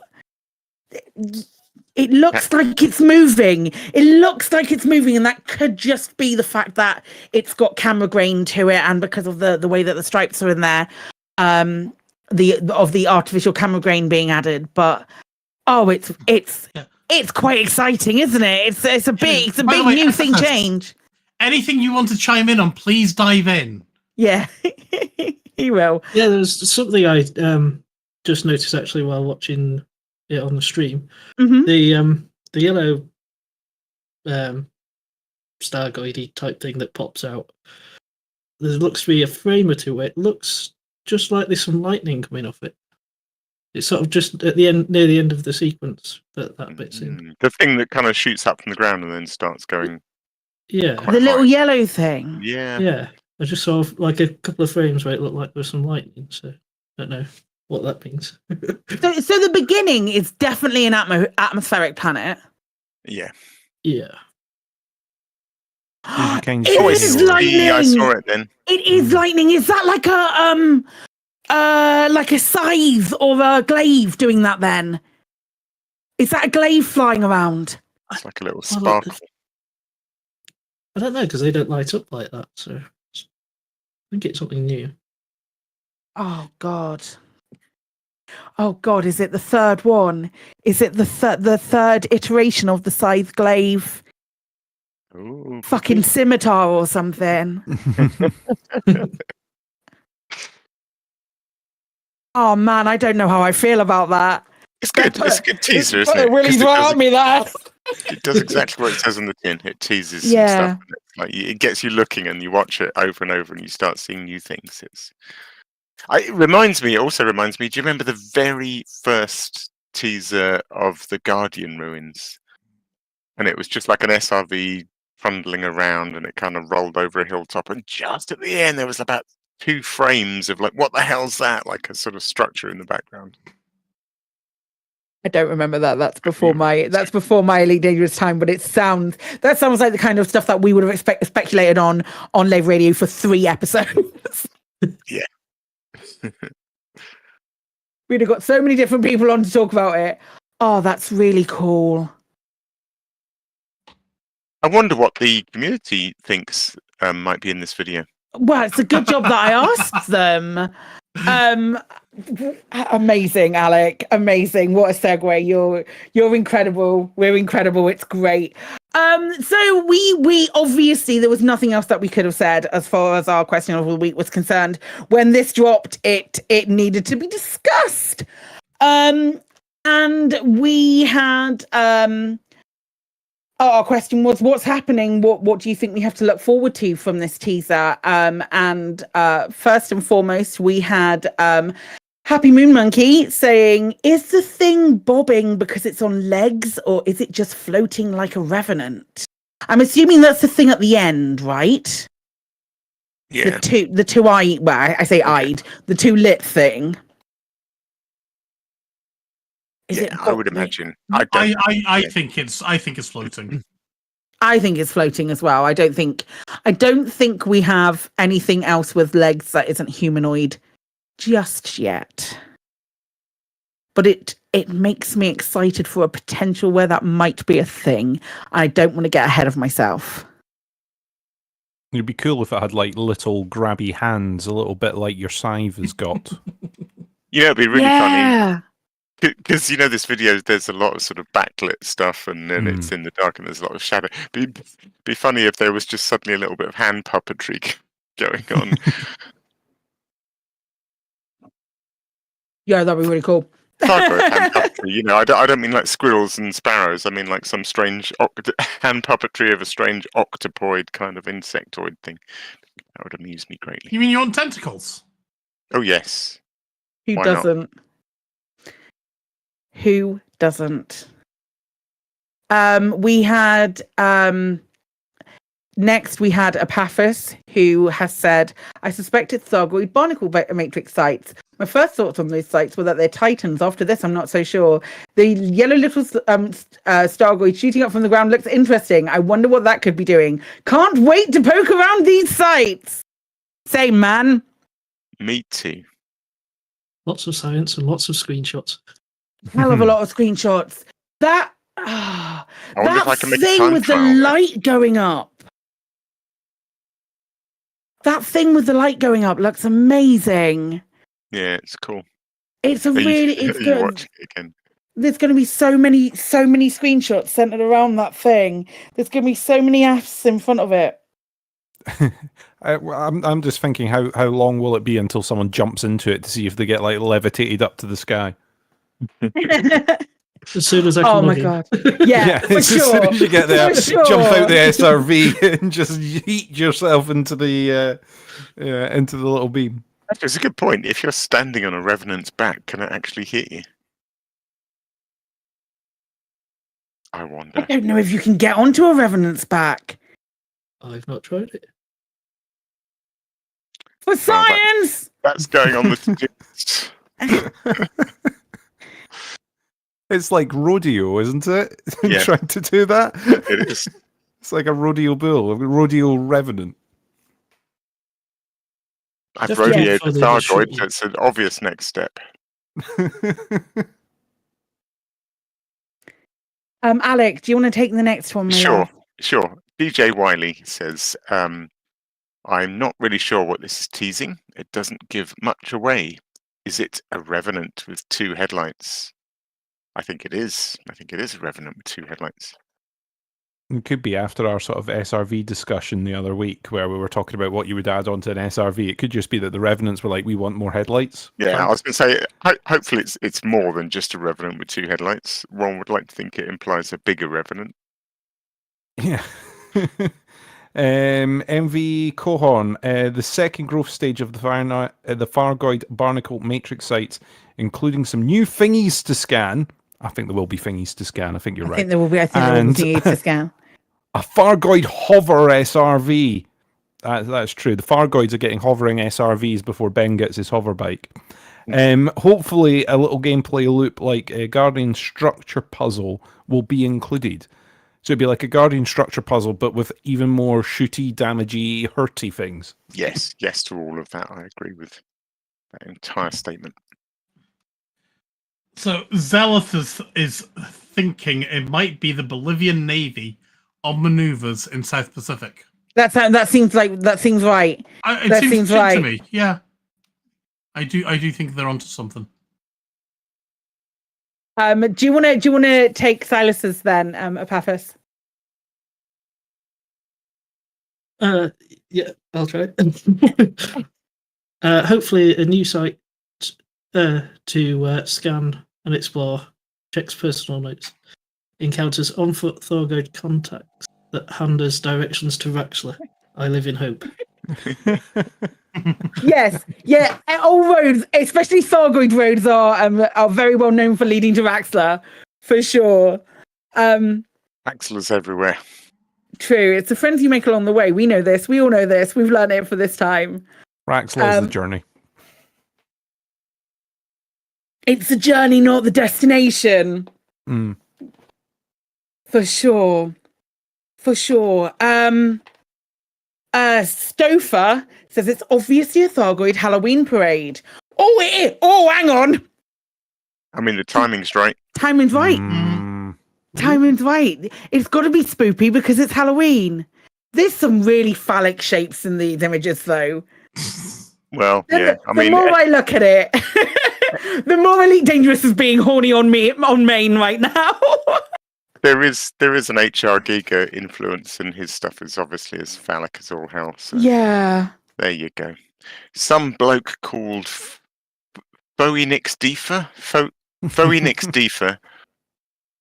It looks like it's moving. And that could just be the fact that it's got camera grain to it, and because of the way that the stripes are in there, the artificial camera grain being added. But it's quite exciting, isn't it? It's a big new thing change. Anything you want to chime in on, please dive in. Yeah, he will. Yeah, there's something I just noticed actually while watching it on the stream. The yellow Stargoidy type thing that pops out. There looks to be a frame or two where it looks just like there's some lightning coming off it. It's sort of just at the end, near the end of the sequence that bit's in. The thing that kind of shoots up from the ground and then starts going. Yeah, The little yellow thing. Yeah. yeah. I just saw like a couple of frames where it looked like there was some lightning. So I don't know what that means. So the beginning is definitely an atmospheric planet. Yeah. Yeah. It is lightning. I saw it then. It is lightning. Is that like a scythe or a glaive doing that then? Is that a glaive flying around? It's like a little sparkle. I don't know because they don't light up like that. So I think it's something new. Oh God. Oh God, is it the third one? Is it the third iteration of the scythe glaive? Ooh. Fucking scimitar or something. Oh man, I don't know how I feel about that. It's good. It's a good teaser, isn't it? Really throw me that. It does exactly what it says on the tin. It teases some Yeah. stuff. Like it gets you looking, and you watch it over and over, and you start seeing new things. It also reminds me. Do you remember the very first teaser of the Guardian ruins? And it was just like an SRV trundling around, and it kind of rolled over a hilltop, and just at the end there was about 2 frames of like, what the hell's that? Like a sort of structure in the background. I don't remember that. That's before my Elite Dangerous time, but that sounds like the kind of stuff that we would have speculated on Lave Radio for 3 episodes. Yeah. We'd have got so many different people on to talk about it. Oh, that's really cool. I wonder what the community thinks might be in this video. Well, it's a good job that I asked them. Amazing, Alec. Amazing. What a segue. You're incredible. We're incredible. It's great. So we obviously there was nothing else that we could have said as far as our question of the week was concerned. When this dropped, it needed to be discussed. And we had our question was, what's happening? What do you think we have to look forward to from this teaser? And first and foremost, we had Happy Moon Monkey saying, is the thing bobbing because it's on legs, or is it just floating like a revenant? I'm assuming that's the thing at the end, right? Yeah. The two eye, well, I say eyed, the 2 lit thing. I would imagine. I think it's floating. I think it's floating as well. I don't think we have anything else with legs that isn't humanoid just yet. But it makes me excited for a potential where that might be a thing. I don't want to get ahead of myself. It'd be cool if it had like little grabby hands, a little bit like your scythe has got. It'd be really funny. Because this video, there's a lot of sort of backlit stuff, and then it's in the dark, and there's a lot of shadow. Be funny if there was just suddenly a little bit of hand puppetry going on. Yeah, that'd be really cool. Hand puppetry, I don't mean like squirrels and sparrows. I mean like some strange hand puppetry of a strange octopoid kind of insectoid thing. That would amuse me greatly. You mean you want tentacles? Oh yes. Who Why doesn't? not? Who doesn't? We had next we had Apaphis, who has said, I suspect it's Thargoid barnacle matrix sites. My first thoughts on those sites were that they're titans. After this, I'm not so sure. The yellow little Stargoid shooting up from the ground looks interesting. I wonder what that could be doing. Can't wait to poke around these sites. Same, man. Me too. Lots of science and lots of screenshots. Hell of a lot of screenshots. That thing with the light going up. That thing with the light going up looks amazing. Yeah, it's cool. It's good. Watching it again? There's going to be so many screenshots centered around that thing. There's going to be so many Fs in front of it. I'm just thinking, how long will it be until someone jumps into it to see if they get like levitated up to the sky? As soon as I can. Oh my god! Yeah, for as sure. As soon as you get there, For jump out the sure. SRV and just yeet yourself into the little beam. It's a good point. If you're standing on a Revenant's back, can it actually hit you? I wonder. I don't know if you can get onto a Revenant's back. I've not tried it. For science! That's going on the list. It's like rodeo, isn't it? Yeah. Trying to do that. It is. It's like a rodeo bull, a rodeo revenant. I've Just rodeoed for a the Thargoid, shooting. so it's an obvious next step. Alec, do you want to take the next one? My love? Sure. DJ Wiley says, I'm not really sure what this is teasing. It doesn't give much away. Is it a Revenant with 2 headlights? I think it is. I think it is a Revenant with 2 headlights. It could be after our sort of SRV discussion the other week where we were talking about what you would add onto an SRV. It could just be that the Revenants were like, we want more headlights. Yeah, I was going to say, hopefully it's more than just a Revenant with 2 headlights. One would like to think it implies a bigger Revenant. Yeah. MV Cohorn, the second growth stage of the Thargoid Barnacle Matrix sites, including some new thingies to scan. I think there will be thingies to scan. I think you're right. I think there will be thingies to scan. A Thargoid hover SRV. That's true. The Thargoids are getting hovering SRVs before Ben gets his hover bike. Hopefully, a little gameplay loop like a Guardian structure puzzle will be included. So it'd be like a Guardian structure puzzle, but with even more shooty, damagey, hurty things. Yes to all of that. I agree with that entire statement. So Zealous is thinking it might be the Bolivian Navy on maneuvers in South Pacific. That seems right. It seems right to me. Yeah, I do think they're onto something. Do you want to take Silas's then, Epaphras? Yeah, I'll try. Hopefully, a new site to scan and explore, checks personal notes, encounters on-foot Thargoid contacts that hand us directions to Raxler. I live in hope. Yes, yeah. All roads, especially Thargoid roads, are very well known for leading to Raxler, for sure. Raxler's everywhere. True. It's the friends you make along the way. We know this. We all know this. We've learned it for this time. Raxler's the journey. It's the journey, not the destination. For sure. Stouffer says it's obviously a Thargoid Halloween parade. Oh, hang on. I mean, the timing's right. Timing's right. Timing's right. It's got to be spoopy because it's Halloween. There's some really phallic shapes in these images, though. Well, yeah. The more I look at it, the more Elite Dangerous is being horny on Maine right now. There is an HR Giga influence, and his stuff is obviously as phallic as all hell. So yeah. There you go. Some bloke called Phoenix Deefer. Phoenix Deefer.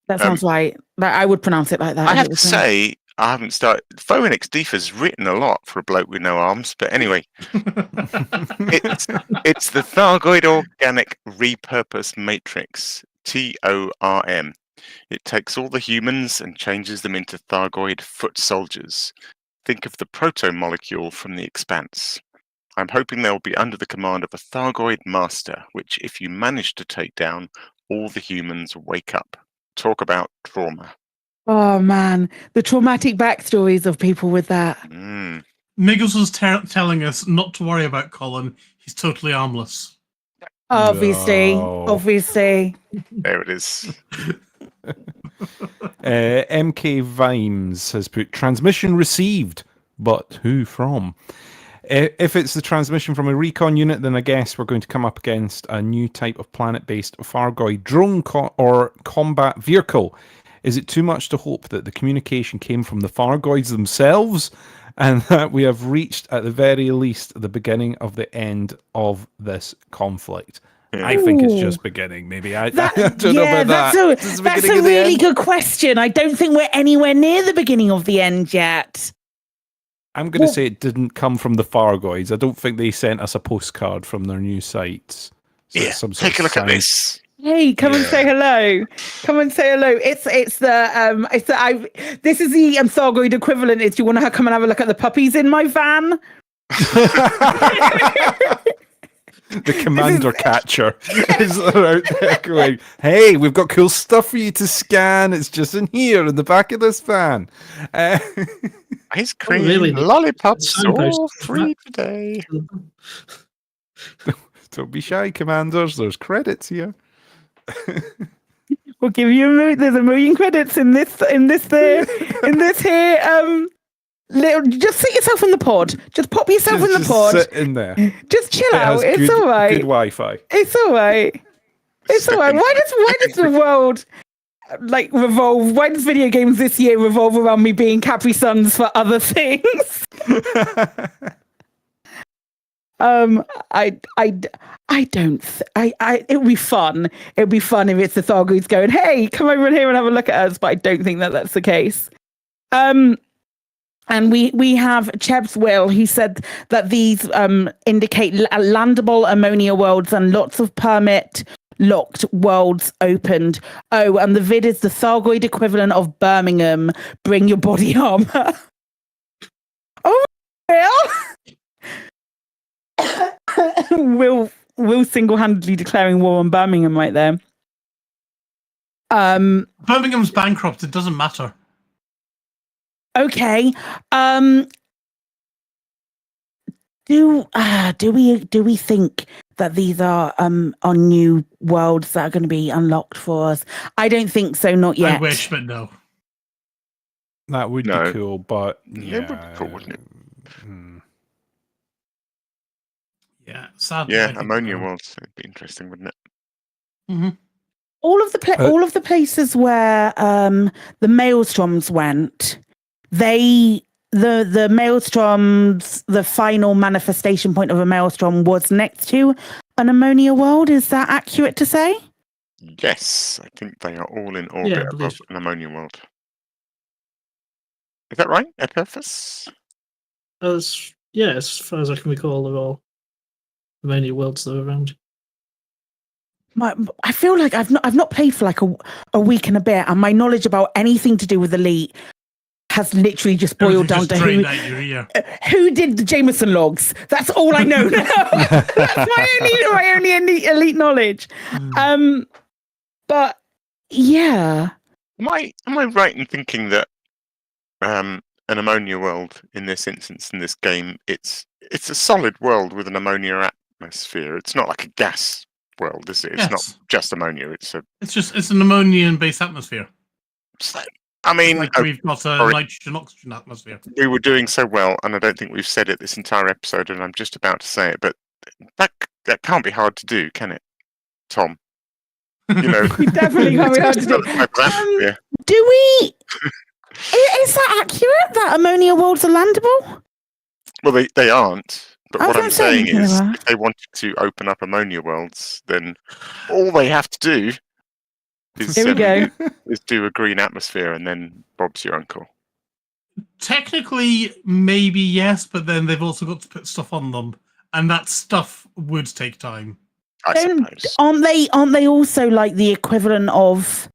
That sounds right. I would pronounce it like that. I have to say, I haven't started. Phoenix Deefer's written a lot for a bloke with no arms, but anyway, it's the Thargoid Organic Repurpose Matrix, TORM. It takes all the humans and changes them into Thargoid foot soldiers. Think of the proto-molecule from The Expanse. I'm hoping they'll be under the command of a Thargoid master, which, if you manage to take down, all the humans wake up. Talk about trauma. Oh, man. The traumatic backstories of people with that. Niggles was telling us not to worry about Colin. He's totally harmless. Obviously. There it is. MK Vimes has put transmission received, but who from? If it's the transmission from a recon unit, then I guess we're going to come up against a new type of planet-based Thargoid drone or combat vehicle. Is it too much to hope that the communication came from the Thargoids themselves and that we have reached, at the very least, the beginning of the end of this conflict? I think it's just beginning, maybe. I don't know about that. That's a really good question. I don't think we're anywhere near the beginning of the end yet. I'm going to say it didn't come from the Fargoids. I don't think they sent us a postcard from their new sites. So Yeah, it's some sort take a of look at sign. this. Hey, come and say hello. Come and say hello. This is the Thargoid equivalent. Is, do you want to come and have a look at the puppies in my van? The commander catcher is out there going, hey, we've got cool stuff for you to scan. It's just in here in the back of this van. He's creating lollipops all free today. Don't be shy, commanders. There's credits here. We'll give you there's 1 million credits in this here. Just sit yourself in the pod. Just pop yourself in the pod. Sit in there. Just chill out. It's all right. Good Wi-Fi. It's all right. It's all right. Why does the world revolve? Why does video games this year revolve around me being Capri Suns for other things? It would be fun. It would be fun if it's the Thargoids going, hey, come over here and have a look at us. But I don't think that that's the case. And we have Cheb's Will. He said that these indicate landable ammonia worlds and lots of permit locked worlds opened. Oh, and the vid is the Thargoid equivalent of Birmingham. Bring your body armor. Oh, Will single-handedly declaring war on Birmingham right there. Birmingham's bankrupt. It doesn't matter. Okay. Do we think that these are new worlds that are going to be unlocked for us? I don't think so. Not yet. I wish, but no. That would be cool, but yeah, it would be cool, wouldn't it? Yeah, sadly. Yeah, ammonia worlds. It'd be interesting, wouldn't it? Mm-hmm. All of the places where the Maelstroms went, the Maelstroms, the final manifestation point of a Maelstrom was next to an ammonia world. Is that accurate to say? Yes, I think they are all in orbit above an ammonia world. Is that right, Epiphas? As far as I can recall, they're all ammonia worlds that are around. I feel like I've not played for like a week and a bit, and my knowledge about anything to do with Elite has literally just boiled down to who did the Jameson logs. That's all I know now. That's my only Elite knowledge. But yeah, am I right in thinking that an ammonia world in this instance in this game, it's a solid world with an ammonia atmosphere. It's not like a gas world, is it? It's not just ammonia. It's an ammonia-based atmosphere. I mean, we've got a nitrogen-oxygen atmosphere. We were doing so well, and I don't think we've said it this entire episode, and I'm just about to say it, but that can't be hard to do, can it, Tom? You know, it definitely can't be hard to do. Do we? Is that accurate? That ammonia worlds are landable? Well, they aren't. But what I'm saying is, if they wanted to open up ammonia worlds, then all they have to do is do a green atmosphere, and then Bob's your uncle. Technically, maybe yes, but then they've also got to put stuff on them, and that stuff would take time. I suppose. Aren't they also like the equivalent of?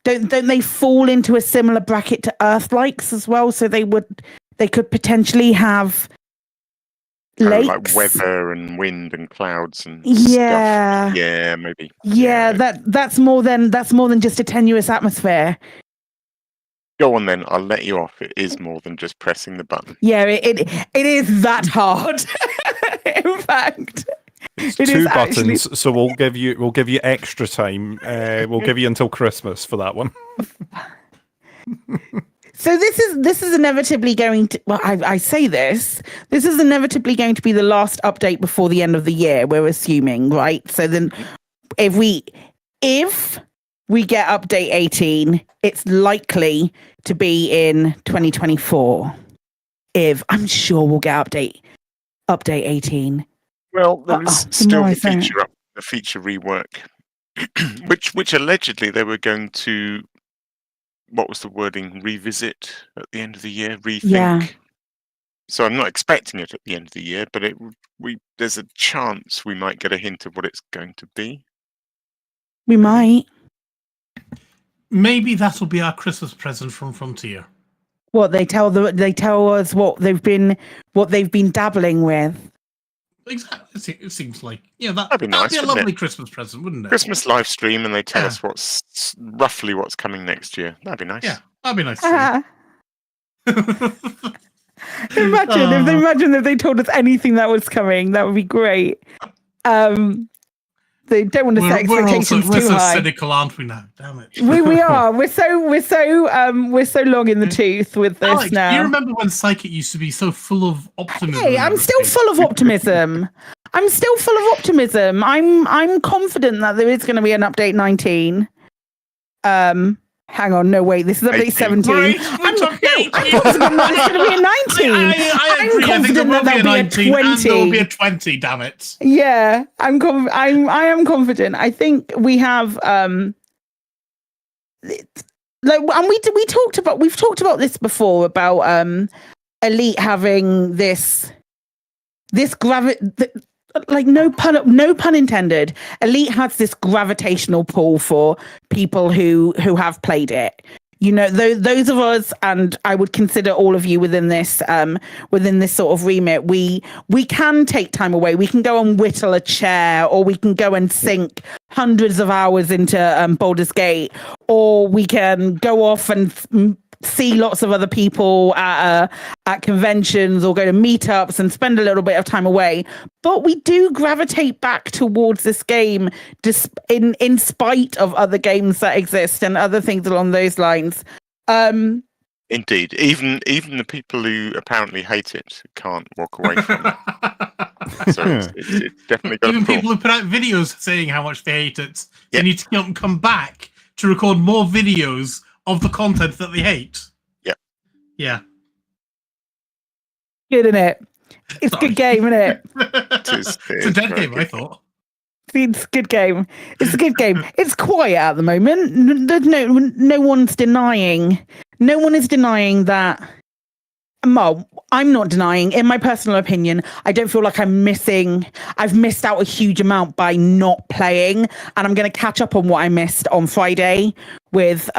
Don't they fall into a similar bracket to Earth-likes as well? So they could potentially have lakes, like weather and wind and clouds and stuff. Yeah, maybe. Yeah, that's more than just a tenuous atmosphere. Go on then, I'll let you off. It is more than just pressing the button. Yeah, it is that hard. In fact. It's 2 buttons, so we'll give you extra time. We'll give you until Christmas for that one. So this is inevitably going to. Well, I say this. This is inevitably going to be the last update before the end of the year. We're assuming, right? So then, if we get update 18, it's likely to be in 2024. I'm sure we'll get update 18. Well, there is still the feature rework, which allegedly they were going to, what was the wording? Revisit at the end of the year, rethink. So I'm not expecting it at the end of the year, but there's a chance we might get a hint of what it's going to be. We might. Maybe that'll be our Christmas present from Frontier. What they tell us what they've been dabbling with. Exactly. It seems like that'd be nice. That'd be a lovely Christmas present, wouldn't it? Christmas live stream, and they tell us roughly what's coming next year. That'd be nice. Yeah, that'd be nice. Imagine if they told us anything that was coming. That would be great. They don't want to set expectations we're too so high. cynical, aren't we now? Damn it. We are. We're so long in the tooth with this Alex, now. do you remember when Psychic used to be so full of optimism? Hey, I'm still full of optimism. I'm confident that there is going to be an update 19. Hang on, no wait, this is update 17. Right, I'm confident that it's going to be a 19. I agree. I'm confident that there'll be a 20. And there'll be a 20. Damn it! Yeah, I am confident. I think we have and we've talked about this before about Elite having this like no pun intended. Elite has this gravitational pull for people who have played it. You know, those of us, and I would consider all of you within this sort of remit. We can take time away. We can go and whittle a chair, or we can go and sink hundreds of hours into Baldur's Gate, or we can go off and see lots of other people at conventions or go to meetups and spend a little bit of time away. But we do gravitate back towards this game in spite of other games that exist and other things along those lines. Indeed. Even the people who apparently hate it can't walk away from it. So it's definitely got Even a pull. people who put out videos saying how much they hate it, they need to come back to record more videos of the content that they hate. Yeah. Good, isn't it? It's a good game, isn't it? It's a dead game, I thought. It's a good game. It's a good game. It's quiet at the moment. There's no one's denying. No one is denying that. Well, I'm not denying. In my personal opinion, I don't feel like I've missed out a huge amount by not playing, and I'm going to catch up on what I missed on Friday with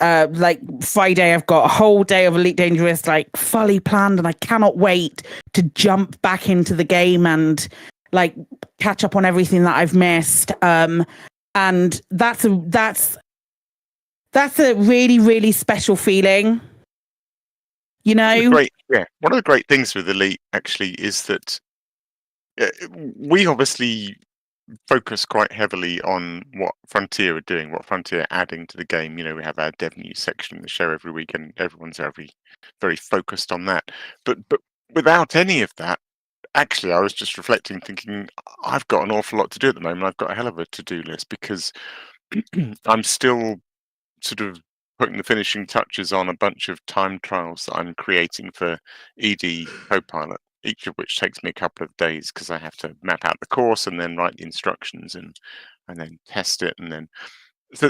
like Friday. I've got a whole day of Elite Dangerous like fully planned, and I cannot wait to jump back into the game and like catch up on everything that I've missed. And that's a really, really special feeling. You know, One of the great things with Elite actually is that we obviously focus quite heavily on what Frontier are doing, what Frontier are adding to the game. You know, we have our dev news section in the show every week, and everyone's very focused on that. But without any of that, actually, I was just reflecting, thinking I've got an awful lot to do at the moment. I've got a hell of a to-do list because I'm still sort of putting the finishing touches on a bunch of time trials that I'm creating for ED Copilot, each of which takes me a couple of days because I have to map out the course and then write the instructions and then test it, and then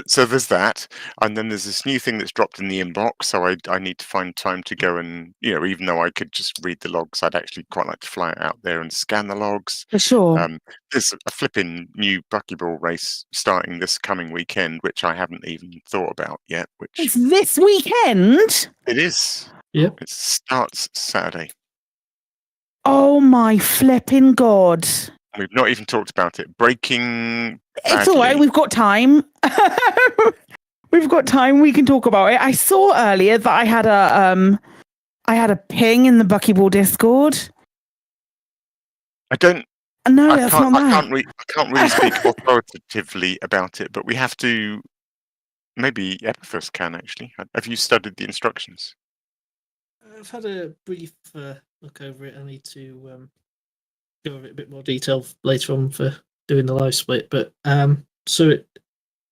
so there's that. And then there's this new thing that's dropped in the inbox, so I need to find time to go and, you know, even though I could just read the logs, I'd actually quite like to fly out there and scan the logs. For sure. There's a flipping new buckyball race starting this coming weekend, which I haven't even thought about yet. Which it's this weekend. It is. Yep. It starts Saturday. Oh my flipping god! We've not even talked about it. Breaking. It's all right. We've got time. We've got time. We can talk about it. I saw earlier that I had a ping in the Buckyball Discord. I don't. No, that's not that. I can't really speak authoritatively about it, but we have to. Maybe Epithus can actually. Have you studied the instructions? I've had a brief look over it. I need to go over it a bit more detail later on for doing the live split. But so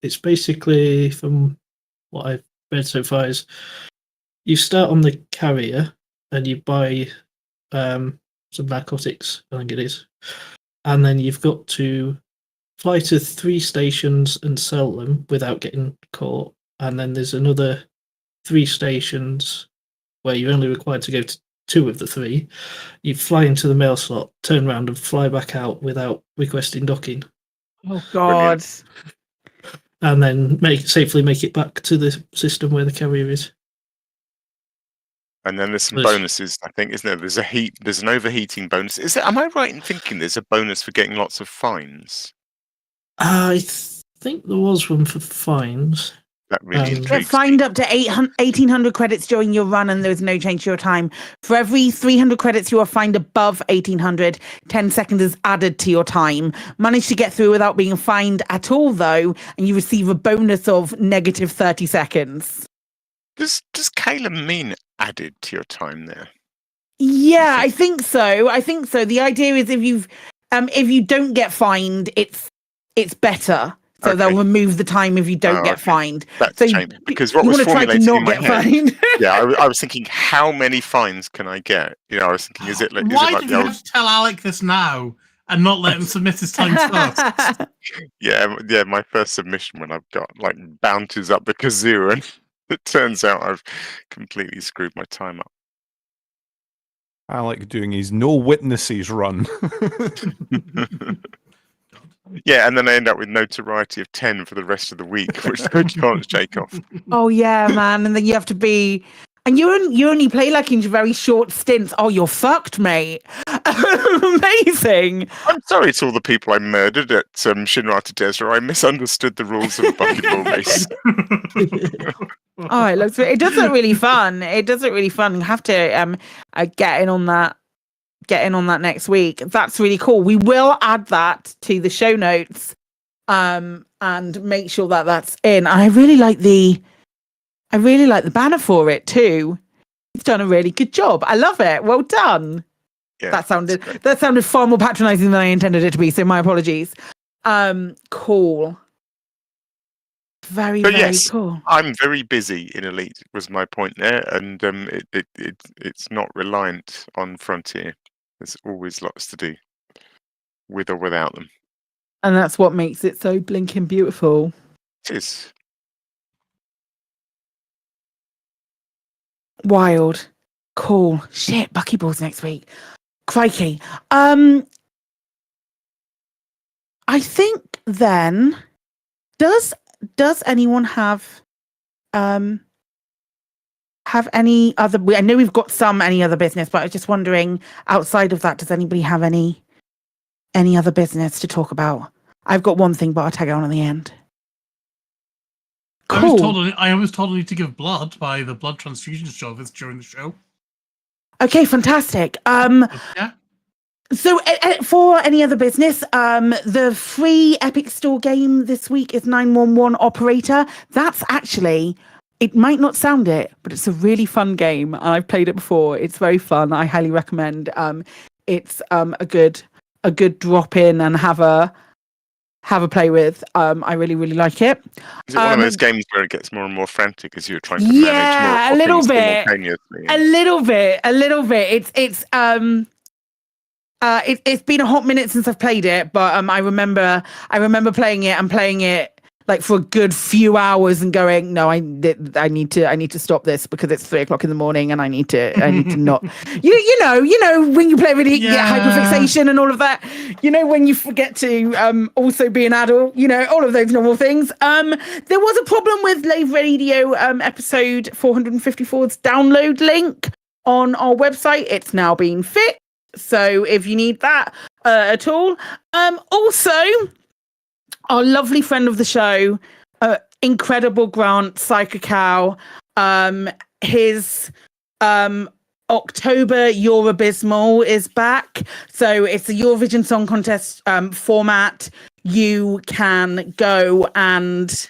it's basically, from what I've read so far, is you start on the carrier and you buy some narcotics, I think it is, and then you've got to fly to 3 stations and sell them without getting caught, and then there's another 3 stations where you're only required to go to 2 of the 3, you fly into the mail slot, turn around, and fly back out without requesting docking, Oh God. and then safely make it back to the system where the carrier is. And then there's some Yes. bonuses, I think, isn't there? There's an overheating bonus. Am I right in thinking there's a bonus for getting lots of fines? I think there was one for fines. That really Get intrigues me. fined up to 1,800 credits during your run, and there's no change to your time. For every 300 credits you are fined above 1,800, 10 seconds is added to your time. Manage to get through without being fined at all, though, and you receive a bonus of negative 30 seconds. Does Caleb mean added to your time there? Yeah, I think so. The idea is if you don't get fined, it's better. So they'll remove the time if you don't get fined. That's so a shame, because what you was want to try to formulating in not my get head, fined. yeah, I was thinking, how many fines can I get? I was thinking, is it like Why the did you old... have to tell Alec this now and not let him submit his time first? Yeah, my first submission when I've got like bounties up the kazoo, and it turns out I've completely screwed my time up. Alec doing his no witnesses run. Yeah, and then I end up with notoriety of 10 for the rest of the week, which I can't shake off. Oh yeah, man, and then you have to be, and you only play like in very short stints. Oh, you're fucked, mate. Amazing. I'm sorry to all the people I murdered at Shinrata Desra. I misunderstood the rules of the bucketball race. Oh, it does look really fun. It does look really fun. You have to get in on that. Get in on that next week. That's really cool. We will add that to the show notes, and make sure that that's in. I really like the banner for it too. It's done a really good job. I love it. Well done. Yeah, that sounded far more patronizing than I intended it to be. So my apologies. Cool. Very cool. I'm very busy in Elite. Was my point there, and it's not reliant on Frontier. There's always lots to do, with or without them. And that's what makes it so blinking beautiful. It is. Wild. Cool. Shit, buckyballs next week. Crikey. I think then, does anyone have any other, I know we've got any other business, but I was just wondering, outside of that, does anybody have any other business to talk about? I've got one thing, but I'll tag it on at the end. Cool. I was told I need to give blood by the blood transfusion service during the show. Okay, fantastic. Yeah. So for any other business, the free Epic Store game this week is 911 Operator. That's actually, it might not sound it, but it's a really fun game. I've played it before. It's very fun. I highly recommend. It's a good drop in and have a play with. I really, really like it. Is it one of those games where it gets more and more frantic as you're trying to manage more a little bit. simultaneously? A little bit. It's been a hot minute since I've played it, but I remember playing it like for a good few hours and going, no, I need to stop this because it's 3:00 in the morning and I need to not, you know, when you play really get hyperfixation and all of that, when you forget to also be an adult, all of those normal things. There was a problem with Lave Radio episode 454's download link on our website. It's now been fixed. So if you need that at all. Also, our lovely friend of the show, incredible Grant Psychocow, his October Eurobismal is back. So it's a Eurovision Song Contest format. You can go and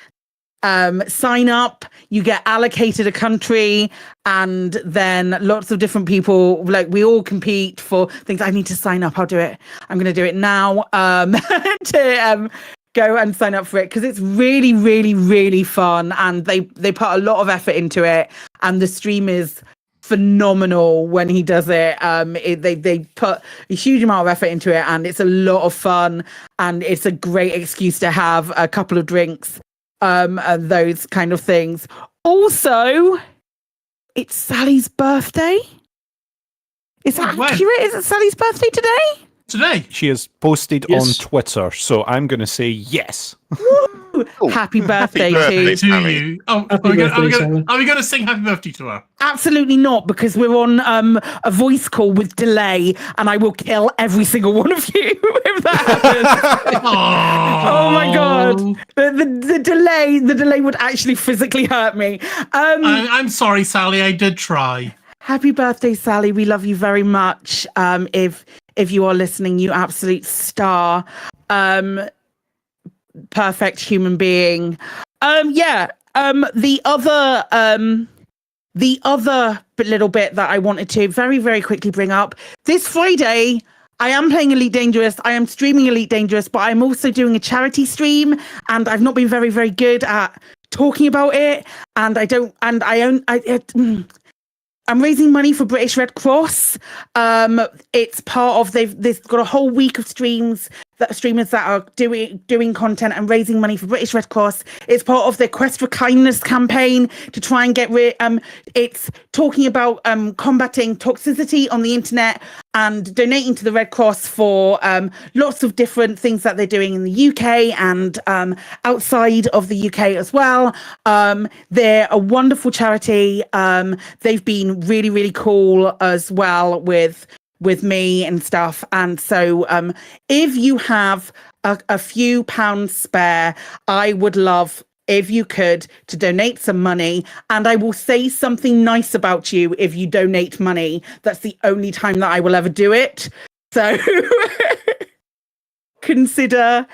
sign up. You get allocated a country, and then lots of different people, like we all compete for things. I need to sign up. I'll do it. I'm going to do it now to go and sign up for it because it's really, really, really fun, and they put a lot of effort into it, and the stream is phenomenal when he does it. They put a huge amount of effort into it, and it's a lot of fun, and it's a great excuse to have a couple of drinks. And those kind of things. Also, it's Sally's birthday. Is that When? accurate? Is it Sally's birthday today? Today. She has posted Yes. on Twitter, so I'm going to say yes. Woo! Happy birthday birthday. to To you. Oh, Happy are we birthday, going Sally. to sing happy birthday to her? Absolutely not, because we're on a voice call with delay, and I will kill every single one of you if that happens. Oh my god, the delay would actually physically hurt me. I'm sorry, Sally. I did try. Happy birthday, Sally. We love you very much. If you are listening, you absolute star. Perfect human being. The other little bit that I wanted to very, very quickly bring up, this Friday, I am playing Elite Dangerous. I am streaming Elite Dangerous, but I'm also doing a charity stream, and I've not been very, very good at talking about it. And I'm raising money for British Red Cross. It's part of they've got a whole week of streamers that are doing content and raising money for British Red Cross. It's part of their Quest for Kindness campaign to try and get rid. It's talking about combating toxicity on the internet and donating to the Red Cross for lots of different things that they're doing in the UK and outside of the UK as well. They're a wonderful charity. They've been really, really cool as well with me and stuff. And so if you have a few pounds spare, I would love if you could to donate some money, and I will say something nice about you if you donate money. That's the only time that I will ever do it. So consider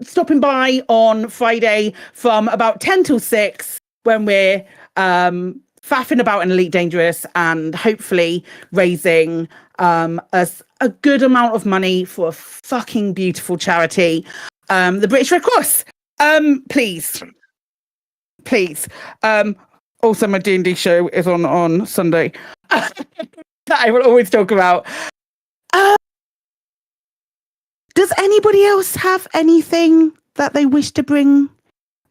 stopping by on Friday from about 10 till 6 when we're faffing about in Elite Dangerous and hopefully raising us a good amount of money for a fucking beautiful charity, the British Red Cross. Please. Also, my D&D show is on Sunday. That I will always talk about. Does anybody else have anything that they wish to bring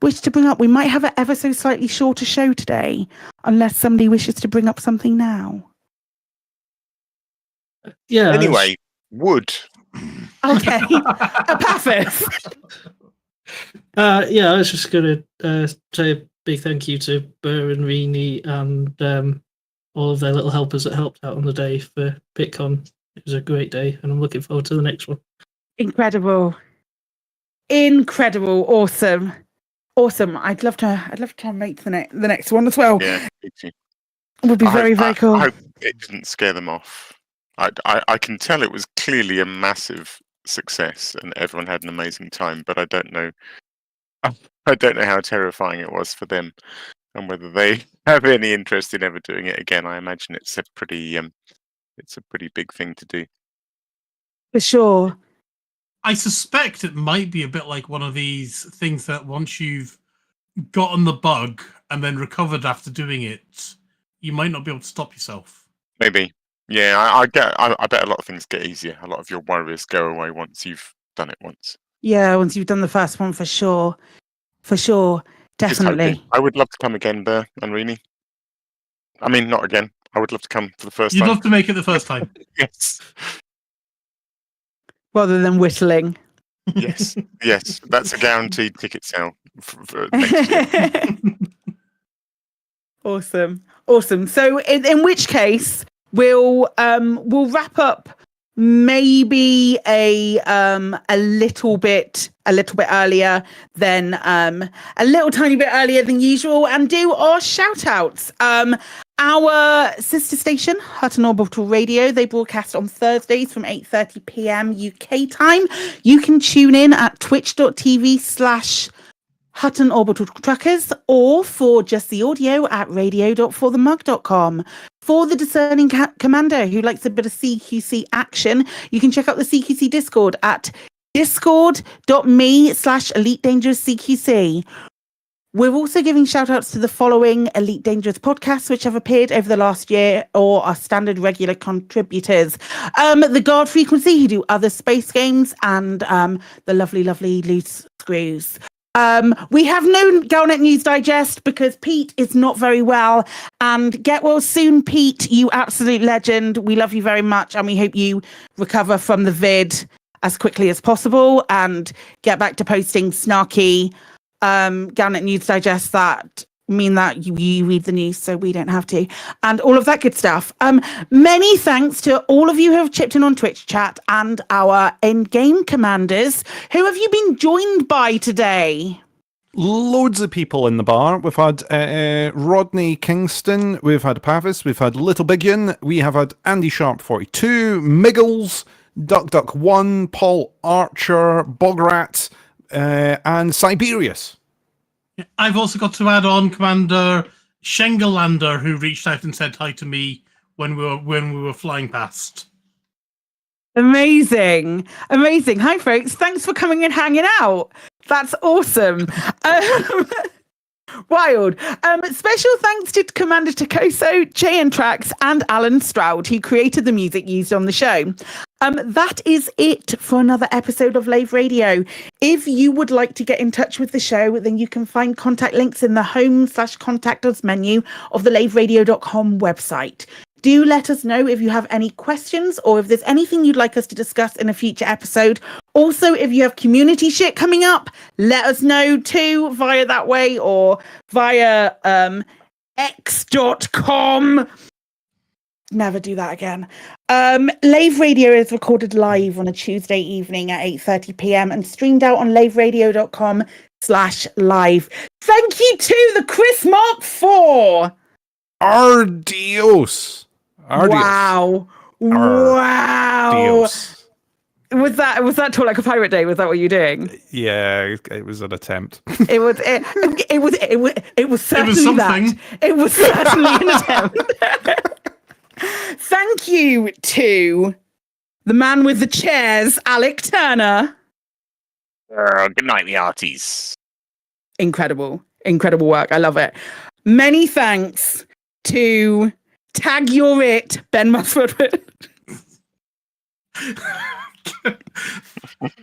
up? We might have an ever so slightly shorter show today, unless somebody wishes to bring up something now. Yeah. Anyway, wood. Okay. Epaphras. I was just going to say a big thank you to Burr and Rini and all of their little helpers that helped out on the day for Pitcon. It was a great day, and I'm looking forward to the next one. Incredible. Awesome. I'd love to make the next one as well. Yeah, me too. It would be very, very cool. I hope it didn't scare them off. I can tell it was clearly a massive success and everyone had an amazing time, but I don't know how terrifying it was for them and whether they have any interest in ever doing it again. I imagine it's a pretty big thing to do. For sure. I suspect it might be a bit like one of these things that once you've gotten the bug and then recovered after doing it, you might not be able to stop yourself. Maybe. Yeah, I bet a lot of things get easier. A lot of your worries go away once you've done it once. Yeah, once you've done the first one, for sure. Definitely. I would love to come again, Burr and Rini. I mean, not again. I would love to come for the first You'd time. love to make it the first time. Yes. Rather than whittling. Yes. That's a guaranteed ticket sale for next year. Awesome. So in which case we'll wrap up maybe a little bit earlier than a little tiny bit earlier than usual and do our shout outs. Our sister station, Hutton Orbital Radio, they broadcast on Thursdays from 8:30 p.m. UK time. You can tune in at twitch.tv/Hutton Orbital Truckers or for just the audio at radio.forthemug.com. For the discerning commander who likes a bit of CQC action, you can check out the CQC Discord at discord.me/Elite Dangerous CQC. We're also giving shout outs to the following Elite Dangerous podcasts which have appeared over the last year or are standard regular contributors. The Guard Frequency, who do other space games, and the lovely Loose Screws. We have no Galnet News Digest because Pete is not very well. And get well soon, Pete, you absolute legend. We love you very much, and we hope you recover from the vid as quickly as possible and get back to posting snarky Galnet News Digest that mean that you read the news so we don't have to, and all of that good stuff. Many thanks to all of you who have chipped in on Twitch chat and our endgame commanders. Who have you been joined by today? Loads of people in the bar. We've had Rodney Kingston, we've had Pavis, we've had Little Biggin, we have had Andy Sharp 42, Miggles, Duck 1, Paul Archer, Bograt, and Siberius. I've also got to add on Commander Schengelander, who reached out and said hi to me when we were flying past. Amazing. Hi, folks. Thanks for coming and hanging out. That's awesome. Wild. Special thanks to Commander ToCoSo, JN Trax, and Alan Stroud, who created the music used on the show. That is it for another episode of Lave Radio. If you would like to get in touch with the show, then you can find contact links in the home/contact us menu of the laveradio.com website. Do let us know if you have any questions or if there's anything you'd like us to discuss in a future episode. Also, if you have community shit coming up, let us know too via that way or via x.com. Never do that again. Lave Radio is recorded live on a Tuesday evening at 8:30 p.m. and streamed out on laveradio.com/live. Thank you to the Chris Mark 4. Ardios. Wow. Ardios. Was that Talk Like a Pirate Day? Was that what you're doing? Yeah, it was an attempt. It was certainly that. It was certainly an attempt. Thank you to the man with the chairs, Alec Turner. Good night, the arties. Incredible work. I love it. Many thanks to Tag Your It, Ben Musford.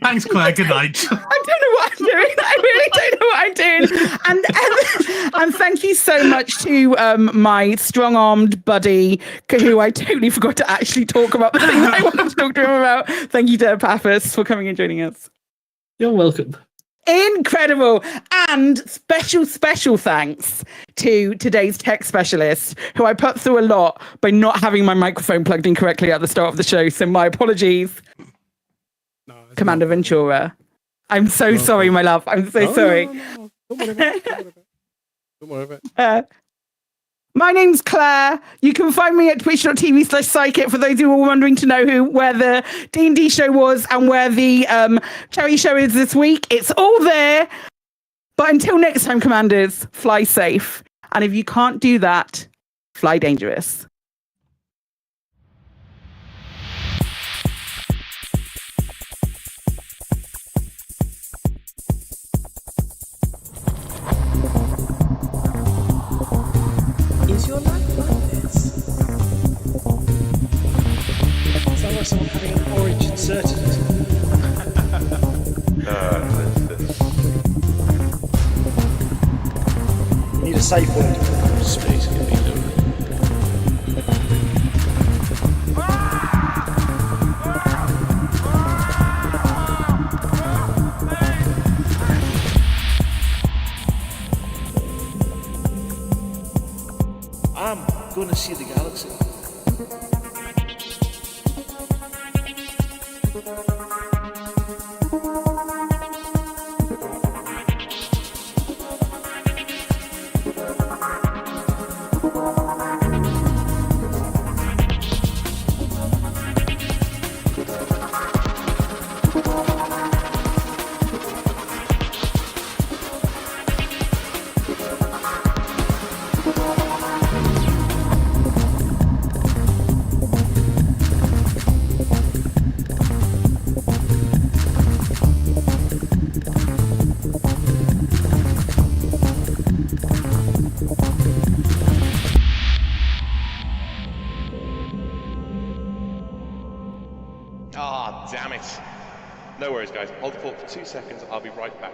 Thanks, Claire. Good night. I don't know what I'm doing. I really don't know what I'm doing. And thank you so much to my strong-armed buddy, who I totally forgot to actually talk about the thing that I wanted to talk to him about. Thank you, Deb Paphos, for coming and joining us. You're welcome. Incredible. And special thanks to today's tech specialist, who I put through a lot by not having my microphone plugged in correctly at the start of the show. So my apologies. Commander Ventura. I'm so sorry, my love. I'm so sorry. No. Don't worry about it. Don't worry about it. My name's Claire. You can find me at twitch.tv/psychic for those who are wondering to know where the D&D show was and where the charity show is this week. It's all there. But until next time, Commanders, fly safe. And if you can't do that, fly dangerous. Is your life like this? Sounds like someone having an orange inserted. You need a safe word. Space can be done. I'm going to see the galaxy. Ah, damn it. No worries, guys. Hold the fort for 2 seconds. I'll be right back.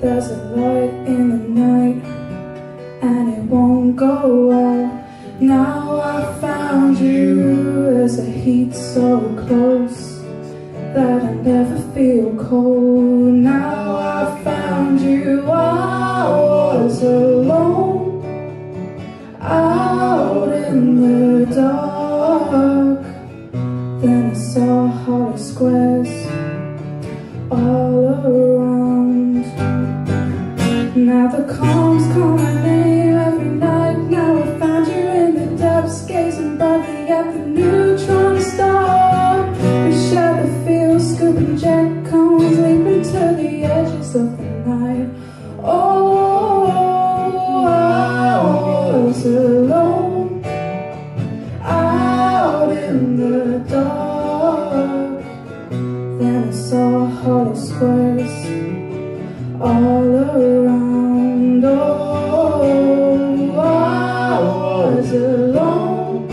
There's a light in the night, and it won't go out. Now I found you. There's a heat so close that I never feel cold. Now I found you. I was alone, out in the dark. Then I saw hollow squares all around. Now the calms call my name every night. Now I found you in the depths, gazing brightly at the neutron star. We share the field, scooping jet cones, leaping to the edges of the night. Oh, I was alone, out in the dark. Then I saw hollow squares all around. Oh, I was alone,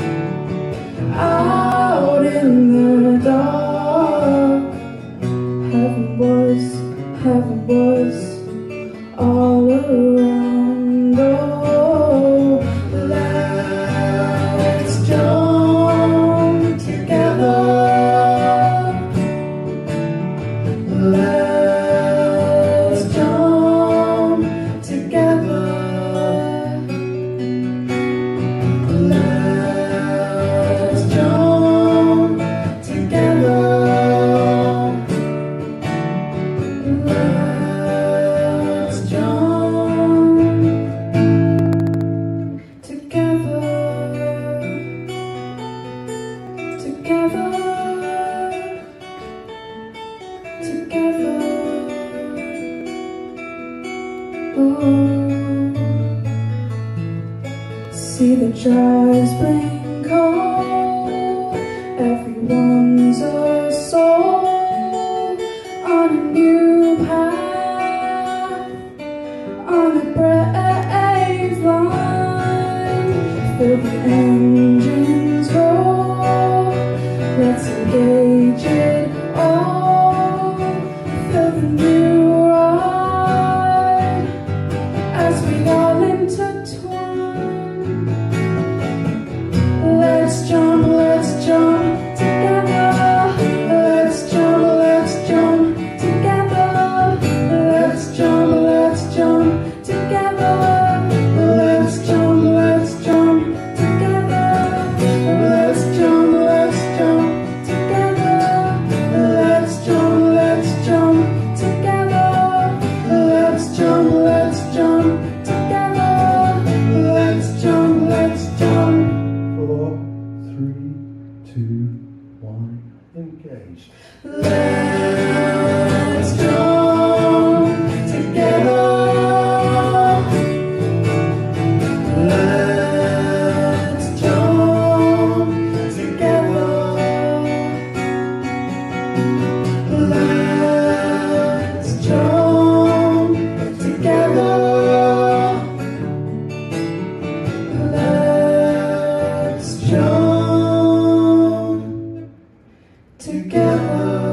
out in the dark. Heaven was all around. Oh, let's jump together. Let's jump together. Let's jump together. Let's jump together. Together. Together. Oh, see the drives blink cold. Everyone's a soul on a new path, on a brave line. Feel the engines roll. Let's engage it all. Feel the new ride as we all intertwine. Let's jump together. Let's jump together. Let's jump together. Let's jump together. Let's jump together. Let's jump together. Let's jump together. Let's jump. 4, 3, 2, 1, engage. Let's jump together. Let's jump together. Let's jump together. Let's jump together.